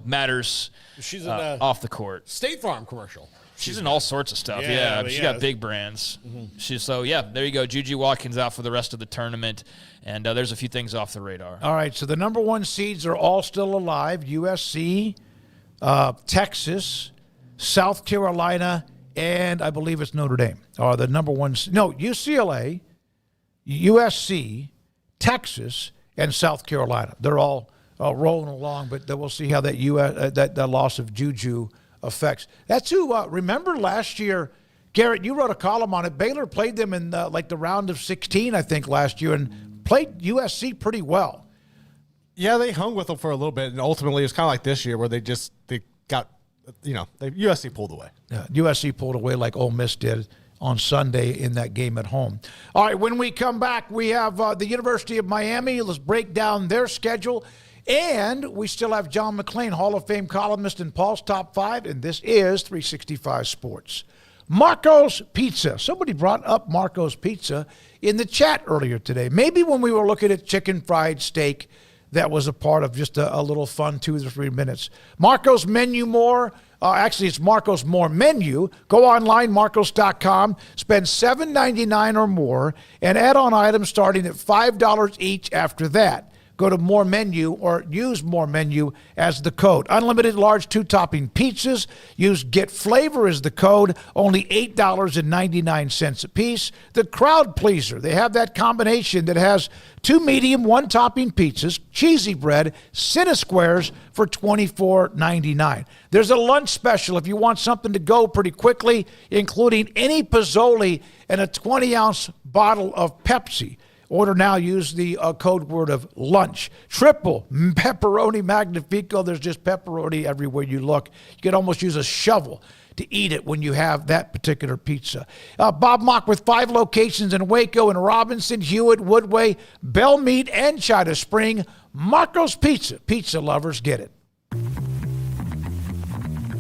matters She's in off the court. State Farm commercial. She's in all sorts of stuff. Yeah, she's got big brands. Mm-hmm. There you go. Juju Watkins out for the rest of the tournament, and there's a few things off the radar. All right, so the number one seeds are all still alive. USC, Texas, South Carolina, and I believe it's Notre Dame are the number one. No, UCLA, USC, Texas, and South Carolina. They're all rolling along, but we'll see how that loss of Juju affects. That's who, remember last year, Garrett, you wrote a column on it. Baylor played them in the round of 16, I think, last year, and played USC pretty well. Yeah, they hung with them for a little bit, and ultimately it was kind of like this year where they got, USC pulled away. Yeah, USC pulled away like Ole Miss did on Sunday in that game at home. All right, when we come back, we have the University of Miami. Let's break down their schedule. And we still have John McClain, Hall of Fame columnist in Paul's Top 5, and this is 365 Sports. Marco's Pizza. Somebody brought up Marco's Pizza in the chat earlier today. Maybe when we were looking at chicken fried steak, that was a part of just a little fun 2 to 3 minutes. Marco's Menu More. Actually, it's Marco's More Menu. Go online, marcos.com, spend $7.99 or more, and add on items starting at $5 each after that. Go to More Menu or use More Menu as the code. Unlimited large 2-topping pizzas. Use Get Flavor as the code. Only $8.99 a piece. The Crowd Pleaser. They have that combination that has 2 medium, 1-topping pizzas, cheesy bread, Cine-Squares for $24.99. There's a lunch special if you want something to go pretty quickly, including any Pozzoli and a 20-ounce bottle of Pepsi. Order now. Use the code word of lunch. Triple pepperoni magnifico. There's just pepperoni everywhere you look. You can almost use a shovel to eat it when you have that particular pizza. Bob Mock with 5 locations in Waco and Robinson, Hewitt, Woodway, Belmead, and China Spring. Marco's Pizza. Pizza lovers get it.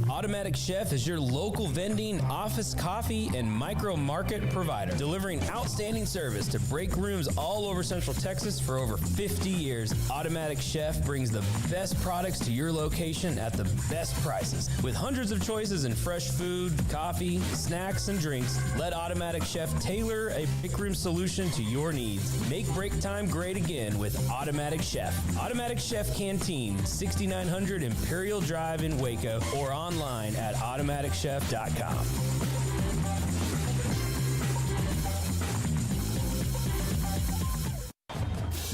Automatic Chef is your local vending, office coffee, and micro market provider, delivering outstanding service to break rooms all over Central Texas for over 50 years. Automatic Chef brings the best products to your location at the best prices. With hundreds of choices in fresh food, coffee, snacks, and drinks, let Automatic Chef tailor a break room solution to your needs. Make break time great again with Automatic Chef. Automatic Chef Canteen, 6900 Imperial Drive in Waco, or online at automaticchef.com.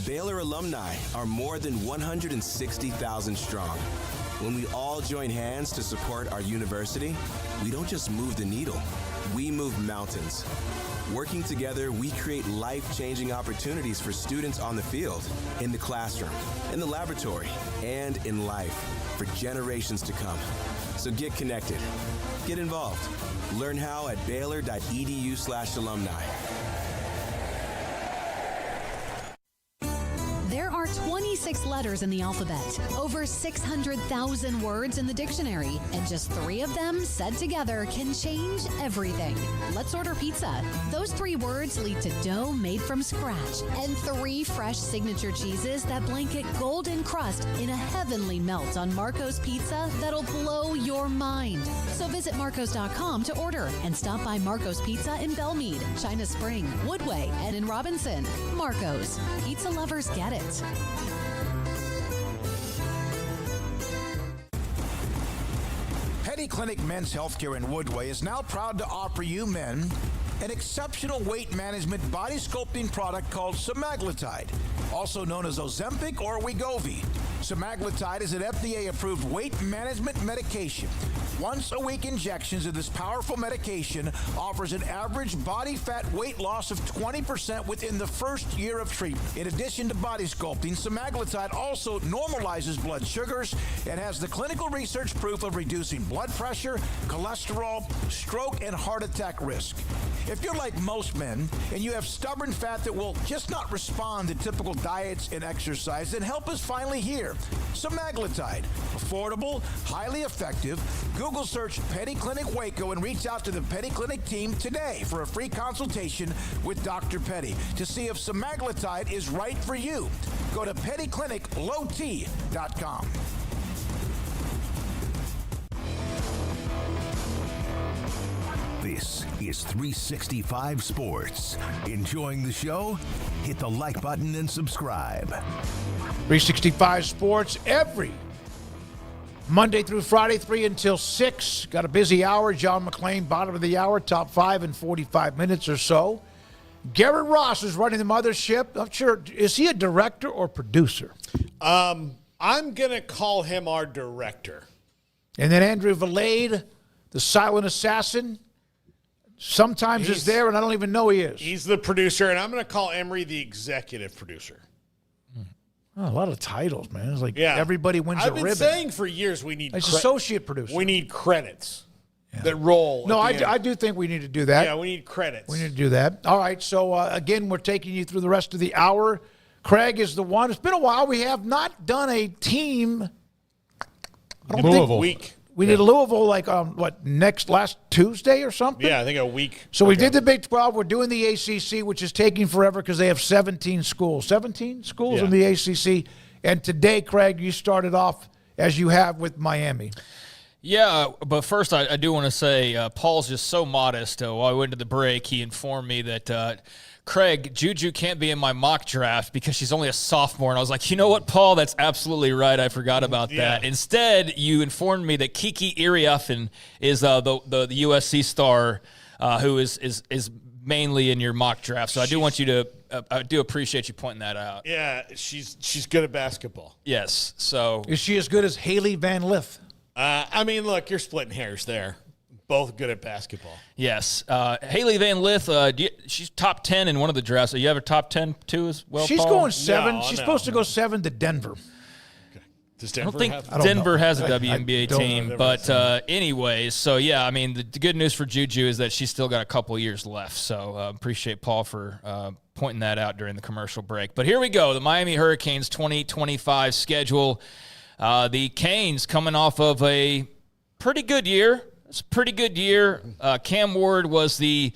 Baylor alumni are more than 160,000 strong. When we all join hands to support our university, we don't just move the needle, we move mountains. Working together, we create life-changing opportunities for students on the field, in the classroom, in the laboratory, and in life for generations to come. So get connected, get involved. Learn how at baylor.edu/alumni. There are 26 letters in the alphabet, over 600,000 words in the dictionary, and just 3 of them said together can change everything. Let's order pizza. Those 3 words lead to dough made from scratch and 3 fresh signature cheeses that blanket golden crust in a heavenly melt on Marco's Pizza that'll blow your mind. So visit marcos.com to order and stop by Marco's Pizza in Belmead, China Spring, Woodway, and in Robinson. Marco's. Pizza lovers get it. Petty Clinic Men's Healthcare in Woodway is now proud to offer you men an exceptional weight management body sculpting product called semaglutide, also known as Ozempic or Wegovy. Semaglutide is an FDA-approved weight management medication Once-a-week injections of this powerful medication offers an average body fat weight loss of 20% within the first year of treatment. In addition to body sculpting, semaglutide also normalizes blood sugars and has the clinical research proof of reducing blood pressure, cholesterol, stroke, and heart attack risk. If you're like most men and you have stubborn fat that will just not respond to typical diets and exercise, then help is finally here. Semaglutide, affordable, highly effective. Google search Petty Clinic Waco and reach out to the Petty Clinic team today for a free consultation with Dr. Petty to see if semaglutide is right for you. Go to pettycliniclowt.com. This is 365 Sports. Enjoying the show? Hit the like button and subscribe. 365 Sports every Monday through Friday, 3 until 6. Got a busy hour. John McClain, bottom of the hour, top 5 in 45 minutes or so. Garrett Ross is running the mothership. I'm sure, is he a director or producer? I'm going to call him our director. And then Andrew Valade, the silent assassin, sometimes is there, and I don't even know he is. He's the producer, and I'm going to call Emery the executive producer. Oh, a lot of titles, man. It's like everybody wins a ribbon. I've been saying for years we need associate producer. We need credits that roll. No, I do think we need to do that. Yeah, we need credits. We need to do that. All right, so again, we're taking you through the rest of the hour. Craig is the one. It's been a while. We have not done a team. I don't Louisville. Week. We did Louisville last Tuesday or something? Yeah, I think a week. So we did the Big 12. We're doing the ACC, which is taking forever because they have 17 schools. 17 schools in the ACC. And today, Craig, you started off as you have with Miami. Yeah, but first I do want to say Paul's just so modest. While I went to the break, he informed me that Craig, Juju can't be in my mock draft because she's only a sophomore. And I was like, you know what, Paul? That's absolutely right. I forgot about that. Instead, you informed me that Kiki Iriafen is the USC star who is mainly in your mock draft. So I do want you to I do appreciate you pointing that out. Yeah, she's good at basketball. Yes. So is she as good as Haley Van Lith? I mean, look, you're splitting hairs there. Both good at basketball. Yes. Haley Van Lith, she's top 10 in one of the drafts. So you have a top 10 too as well, She's Paul? going 7. She's supposed to go 7 to Denver. Okay. Does I Denver don't think have Denver has a WNBA team. But anyways, so yeah, I mean, the good news for Juju is that she's still got a couple years left. So appreciate Paul for pointing that out during the commercial break. But here we go, the Miami Hurricanes 2025 schedule. The Canes coming off of a pretty good year. It's a pretty good year. Cam Ward was the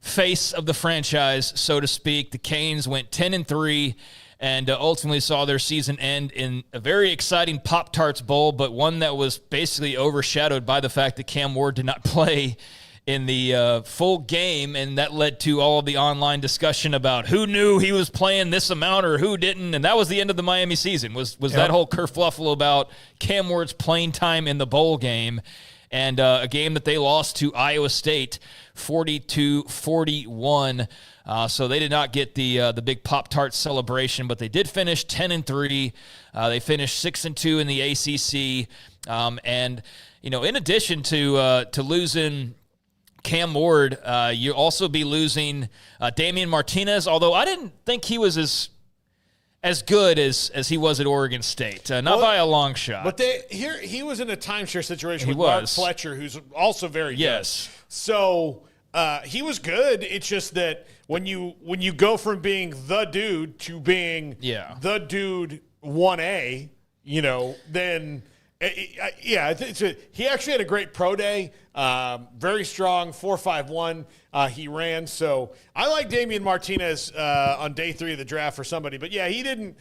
face of the franchise, so to speak. The Canes went 10-3 and ultimately saw their season end in a very exciting Pop-Tarts Bowl, but one that was basically overshadowed by the fact that Cam Ward did not play in the full game, and that led to all of the online discussion about who knew he was playing this amount or who didn't, and that was the end of the Miami season, was that whole kerfluffle about Cam Ward's playing time in the bowl game. And a game that they lost to Iowa State 40-41. So they did not get the big Pop-Tart celebration, but they did finish 10-3. They finished 6-2 in the ACC. And, you know, in addition to losing Cam Ward, you also be losing Damian Martinez, although I didn't think he was as good as he was at Oregon State. Not by a long shot. But he was in a timeshare situation with Mark Fletcher, who's also very good. So he was good. It's just that when you go from being the dude to being the dude 1A, you know, then he actually had a great pro day. Very strong, 4.51 he ran. So I like Damian Martinez on day 3 of the draft for somebody. But yeah, he didn't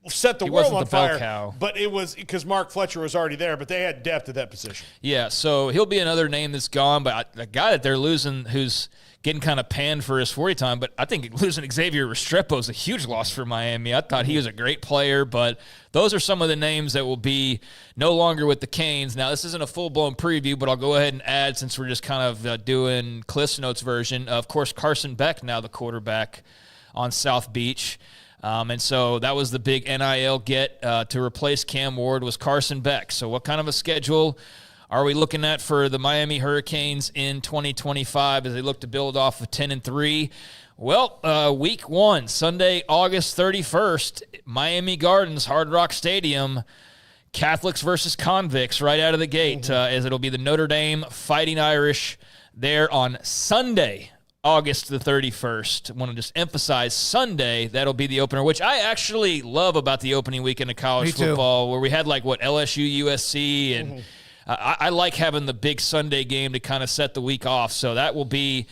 set the world on fire. But it was because Mark Fletcher was already there. But they had depth at that position. Yeah, so he'll be another name that's gone. But a guy that they're losing who's getting kind of panned for his 40 time, but I think losing Xavier Restrepo is a huge loss for Miami. I thought he was a great player, but those are some of the names that will be no longer with the Canes. Now, this isn't a full-blown preview, but I'll go ahead and add, since we're just kind of doing Cliff's Notes version. Of course, Carson Beck, now the quarterback on South Beach. And so that was the big NIL get to replace Cam Ward was Carson Beck. So what kind of a schedule are we looking at for the Miami Hurricanes in 2025 as they look to build off of 10-3? Well, week 1, Sunday, August 31st, Miami Gardens, Hard Rock Stadium, Catholics versus convicts right out of the gate, as it'll be the Notre Dame Fighting Irish there on Sunday, August the 31st. I want to just emphasize Sunday, that'll be the opener, which I actually love about the opening weekend of college football, where we had LSU, USC, and I like having the big Sunday game to kind of set the week off. So that will be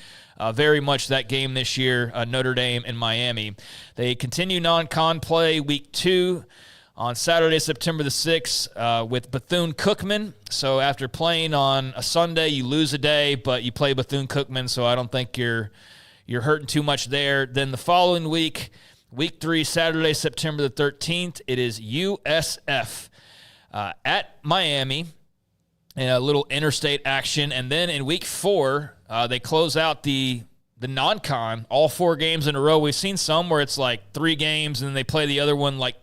very much that game this year, Notre Dame and Miami. They continue non-con play week 2 on Saturday, September the 6th with Bethune-Cookman. So after playing on a Sunday, you lose a day, but you play Bethune-Cookman, so I don't think you're hurting too much there. Then the following week, week 3, Saturday, September the 13th, it is USF at Miami in a little interstate action. And then in week 4, they close out the non-con, all 4 games in a row. We've seen some where it's like 3 games and then they play the other one like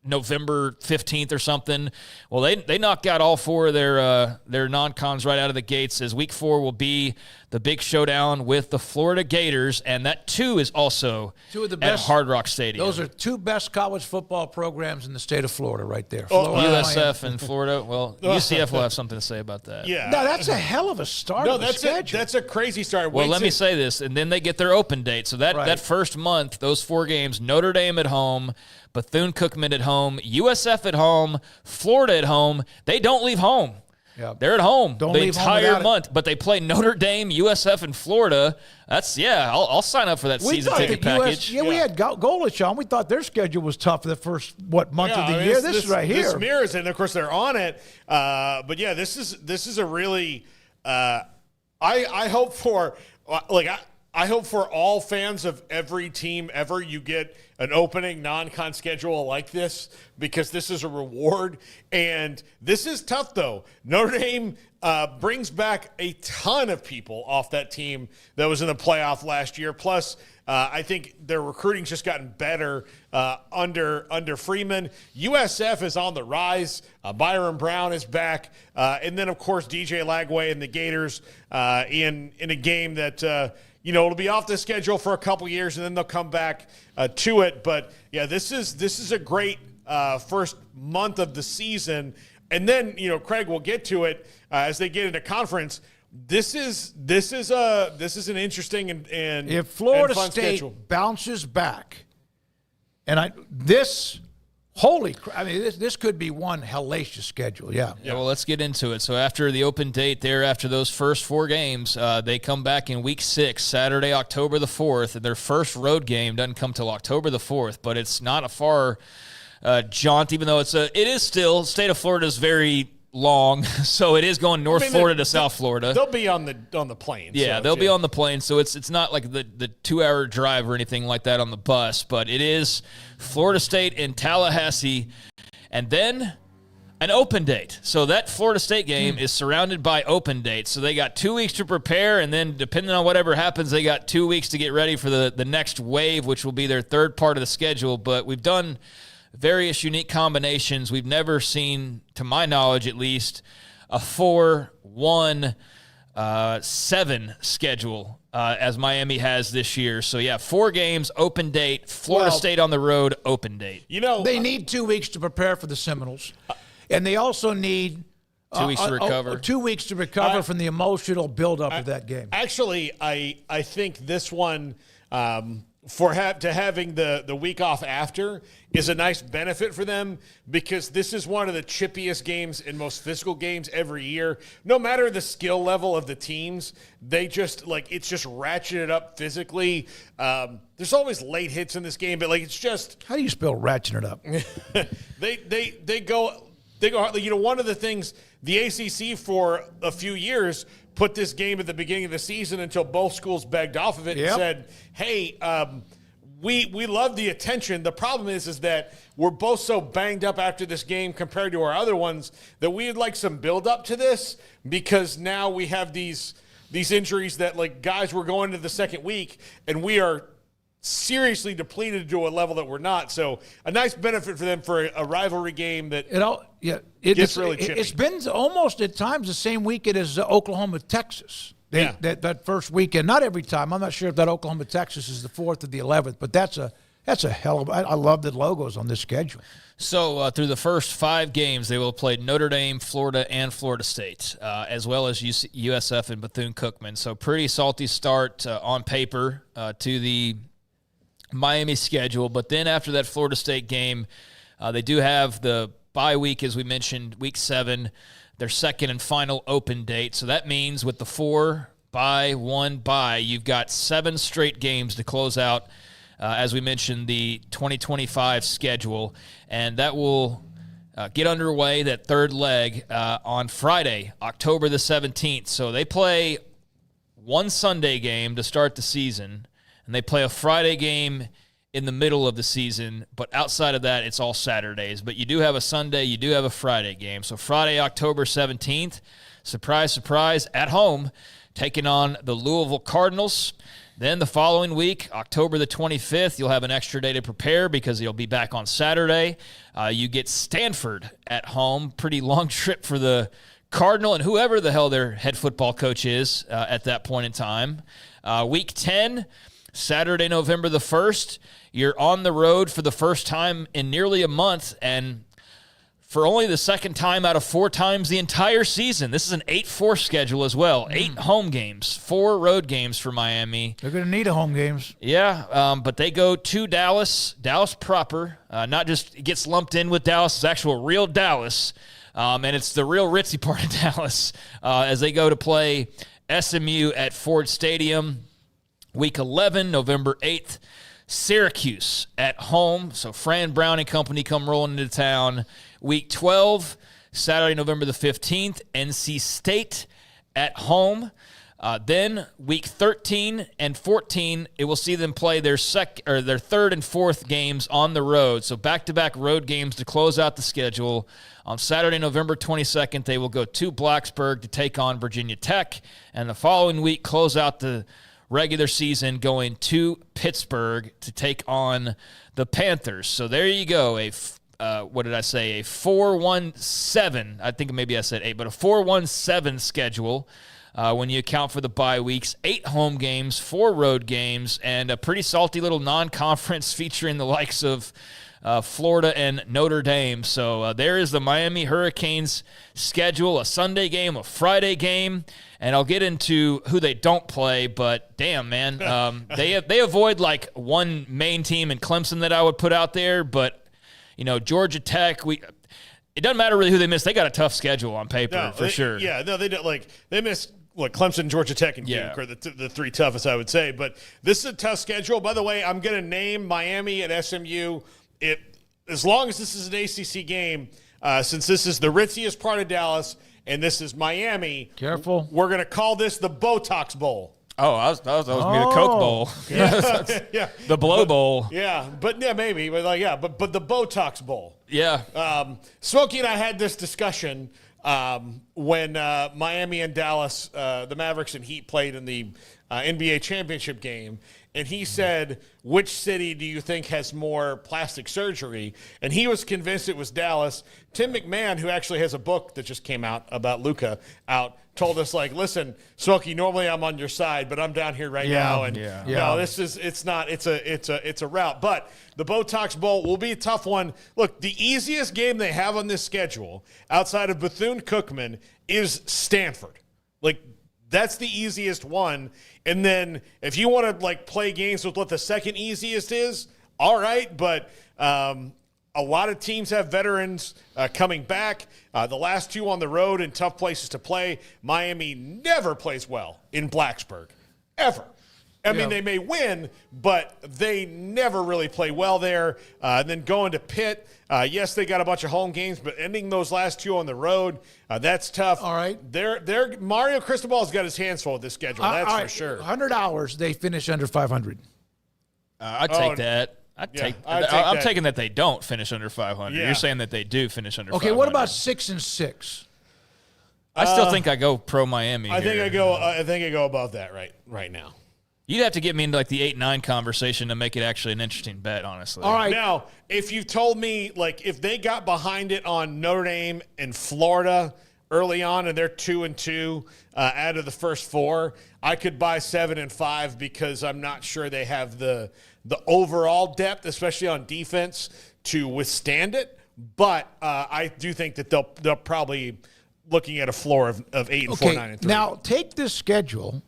November 15th or something. Well, they knocked out all 4 of their non-cons right out of the gates, as week 4 will be the big showdown with the Florida Gators, and that too is also 2 of the best, at Hard Rock Stadium. Those are 2 best college football programs in the state of Florida right there. USF and Florida. Well, UCF will have something to say about that. Yeah. No, that's a hell of a start. No, that's a crazy start. Well, let me say this, and then they get their open date. So that first month, those 4 games, Notre Dame at home, Bethune-Cookman at home, USF at home, Florida at home. They don't leave home. Yep. They're at home the entire month, but they play Notre Dame, USF, and Florida. I'll sign up for that season ticket package. We had Golish on. We thought their schedule was tough for the first month of the year. This is right here. This mirrors it, and of course they're on it. But yeah, this is a really. I hope for I hope for all fans of every team ever, you get an opening non-con schedule like this, because this is a reward. And this is tough, though. Notre Dame brings back a ton of people off that team that was in the playoff last year. Plus, I think their recruiting's just gotten better under Freeman. USF is on the rise. Byron Brown is back. And then, of course, DJ Lagway and the Gators in a game that it'll be off the schedule for a couple years, and then they'll come back to it. But yeah, this is a great first month of the season, and then Craig will get to it as they get into conference. This is an interesting and if Florida and fun State schedule. Bounces back, and this could be one hellacious schedule. Yeah. Well, let's get into it. So after the open date there, after those first 4 games, they come back in week 6, Saturday, October the 4th. And their first road game doesn't come till October the 4th, but it's not a far jaunt, even though it is still, state of Florida is very long, so it is going North Florida to South Florida. They'll be on the plane. Yeah, they'll be on the plane, so it's not like the 2-hour drive or anything like that on the bus, but it is Florida State in Tallahassee, and then an open date. So that Florida State game is surrounded by open dates. So they got 2 weeks to prepare, and then depending on whatever happens, they got 2 weeks to get ready for the next wave, which will be their third part of the schedule. But we've done various unique combinations. We've never seen, to my knowledge at least, a 4-1-7 schedule as Miami has this year. So, yeah, 4 games, open date, Florida State on the road, open date. They need 2 weeks to prepare for the Seminoles, and they also need 2 weeks to recover. 2 weeks to recover from the emotional buildup of that game. Actually, I think this one having the week off after is a nice benefit for them, because this is one of the chippiest games and most physical games every year. No matter the skill level of the teams, they just it's just ratcheted up physically. There's always late hits in this game, but it's just, how do you spell ratcheting it up? they go. One of the things the ACC for a few years put this game at the beginning of the season until both schools begged off of it and said, hey, we love the attention. The problem is that we're both so banged up after this game compared to our other ones that we'd like some build up to this, because now we have these injuries that guys were going to the second week, and we are seriously depleted to a level that we're not. So a nice benefit for them for a rivalry game that gets really chippy. It's been almost at times the same weekend as Oklahoma, Texas. That first weekend. Not every time. I'm not sure if that Oklahoma, Texas is the 4th or the 11th, but that's a hell of. I love the logos on this schedule. So through the first 5 games, they will play Notre Dame, Florida, and Florida State, as well as USF and Bethune-Cookman. So pretty salty start on paper to the Miami schedule. But then after that Florida State game, they do have the bye week, as we mentioned, week 7, their second and final open date. So that means with the 4 bye, 1 bye, you've got 7 straight games to close out, as we mentioned, the 2025 schedule. And that will get underway, that third leg, on Friday, October the 17th. So they play one Sunday game to start the season, and they play a Friday game in the middle of the season. But outside of that, it's all Saturdays. But you do have a Sunday, you do have a Friday game. So Friday, October 17th, surprise, surprise, at home, taking on the Louisville Cardinals. Then the following week, October the 25th, you'll have an extra day to prepare because you'll be back on Saturday. You get Stanford at home. Pretty long trip for the Cardinal and whoever the hell their head football coach is at that point in time. Week 10, Saturday, November the 1st, you're on the road for the first time in nearly a month, and for only the second time out of 4 times the entire season. This is an 8-4 schedule as well. 8 home games, 4 road games for Miami. They're going to need a home games. Yeah, but they go to Dallas proper. Not just gets lumped in with Dallas, it's actual real Dallas. And it's the real ritzy part of Dallas as they go to play SMU at Ford Stadium. Week 11, November 8th, Syracuse at home. So Fran Brown and company come rolling into town. Week 12, Saturday, November the 15th, NC State at home. Then week 13 and 14, it will see them play their third and fourth games on the road. So back-to-back road games to close out the schedule. On Saturday, November 22nd, they will go to Blacksburg to take on Virginia Tech. And the following week, close out the regular season going to Pittsburgh to take on the Panthers. So there you go, a 4-1-7. I think maybe I said 8, but a 4-1-7 schedule when you account for the bye weeks. 8 home games, 4 road games, and a pretty salty little non-conference featuring the likes of Florida and Notre Dame. So there is the Miami Hurricanes schedule, a Sunday game, a Friday game, and I'll get into who they don't play, but damn, man, they avoid like one main team in Clemson that I would put out there, but you know, Georgia Tech, it doesn't matter really who they miss. They got a tough schedule on paper for sure. Yeah, no, they don't. Like they missed Clemson, Georgia Tech, and Duke are the 3 toughest, I would say. But this is a tough schedule. By the way, I'm going to name Miami and SMU. As long as this is an ACC game, since this is the ritziest part of Dallas and this is Miami, careful. We're going to call this the Botox Bowl. Oh, I was going to be the Coke Bowl. Yeah. The Blow Bowl. Yeah, but yeah, maybe. But the Botox Bowl. Yeah. Smokey and I had this discussion when Miami and Dallas, the Mavericks and Heat played in the NBA championship game. And he said, which city do you think has more plastic surgery? And he was convinced it was Dallas. Tim McMahon, who actually has a book that just came out about Luka told us, like, listen, Smokey, normally I'm on your side, but I'm down here right now. And no, it's a rout. But the Botox Bowl will be a tough one. Look, the easiest game they have on this schedule outside of Bethune-Cookman is Stanford. Like, that's the easiest one. And then if you want to, like, play games with what the second easiest is, all right. But a lot of teams have veterans coming back. The last 2 on the road in tough places to play. Miami never plays well in Blacksburg, ever. I mean, they may win, but they never really play well there. And then going to Pitt, yes, they got a bunch of home games, but ending those last 2 on the road, that's tough. All right. Mario Cristobal's got his hands full with this schedule, that's for sure. 100 hours, they finish under 500. I'd take that. I'm taking that they don't finish under 500. Yeah. You're saying that they do finish under 500. Okay, what about 6-6? I still think I go pro Miami. I think I go above that right now. You'd have to get me into like the 8-9 conversation to make it actually an interesting bet, honestly. All right. Now, if you told me, like, if they got behind it on Notre Dame and Florida early on and they're 2-2 out of the first 4, I could buy 7-5 because I'm not sure they have the overall depth, especially on defense, to withstand it. But I do think that they'll probably looking at a floor of 8-4, 9-3. Now, take this schedule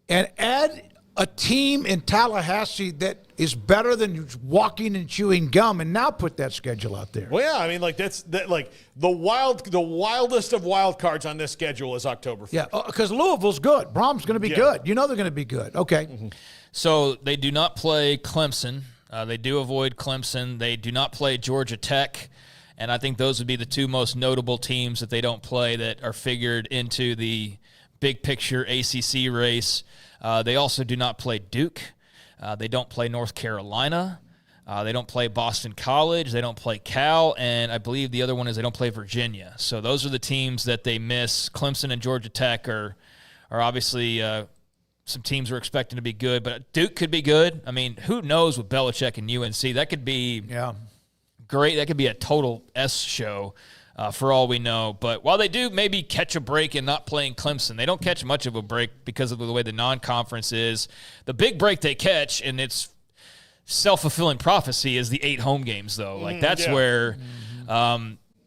and add a team in Tallahassee that is better than walking and chewing gum, and now put that schedule out there. Well, yeah, I mean, like like the wildest of wild cards on this schedule is October 1st. Yeah, because Louisville's good. Brom's going to be good. You know they're going to be good. Okay. Mm-hmm. So they do not play Clemson. They do avoid Clemson. They do not play Georgia Tech. And I think those would be the 2 most notable teams that they don't play that are figured into the big picture ACC race. They also do not play Duke. They don't play North Carolina. They don't play Boston College. They don't play Cal. And I believe the other one is they don't play Virginia. So those are the teams that they miss. Clemson and Georgia Tech are obviously some teams we're expecting to be good. But Duke could be good. I mean, who knows with Belichick and UNC? That could be great. That could be a total S show. For all we know. But while they do maybe catch a break in not playing Clemson, they don't catch much of a break because of the way the non-conference is. The big break they catch, and it's self-fulfilling prophecy, is the 8 home games, though. Like, that's where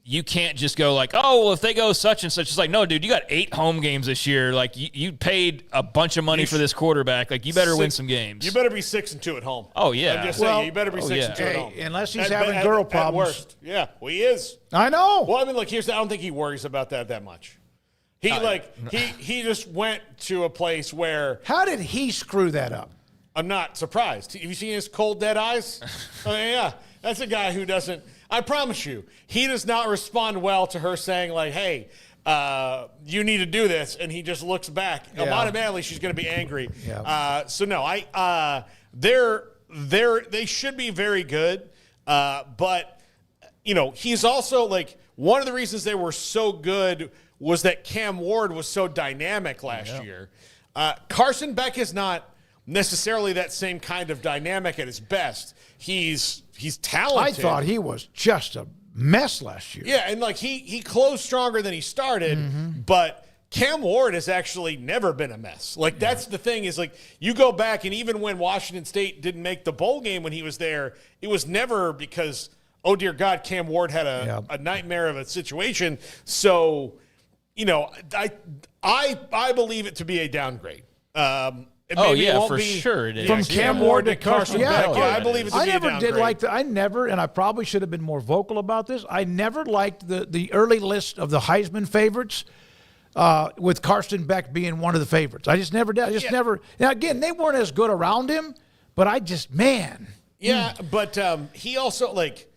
you can't just go like, oh, well, if they go such and such. It's like, no, dude, you got 8 home games this year. Like, you paid a bunch of money for this quarterback. Like, you better win some games. You better be 6-2 at home. Oh, yeah. I'm just saying, you better be 6-2 at home. Unless he's having girl problems. At worst. Yeah, well, he is. I know. Well, I mean, look, I don't think he worries about that much. He just went to a place where. How did he screw that up? I'm not surprised. Have you seen his cold, dead eyes? I mean, yeah, that's a guy who doesn't. I promise you, he does not respond well to her saying, like, hey, you need to do this. And he just looks back. Yeah. Automatically, she's going to be angry. Yeah. So, no, they should be very good. But, you know, he's also, like, one of the reasons they were so good was that Cam Ward was so dynamic last year. Carson Beck is not necessarily that same kind of dynamic at his best. He's talented. I thought he was just a mess last year. Yeah, and like he closed stronger than he started, but Cam Ward has actually never been a mess. Like that's the thing is like you go back and even when Washington State didn't make the bowl game when he was there, it was never because oh dear God, Cam Ward had a nightmare of a situation. So, you know, I believe it to be a downgrade. For sure it is. From Cam Ward to Carson Beck. I believe it's a never downgrade. did like that. I never, and I probably should have been more vocal about this, I never liked the early list of the Heisman favorites with Carson Beck being one of the favorites. I just never did. I just never. Now, again, they weren't as good around him, but I just, man. Yeah, but he also, like,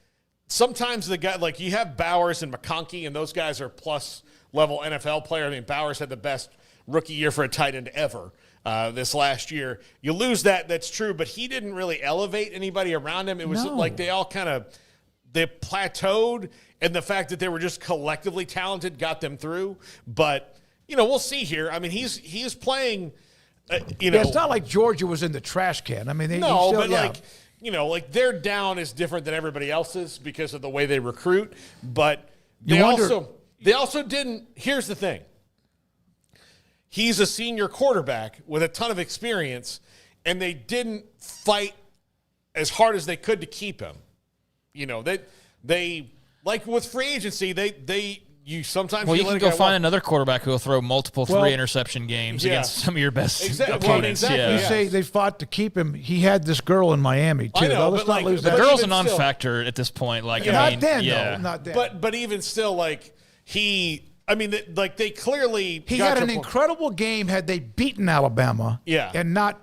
sometimes the guy, like, you have Bowers and McConkey, and those guys are plus-level NFL players. I mean, Bowers had the best rookie year for a tight end ever. This last year. You lose that's true, but he didn't really elevate anybody around him. It was like they all they plateaued, and the fact that they were just collectively talented got them through. But, you know, we'll see here. I mean, he's playing, you know. Yeah, it's not like Georgia was in the trash can. I mean, like, you know, like their down is different than everybody else's because of the way they recruit. But they also didn't, here's the thing. He's a senior quarterback with a ton of experience, and they didn't fight as hard as they could to keep him. You know, they like with free agency, you sometimes you can go find another quarterback who will throw multiple 3-interception games against some of your best opponents. You say they fought to keep him. He had this girl in Miami too. I know, Let's not lose the that. girl's a non-factor at this point. Like, not then. But even still, like they clearly he had an incredible game had they beaten Alabama. Yeah, and not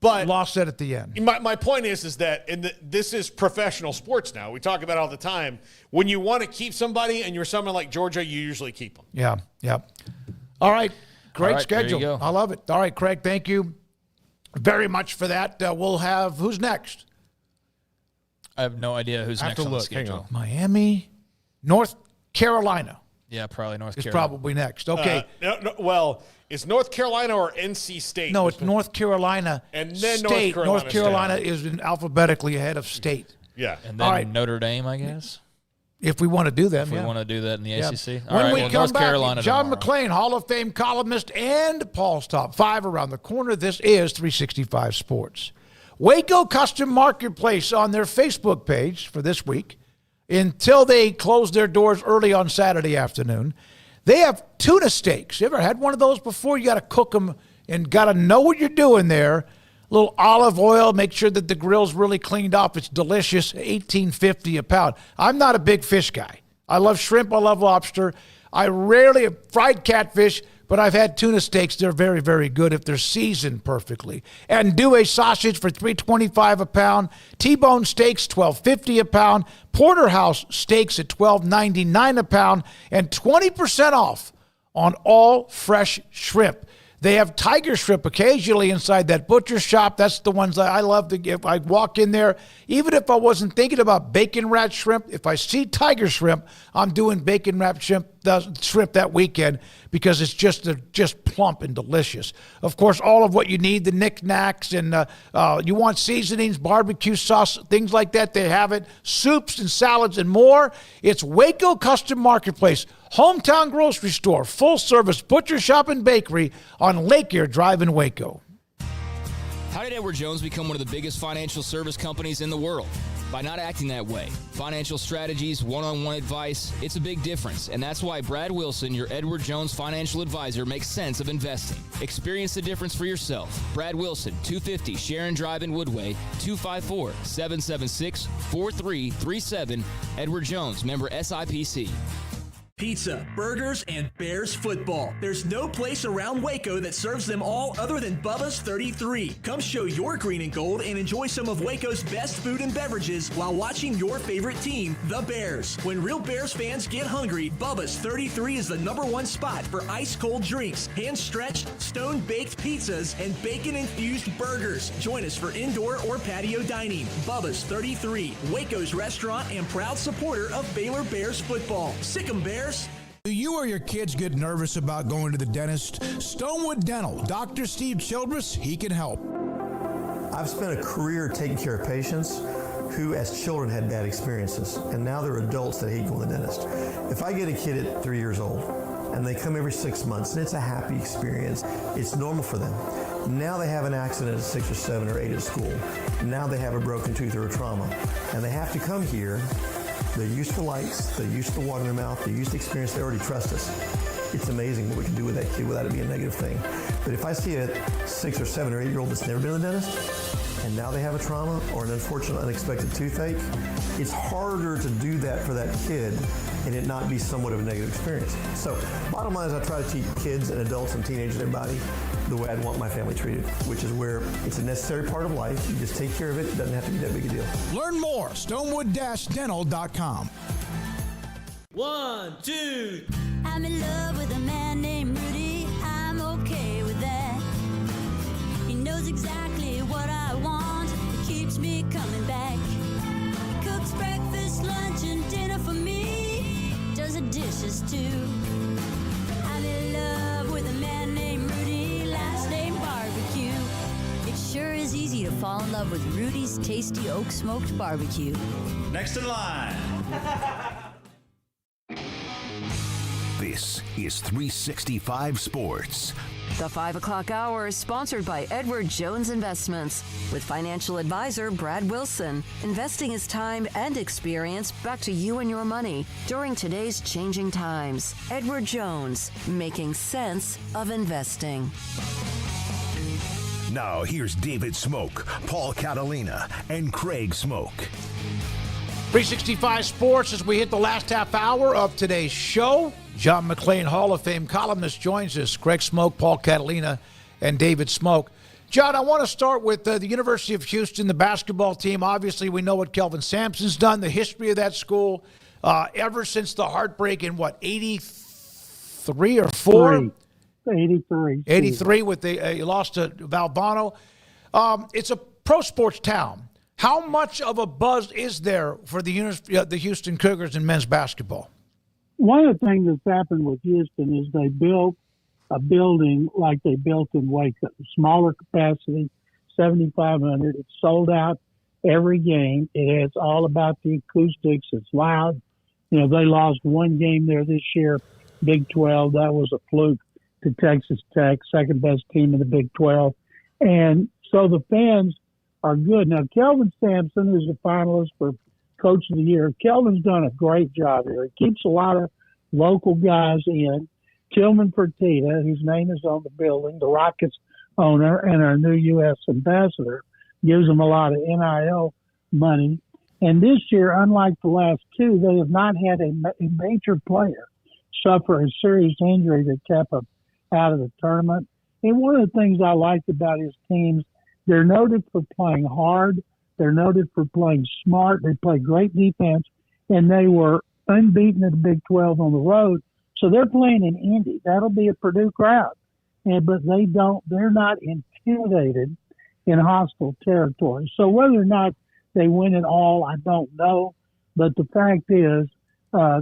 lost it at the end. My point is that this is professional sports now. We talk about it all the time. When you want to keep somebody and you're someone like Georgia, you usually keep them. Yeah. All right, great schedule. I love it. All right, Craig, thank you very much for that. We'll have who's next. I have no idea who's next on the schedule. Miami, North Carolina. Yeah, probably North Carolina. Carolina. Probably next. Okay. Well, it's North Carolina or NC State? No, it's North Carolina and then State. North Carolina is alphabetically ahead of State. Yeah. And then Notre Dame, I guess. If we want to do them, If we want to do that in the ACC. All when right, we well, come North back, Carolina John tomorrow. McClain, Hall of Fame columnist, and Paul's Top 5 around the corner. This is 365 Sports. Waco Custom Marketplace on their Facebook page for this week, until they close their doors early on Saturday afternoon. They have tuna steaks. You ever had one of those before? You got to cook them and got to know what you're doing there. A little olive oil, make sure that the grill's really cleaned off. It's delicious, $18.50 a pound. I'm not a big fish guy. I love shrimp, I love lobster. I rarely have fried catfish, but I've had tuna steaks. They're very, very good if they're seasoned perfectly. And Andouille sausage for $3.25 a pound. T-bone steaks, $12.50 a pound. Porterhouse steaks at $12.99 a pound. And 20% off on all fresh shrimp. They have tiger shrimp occasionally inside that butcher shop. That's the ones that I love to get. I walk in there, even if I wasn't thinking about bacon wrapped shrimp, if I see tiger shrimp, I'm doing bacon wrapped shrimp that weekend because it's just plump and delicious. Of course, all of what you need, the knickknacks, and you want seasonings, barbecue sauce, things like that, they have it. Soups and salads and more. It's Waco Custom Marketplace. Hometown grocery store, full-service butcher shop and bakery on Lake Erie Drive in Waco. How did Edward Jones become one of the biggest financial service companies in the world? By not acting that way. Financial strategies, one-on-one advice, it's a big difference. And that's why Brad Wilson, your Edward Jones financial advisor, makes sense of investing. Experience the difference for yourself. Brad Wilson, 250 Sharon Drive in Woodway, 254-776-4337. Edward Jones, member SIPC. Pizza, burgers, and Bears football. There's no place around Waco that serves them all other than Bubba's 33. Come show your green and gold and enjoy some of Waco's best food and beverages while watching your favorite team, the Bears. When real Bears fans get hungry, Bubba's 33 is the #1 spot for ice-cold drinks, hand-stretched, stone-baked pizzas, and bacon-infused burgers. Join us for indoor or patio dining. Bubba's 33, Waco's restaurant and proud supporter of Baylor Bears football. Sick 'em, Bears. Do you or your kids get nervous about going to the dentist? Stonewood Dental, Dr. Steve Childress, he can help. I've spent a career taking care of patients who as children had bad experiences, and now they're adults that hate going to the dentist. If I get a kid at 3 years old and they come every 6 months and it's a happy experience, it's normal for them. Now they have an accident at 6 or 7 or 8 at school. Now they have a broken tooth or a trauma, and they have to come here. They're used to lights, they're used to water in their mouth, they're used to experience, they already trust us. It's amazing what we can do with that kid without it being a negative thing. But if I see a 6 or 7 or 8 year old that's never been to the dentist, and now they have a trauma or an unfortunate unexpected toothache, it's harder to do that for that kid and it not be somewhat of a negative experience. So bottom line is I try to teach kids and adults and teenagers and everybody the way I'd want my family treated, which is where it's a necessary part of life. You just take care of it. It doesn't have to be that big a deal. Learn more, stonewood-dental.com. 1, 2. I'm in love with a man named Rudy. I'm okay with that. He knows exactly what I want. He keeps me coming back. Cooks breakfast, lunch, and dinner for me. Does the dishes too. I'm in love with a man named Rudy. Last name Barbecue. It sure is easy to fall in love with Rudy's tasty oak smoked barbecue. Next in line. This is 365 Sports. The 5 o'clock hour is sponsored by Edward Jones Investments with financial advisor Brad Wilson. Investing is time and experience back to you and your money during today's changing times. Edward Jones, making sense of investing. Now here's David Smoak, Paul Catalina, and Craig Smoak. 365 Sports as we hit the last half hour of today's show. John McClain, Hall of Fame columnist, joins us. Craig Smoak, Paul Catalina, and David Smoak. John, I want to start with the University of Houston, the basketball team. Obviously, we know what Kelvin Sampson's done, the history of that school, ever since the heartbreak in, 83 or 4? 83. 83 with the loss to Valvano. It's a pro sports town. How much of a buzz is there for the Houston Cougars in men's basketball? one of the things that's happened with Houston is they built a building like they built in Waco, smaller capacity, 7,500. It's sold out every game. It's all about the acoustics. It's loud. You know, they lost one game there this year, Big 12. That was a fluke to Texas Tech, second best team in the Big 12. And so the fans are good. Now, Kelvin Sampson is a finalist for Coach of the Year. Kelvin's done a great job here. He keeps a lot of local guys in. Tillman Fertitta, whose name is on the building, the Rockets owner and our new U.S. ambassador, gives them a lot of NIL money. And this year, unlike the last two, they have not had a major player suffer a serious injury that kept them out of the tournament. And one of the things I liked about his teams, they're noted for playing hard. They're noted for playing smart. They play great defense, and they were unbeaten in the Big 12 on the road. So they're playing in Indy. That'll be a Purdue crowd. But they're not intimidated in hostile territory. So whether or not they win it all, I don't know. But the fact is,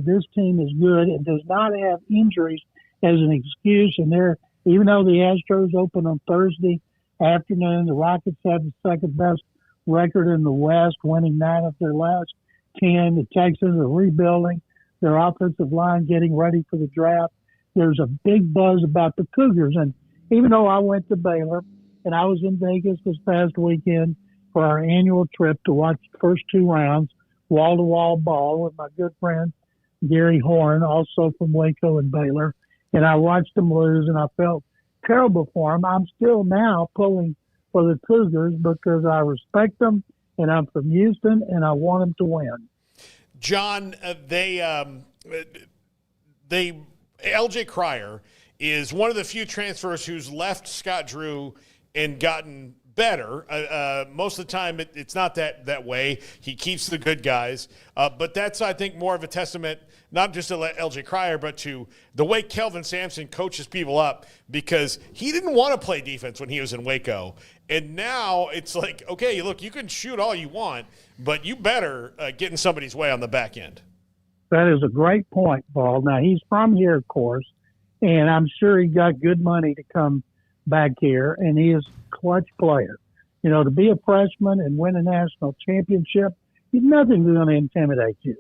this team is good and does not have injuries as an excuse. And even though the Astros open on Thursday afternoon, the Rockets have the second best record in the West, winning 9 of their last 10. The Texans are rebuilding their offensive line, getting ready for the draft. There's a big buzz about the Cougars. And even though I went to Baylor and I was in Vegas this past weekend for our annual trip to watch the first 2 rounds, wall-to-wall ball with my good friend Gary Horn, also from Waco and Baylor, and I watched them lose and I felt terrible for them. I'm still now pulling for the Cougars because I respect them and I'm from Houston and I want them to win. John, LJ Cryer is one of the few transfers who's left Scott Drew and gotten better. Most of the time, it's not that way. He keeps the good guys. But that's, I think, more of a testament, not just to LJ Cryer, but to the way Kelvin Sampson coaches people up, because he didn't want to play defense when he was in Waco. And now it's like, okay, look, you can shoot all you want, but you better get in somebody's way on the back end. That is a great point, Paul. Now, he's from here, of course, and I'm sure he got good money to come back here, and he is a clutch player. You know, to be a freshman and win a national championship, nothing's going to intimidate you.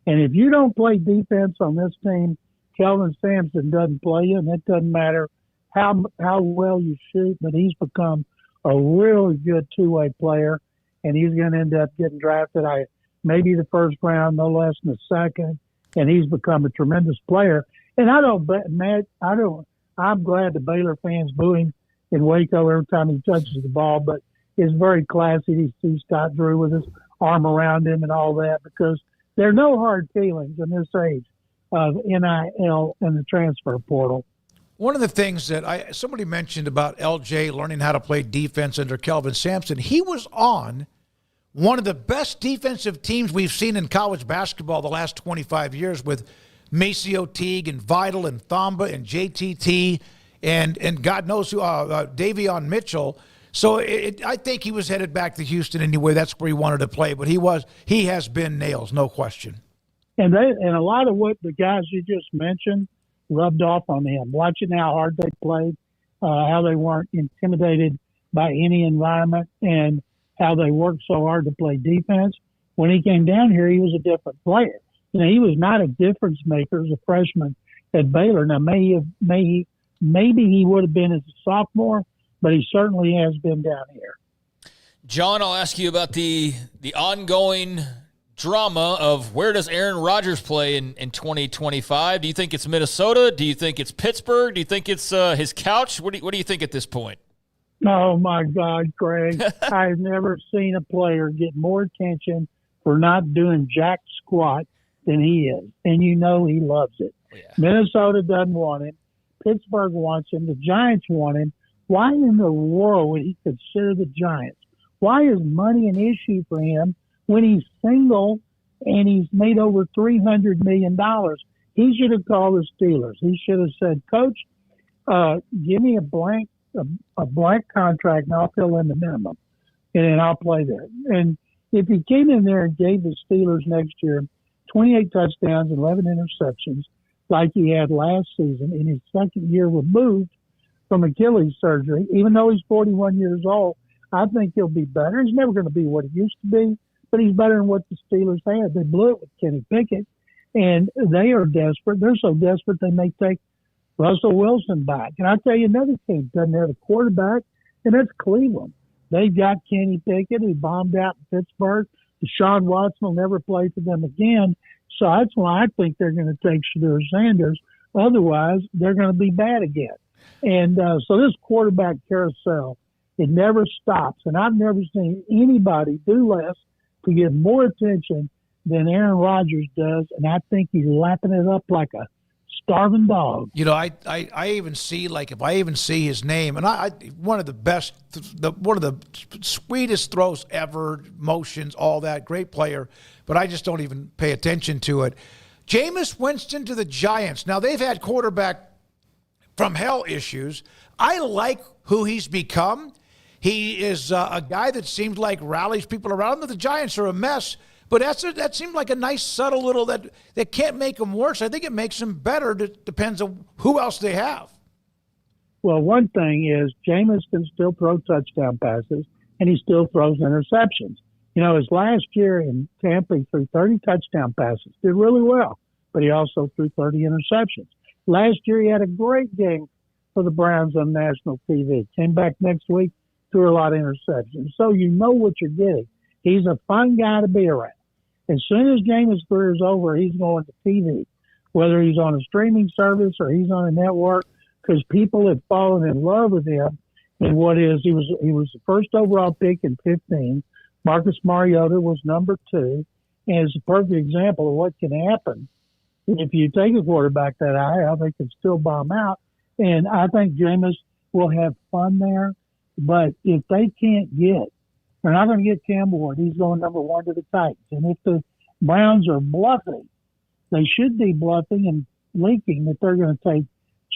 And if you don't play defense on this team, Kelvin Sampson doesn't play you, and it doesn't matter how well you shoot, but he's become a really good two-way player, and he's going to end up getting drafted maybe the first round, no less than the second, and he's become a tremendous player. And I'm glad the Baylor fans boo him in Waco every time he touches the ball, but it's very classy to see Scott Drew with his arm around him and all that, because there are no hard feelings in this age of NIL and the transfer portal. One of the things that somebody mentioned about LJ learning how to play defense under Kelvin Sampson, he was on one of the best defensive teams we've seen in college basketball the last 25 years with Maceo Teague and Vidal and Thamba and JTT and God knows who, Davion Mitchell. So I think he was headed back to Houston anyway. That's where he wanted to play. But he has been nails, no question. And a lot of what the guys you just mentioned rubbed off on him. Watching how hard they played, how they weren't intimidated by any environment, and how they worked so hard to play defense. When he came down here, he was a different player. You know, he was not a difference maker as a freshman at Baylor. Now, maybe he would have been as a sophomore, but he certainly has been down here. John, I'll ask you about the ongoing drama of where does Aaron Rodgers play in 2025? Do you think it's Minnesota? Do you think it's Pittsburgh? Do you think it's his couch? What do you think at this point? Oh, my God, Craig. I've never seen a player get more attention for not doing jack squat than he is. And you know he loves it. Yeah. Minnesota doesn't want him. Pittsburgh wants him. The Giants want him. Why in the world would he consider the Giants? Why is money an issue for him when he's single and he's made over $300 million? He should have called the Steelers. He should have said, Coach, give me a blank contract and I'll fill in the minimum and then I'll play there. And if he came in there and gave the Steelers next year 28 touchdowns, 11 interceptions, like he had last season in his second year removed from Achilles surgery. Even though he's 41 years old, I think he'll be better. He's never going to be what he used to be, but he's better than what the Steelers had. They blew it with Kenny Pickett, and they are desperate. They're so desperate they may take Russell Wilson back. And I'll tell you another team doesn't have a quarterback, and that's Cleveland. They got Kenny Pickett, who bombed out in Pittsburgh. Deshaun Watson will never play for them again. So that's why I think they're going to take Shedeur Sanders. Otherwise, they're going to be bad again. And so this quarterback carousel, it never stops. And I've never seen anybody do less to get more attention than Aaron Rodgers does. And I think he's lapping it up like a starving dog. You know, I even see, like, if I even see his name, and I one of the best, one of the sweetest throws ever, motions, all that, great player, but I just don't even pay attention to it. Jameis Winston to the Giants. Now, they've had quarterback from hell issues. I like who he's become. He is a guy that seems like rallies people around him. The Giants are a mess. But that seemed like a nice, subtle little that can't make them worse. I think it makes them better. It depends on who else they have. Well, one thing is Jameis can still throw touchdown passes, and he still throws interceptions. You know, his last year in Tampa, he threw 30 touchdown passes, did really well, but he also threw 30 interceptions. Last year, he had a great game for the Browns on national TV. Came back next week, threw a lot of interceptions. So you know what you're getting. He's a fun guy to be around. As soon as Jameis' career is over, he's going to TV, whether he's on a streaming service or he's on a network, because people have fallen in love with him. And what is, he was the first overall pick in 15. Marcus Mariota was number 2. And it's a perfect example of what can happen if you take a quarterback that high, how they can still bomb out. And I think Jameis will have fun there. But if they can't get, they're not going to get Cam Ward. He's going number 1 to the Titans. And if the Browns are bluffing, they should be bluffing and linking that they're going to take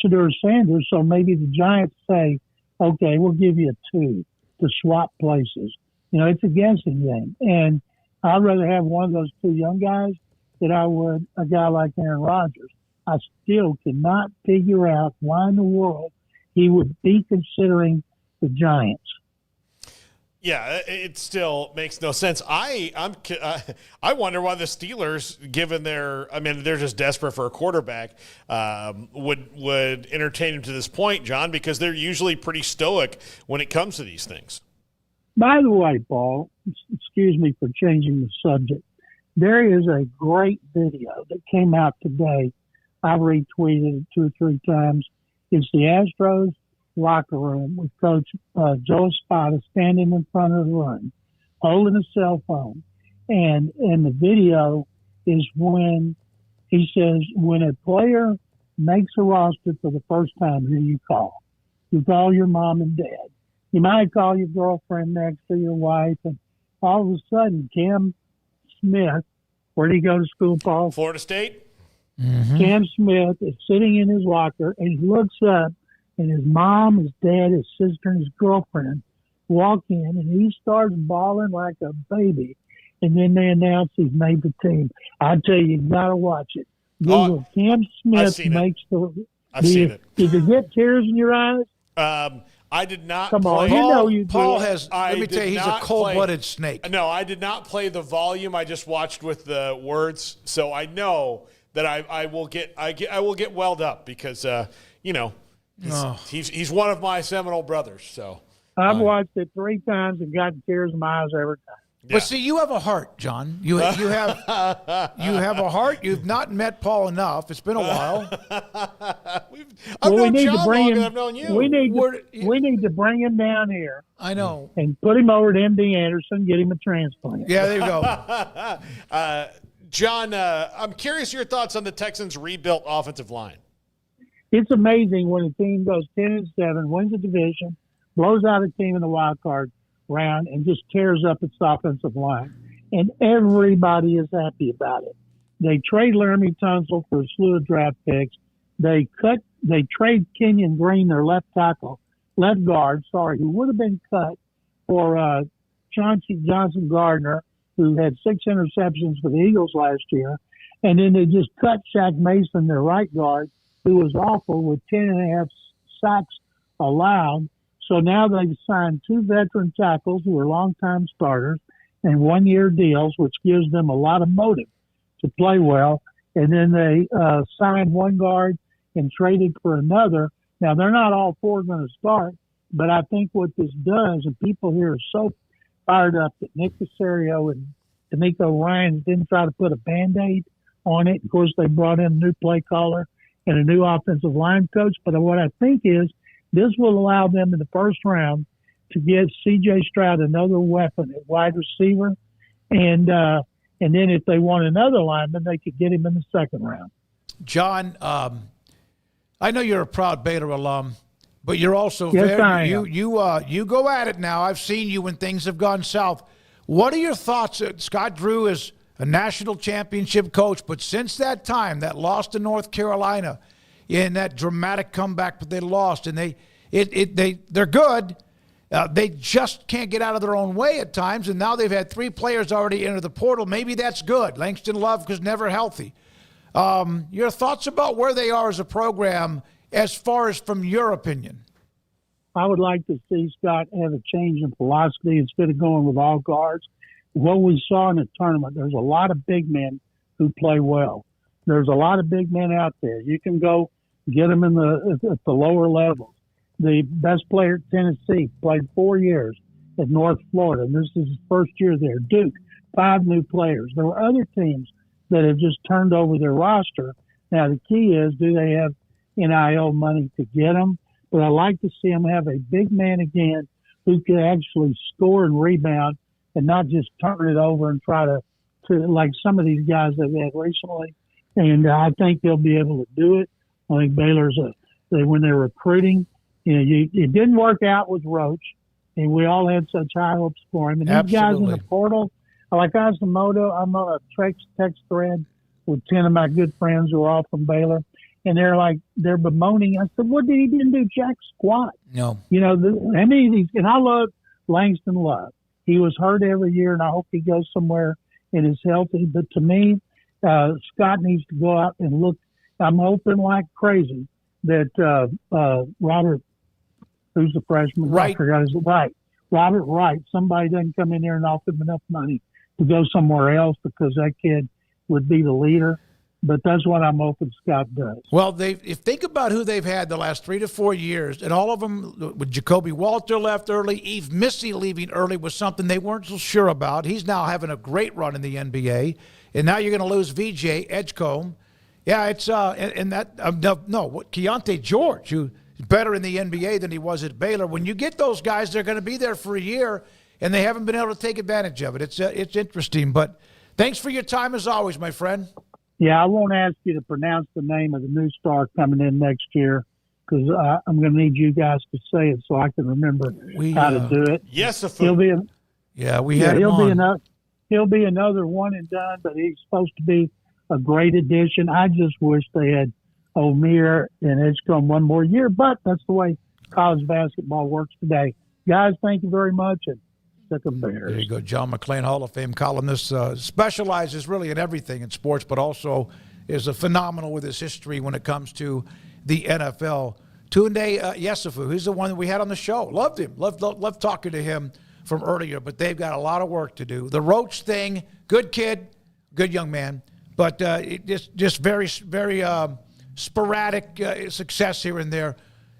Shedeur Sanders. So maybe the Giants say, okay, we'll give you a 2 to swap places. You know, it's a guessing game. And I'd rather have one of those 2 young guys than I would a guy like Aaron Rodgers. I still cannot figure out why in the world he would be considering the Giants. Yeah, it still makes no sense. I wonder why the Steelers, given they're just desperate for a quarterback, would entertain him to this point, John, because they're usually pretty stoic when it comes to these things. By the way, Paul, excuse me for changing the subject. There is a great video that came out today. I've retweeted it 2 or 3 times. It's the Astros locker room with Coach Joe Espada standing in front of the room, holding a cell phone. And the video is when he says, when a player makes a roster for the first time, who do you call? You call your mom and dad. You might call your girlfriend next to your wife. And all of a sudden, Cam Smith, where did he go to school, Paul? Florida State. Mm-hmm. Cam Smith is sitting in his locker, and he looks up, and his mom, his dad, his sister, and his girlfriend walk in, and he starts bawling like a baby. And then they announce he's made the team. I tell you got to watch it. Google Cam Smith makes the. I've seen it. Did you get tears in your eyes? I did not. Come on, play. you know you do. Paul has. Let me tell you, he's a cold-blooded snake. No, I did not play the volume. I just watched with the words, so I know that I will get welled up because he's one of my Seminole brothers. So I've watched it 3 times and gotten tears in my eyes every time. Yeah. But see, you have a heart, John. You have a heart. You've not met Paul enough. It's been a while. I've known John longer than him. I've known you. We need to bring him down here. I know. And put him over to MD Anderson. Get him a transplant. Yeah, there you go. John, I'm curious your thoughts on the Texans' rebuilt offensive line. It's amazing when a team goes 10-7, wins a division, blows out a team in the wild card round, and just tears up its offensive line. And everybody is happy about it. They trade Laramie Tunsil for a slew of draft picks. They trade Kenyon Green, their left guard, who would have been cut, for Chauncey Johnson Gardner, who had 6 interceptions for the Eagles last year. And then they just cut Shaq Mason, their right guard, who was awful, with 10.5 sacks allowed. So now they've signed 2 veteran tackles who are longtime starters and 1-year deals, which gives them a lot of motive to play well. And then they signed 1 guard and traded for another. Now, they're not all 4 going to start, but I think what this does, and people here are so fired up that Nick Casario and D'Amico Ryans didn't try to put a Band-Aid on it. Of course, they brought in a new play caller and a new offensive line coach. But what I think is this will allow them in the first round to get C.J. Stroud another weapon at wide receiver. And then if they want another lineman, they could get him in the second round. John, I know you're a proud Baylor alum, but you're also you go at it now. I've seen you when things have gone south. What are your thoughts? Scott Drew is a national championship coach, but since that time, that loss to North Carolina, in that dramatic comeback, but they lost, and they're good. They just can't get out of their own way at times, and now they've had 3 players already enter the portal. Maybe that's good. Langston Love was never healthy. Your thoughts about where they are as a program, as far as from your opinion? I would like to see Scott have a change in philosophy instead of going with all guards. What we saw in the tournament, there's a lot of big men who play well. There's a lot of big men out there. You can go get them at the lower levels. The best player at Tennessee played 4 years at North Florida, and this is his first year there. Duke, 5 new players. There were other teams that have just turned over their roster. Now, the key is, do they have NIL money to get them? But I like to see them have a big man again who can actually score and rebound and not just turn it over and try to like some of these guys they've had recently. And I think they'll be able to do it. I think Baylor's when they're recruiting, it didn't work out with Roach, and we all had such high hopes for him. And these guys in the portal, like Asamoah, I'm on a text thread with 10 of my good friends who are all from Baylor, and they're bemoaning. I said, what did he didn't do jack squat? No. How many of these, and I love Langston Love. He was hurt every year, and I hope he goes somewhere and is healthy. But to me, Scott needs to go out and look. I'm hoping like crazy that Robert, who's the freshman? Right. I forgot his right. Robert Wright. Somebody doesn't come in there and offer him enough money to go somewhere else because that kid would be the leader. But that's what I'm hoping Scott does. Well, if think about who they've had the last 3 to 4 years, and all of them, with Jacoby Walter left early, Eve Missy leaving early was something they weren't so sure about. He's now having a great run in the NBA, and now you're going to lose VJ Edgecombe. Yeah, it's Keontae George, who's better in the NBA than he was at Baylor. When you get those guys, they're going to be there for a year, and they haven't been able to take advantage of it. It's interesting, but thanks for your time as always, my friend. Yeah, I won't ask you to pronounce the name of the new star coming in next year because I'm going to need you guys to say it so I can remember how to do it. Yes, he'll be another one and done, but he's supposed to be a great addition. I just wish they had O'Meara and Edgecombe one more year, but that's the way college basketball works today. Guys, thank you very much. And Bears. There you go. John McClain, Hall of Fame columnist, specializes really in everything in sports, but also is a phenomenal with his history when it comes to the NFL. Tunde Yesufu, he's the one that we had on the show. Loved him. Loved talking to him from earlier, but they've got a lot of work to do. The Roach thing, good kid, good young man, but just very, very sporadic success here and there.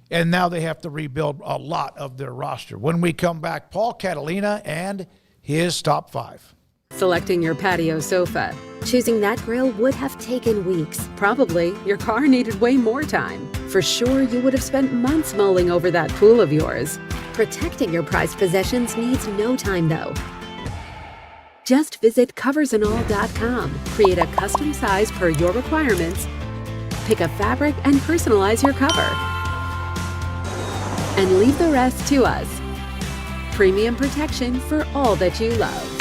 And now they have to rebuild a lot of their roster. When we come back, Paul Catalina and his top 5. Selecting your patio sofa. Choosing that grill would have taken weeks. Probably your car needed way more time. For sure, you would have spent months mulling over that pool of yours. Protecting your prized possessions needs no time, though. Just visit coversandall.com. Create a custom size per your requirements. Pick a fabric and personalize your cover. And leave the rest to us. Premium protection for all that you love.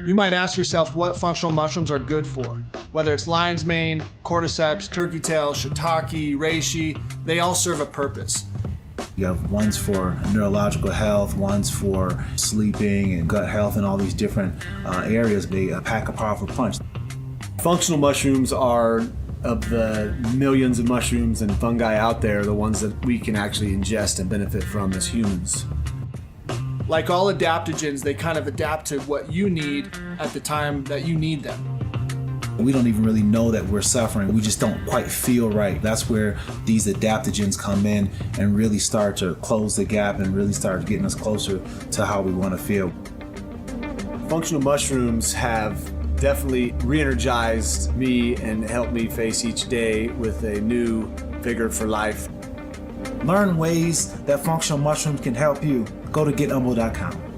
You might ask yourself what functional mushrooms are good for. Whether it's lion's mane, cordyceps, turkey tail, shiitake, reishi, they all serve a purpose. You have ones for neurological health, ones for sleeping and gut health and all these different areas. They pack a powerful punch. Functional mushrooms are, of the millions of mushrooms and fungi out there, the ones that we can actually ingest and benefit from as humans. Like all adaptogens, they kind of adapt to what you need at the time that you need them. We don't even really know that we're suffering. We just don't quite feel right. That's where these adaptogens come in and really start to close the gap and really start getting us closer to how we want to feel. Functional mushrooms have definitely re-energized me and helped me face each day with a new vigor for life. Learn ways that functional mushrooms can help you. Go to getumble.com.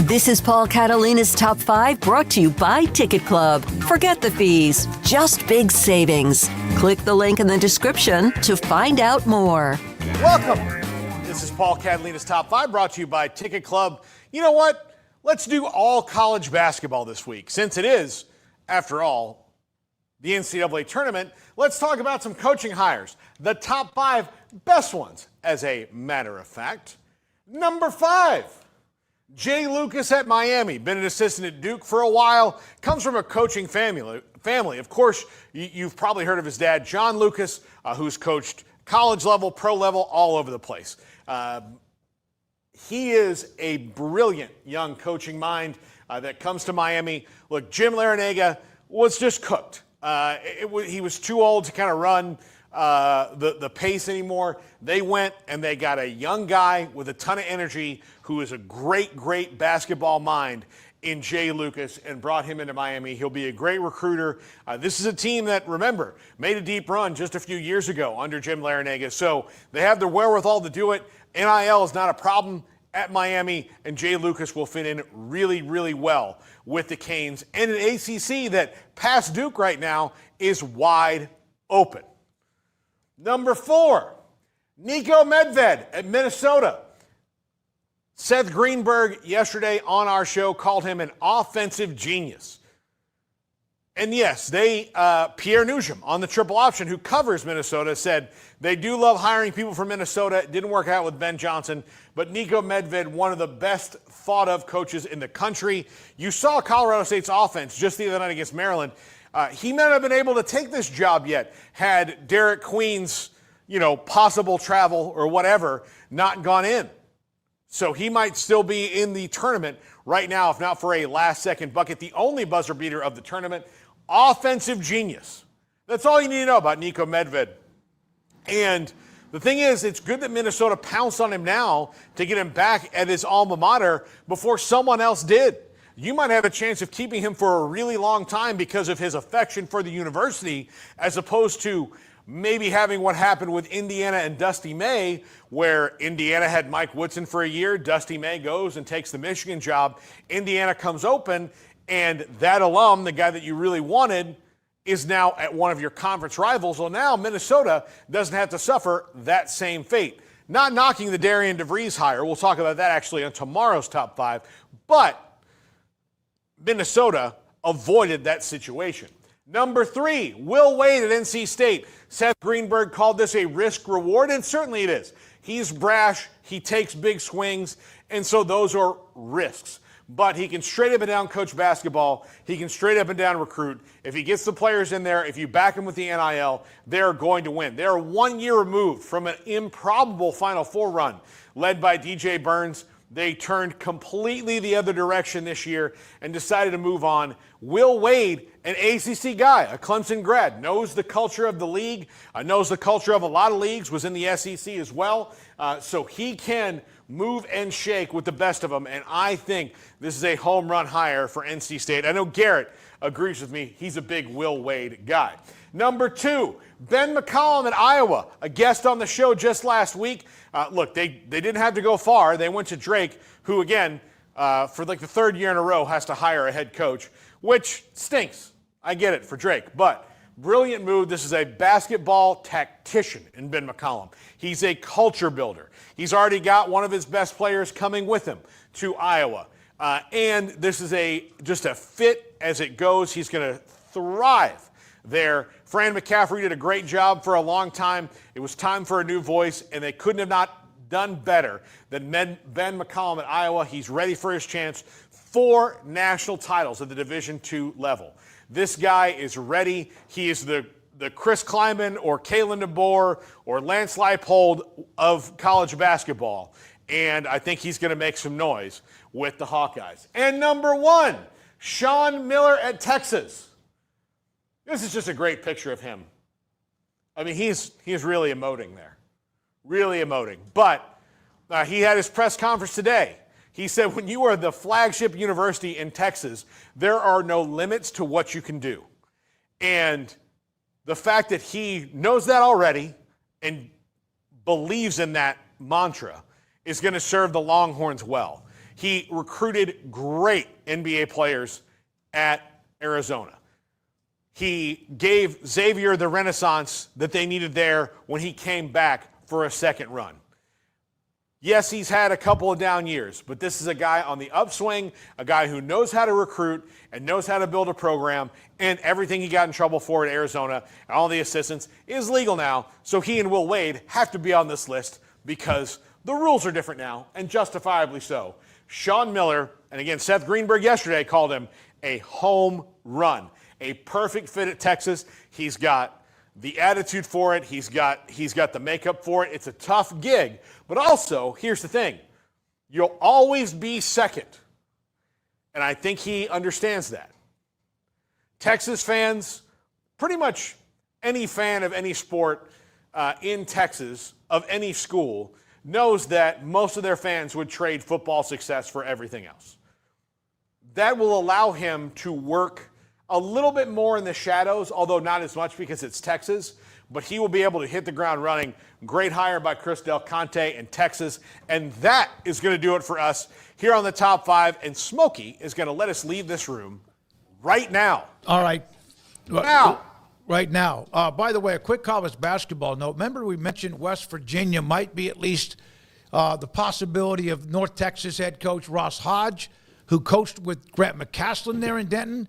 This is Paul Catalina's Top 5, brought to you by Ticket Club. Forget the fees, just big savings. Click the link in the description to find out more. Welcome. This is Paul Catalina's Top 5, brought to you by Ticket Club. You know what? Let's do all college basketball this week. Since it is, after all, the NCAA tournament, let's talk about some coaching hires. The top 5 best ones, as a matter of fact. Number 5. Jay Lucas at Miami, been an assistant at Duke for a while, comes from a coaching family. Of course, you've probably heard of his dad, John Lucas, who's coached college level, pro level, all over the place. He is a brilliant young coaching mind that comes to Miami. Look, Jim Larrañaga was just cooked. He was too old to kind of run the pace anymore. They went and they got a young guy with a ton of energy who is a great basketball mind in Jay Lucas and brought him into Miami. He'll be a great recruiter. This is a team that, remember, made a deep run just a few years ago under Jim Larrañaga. So they have the wherewithal to do it. NIL is not a problem at Miami, and Jay Lucas will fit in really well with the Canes. And an ACC that, past Duke right now, is wide open. Number 4, Nico Medved at Minnesota. Seth Greenberg yesterday on our show called him an offensive genius. And yes, Pierre Nugent on the triple option, who covers Minnesota, said they do love hiring people from Minnesota. It didn't work out with Ben Johnson, but Nico Medved, one of the best thought of coaches in the country. You saw Colorado State's offense just the other night against Maryland. He may not have been able to take this job yet had Derek Queen's, possible travel or whatever not gone in. So he might still be in the tournament right now, if not for a last-second bucket. The only buzzer beater of the tournament, offensive genius. That's all you need to know about Nico Medved. And the thing is, it's good that Minnesota pounced on him now to get him back at his alma mater before someone else did. You might have a chance of keeping him for a really long time because of his affection for the university, as opposed to maybe having what happened with Indiana and Dusty May, where Indiana had Mike Woodson for a year, Dusty May goes and takes the Michigan job, Indiana comes open, and that alum, the guy that you really wanted, is now at one of your conference rivals. Well, now Minnesota doesn't have to suffer that same fate. Not knocking the Darian DeVries hire. We'll talk about that actually on tomorrow's Top 5. But Minnesota avoided that situation. Number 3, Will Wade at NC State. Seth Greenberg called this a risk reward, and certainly it is. He's brash, he takes big swings, and so those are risks. But he can straight up and down coach basketball. He can straight up and down recruit. If he gets the players in there, if you back him with the NIL, they're going to win. They're 1 year removed from an improbable Final Four run led by DJ Burns. they turned completely the other direction this year and decided to move on. Will Wade, an ACC guy, a Clemson grad, knows the culture of the league, knows the culture of a lot of leagues, was in the SEC as well. So he can move and shake with the best of them, and I think this is a home run hire for NC State. I know Garrett agrees with me. He's a big Will Wade guy. Number 2, Ben McCollum at Iowa, a guest on the show just last week. Look, they didn't have to go far. They went to Drake, who, again, for like the third year in a row, has to hire a head coach, which stinks. I get it for Drake, but brilliant move. This is a basketball tactician in Ben McCollum. He's a culture builder. He's already got one of his best players coming with him to Iowa. And this is just a fit as it goes. He's going to thrive there. Fran McCaffrey did a great job for a long time. It was time for a new voice, and they couldn't have not done better than Ben McCollum at Iowa. He's ready for his chance. 4 national titles at the Division II level. This guy is ready. He is the Chris Klieman or Kalen DeBoer or Lance Leipold of college basketball. And I think he's going to make some noise with the Hawkeyes. And number 1, Sean Miller at Texas. This is just a great picture of him. I mean, he's really emoting there. Really emoting. But he had his press conference today. He said, when you are the flagship university in Texas, there are no limits to what you can do. And the fact that he knows that already and believes in that mantra is going to serve the Longhorns well. He recruited great NBA players at Arizona. He gave Xavier the renaissance that they needed there when he came back for a second run. Yes, he's had a couple of down years, but this is a guy on the upswing, a guy who knows how to recruit and knows how to build a program, and everything he got in trouble for at Arizona and all the assistants is legal now, so he and Will Wade have to be on this list because the rules are different now, and justifiably so. Sean Miller, and again, Seth Greenberg yesterday called him a home run, a perfect fit at Texas. He's got the attitude for it. He's got the makeup for it. It's a tough gig. But also, here's the thing. You'll always be second. And I think he understands that. Texas fans, pretty much any fan of any sport in Texas, of any school, knows that most of their fans would trade football success for everything else. That will allow him to work a little bit more in the shadows, although not as much because it's Texas, but he will be able to hit the ground running. Great hire by Chris Del Conte in Texas, and that is going to do it for us here on the Top 5, and Smokey is going to let us leave this room right now. All right. Now. Right now. By the way, a quick college basketball note. Remember we mentioned West Virginia might be at least the possibility of North Texas head coach Ross Hodge, who coached with Grant McCaslin there in Denton.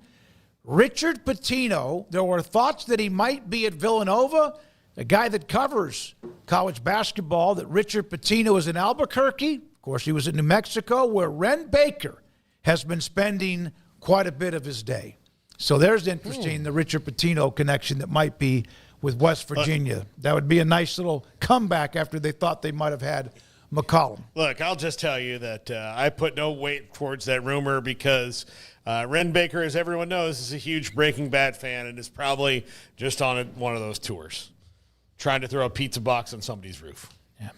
Richard Pitino, there were thoughts that he might be at Villanova, a guy that covers college basketball, that Richard Pitino is in Albuquerque. Of course, he was in New Mexico, where Ren Baker has been spending quite a bit of his day. So there's interesting, the Richard Pitino connection that might be with West Virginia. That would be a nice little comeback after they thought they might have had McCollum. Look, I'll just tell you that I put no weight towards that rumor because Ren Baker, as everyone knows, is a huge Breaking Bad fan and is probably just on one of those tours, trying to throw a pizza box on somebody's roof.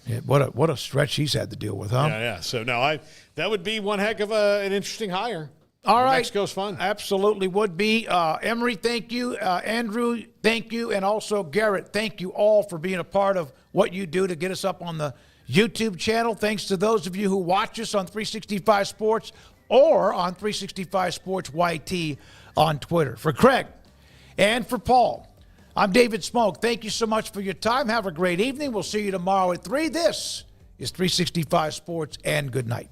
Yeah, what a stretch he's had to deal with, huh? Yeah. So, no, that would be one heck of an interesting hire. All right. Mexico's fun. Absolutely would be. Emery, thank you. Andrew, thank you. And also, Garrett, thank you all for being a part of what you do to get us up on the YouTube channel. Thanks to those of you who watch us on 365 Sports or on 365 Sports YT on Twitter. For Craig and for Paul, I'm David Smoak. Thank you so much for your time. Have a great evening. We'll see you tomorrow at 3. This is 365 Sports, and good night.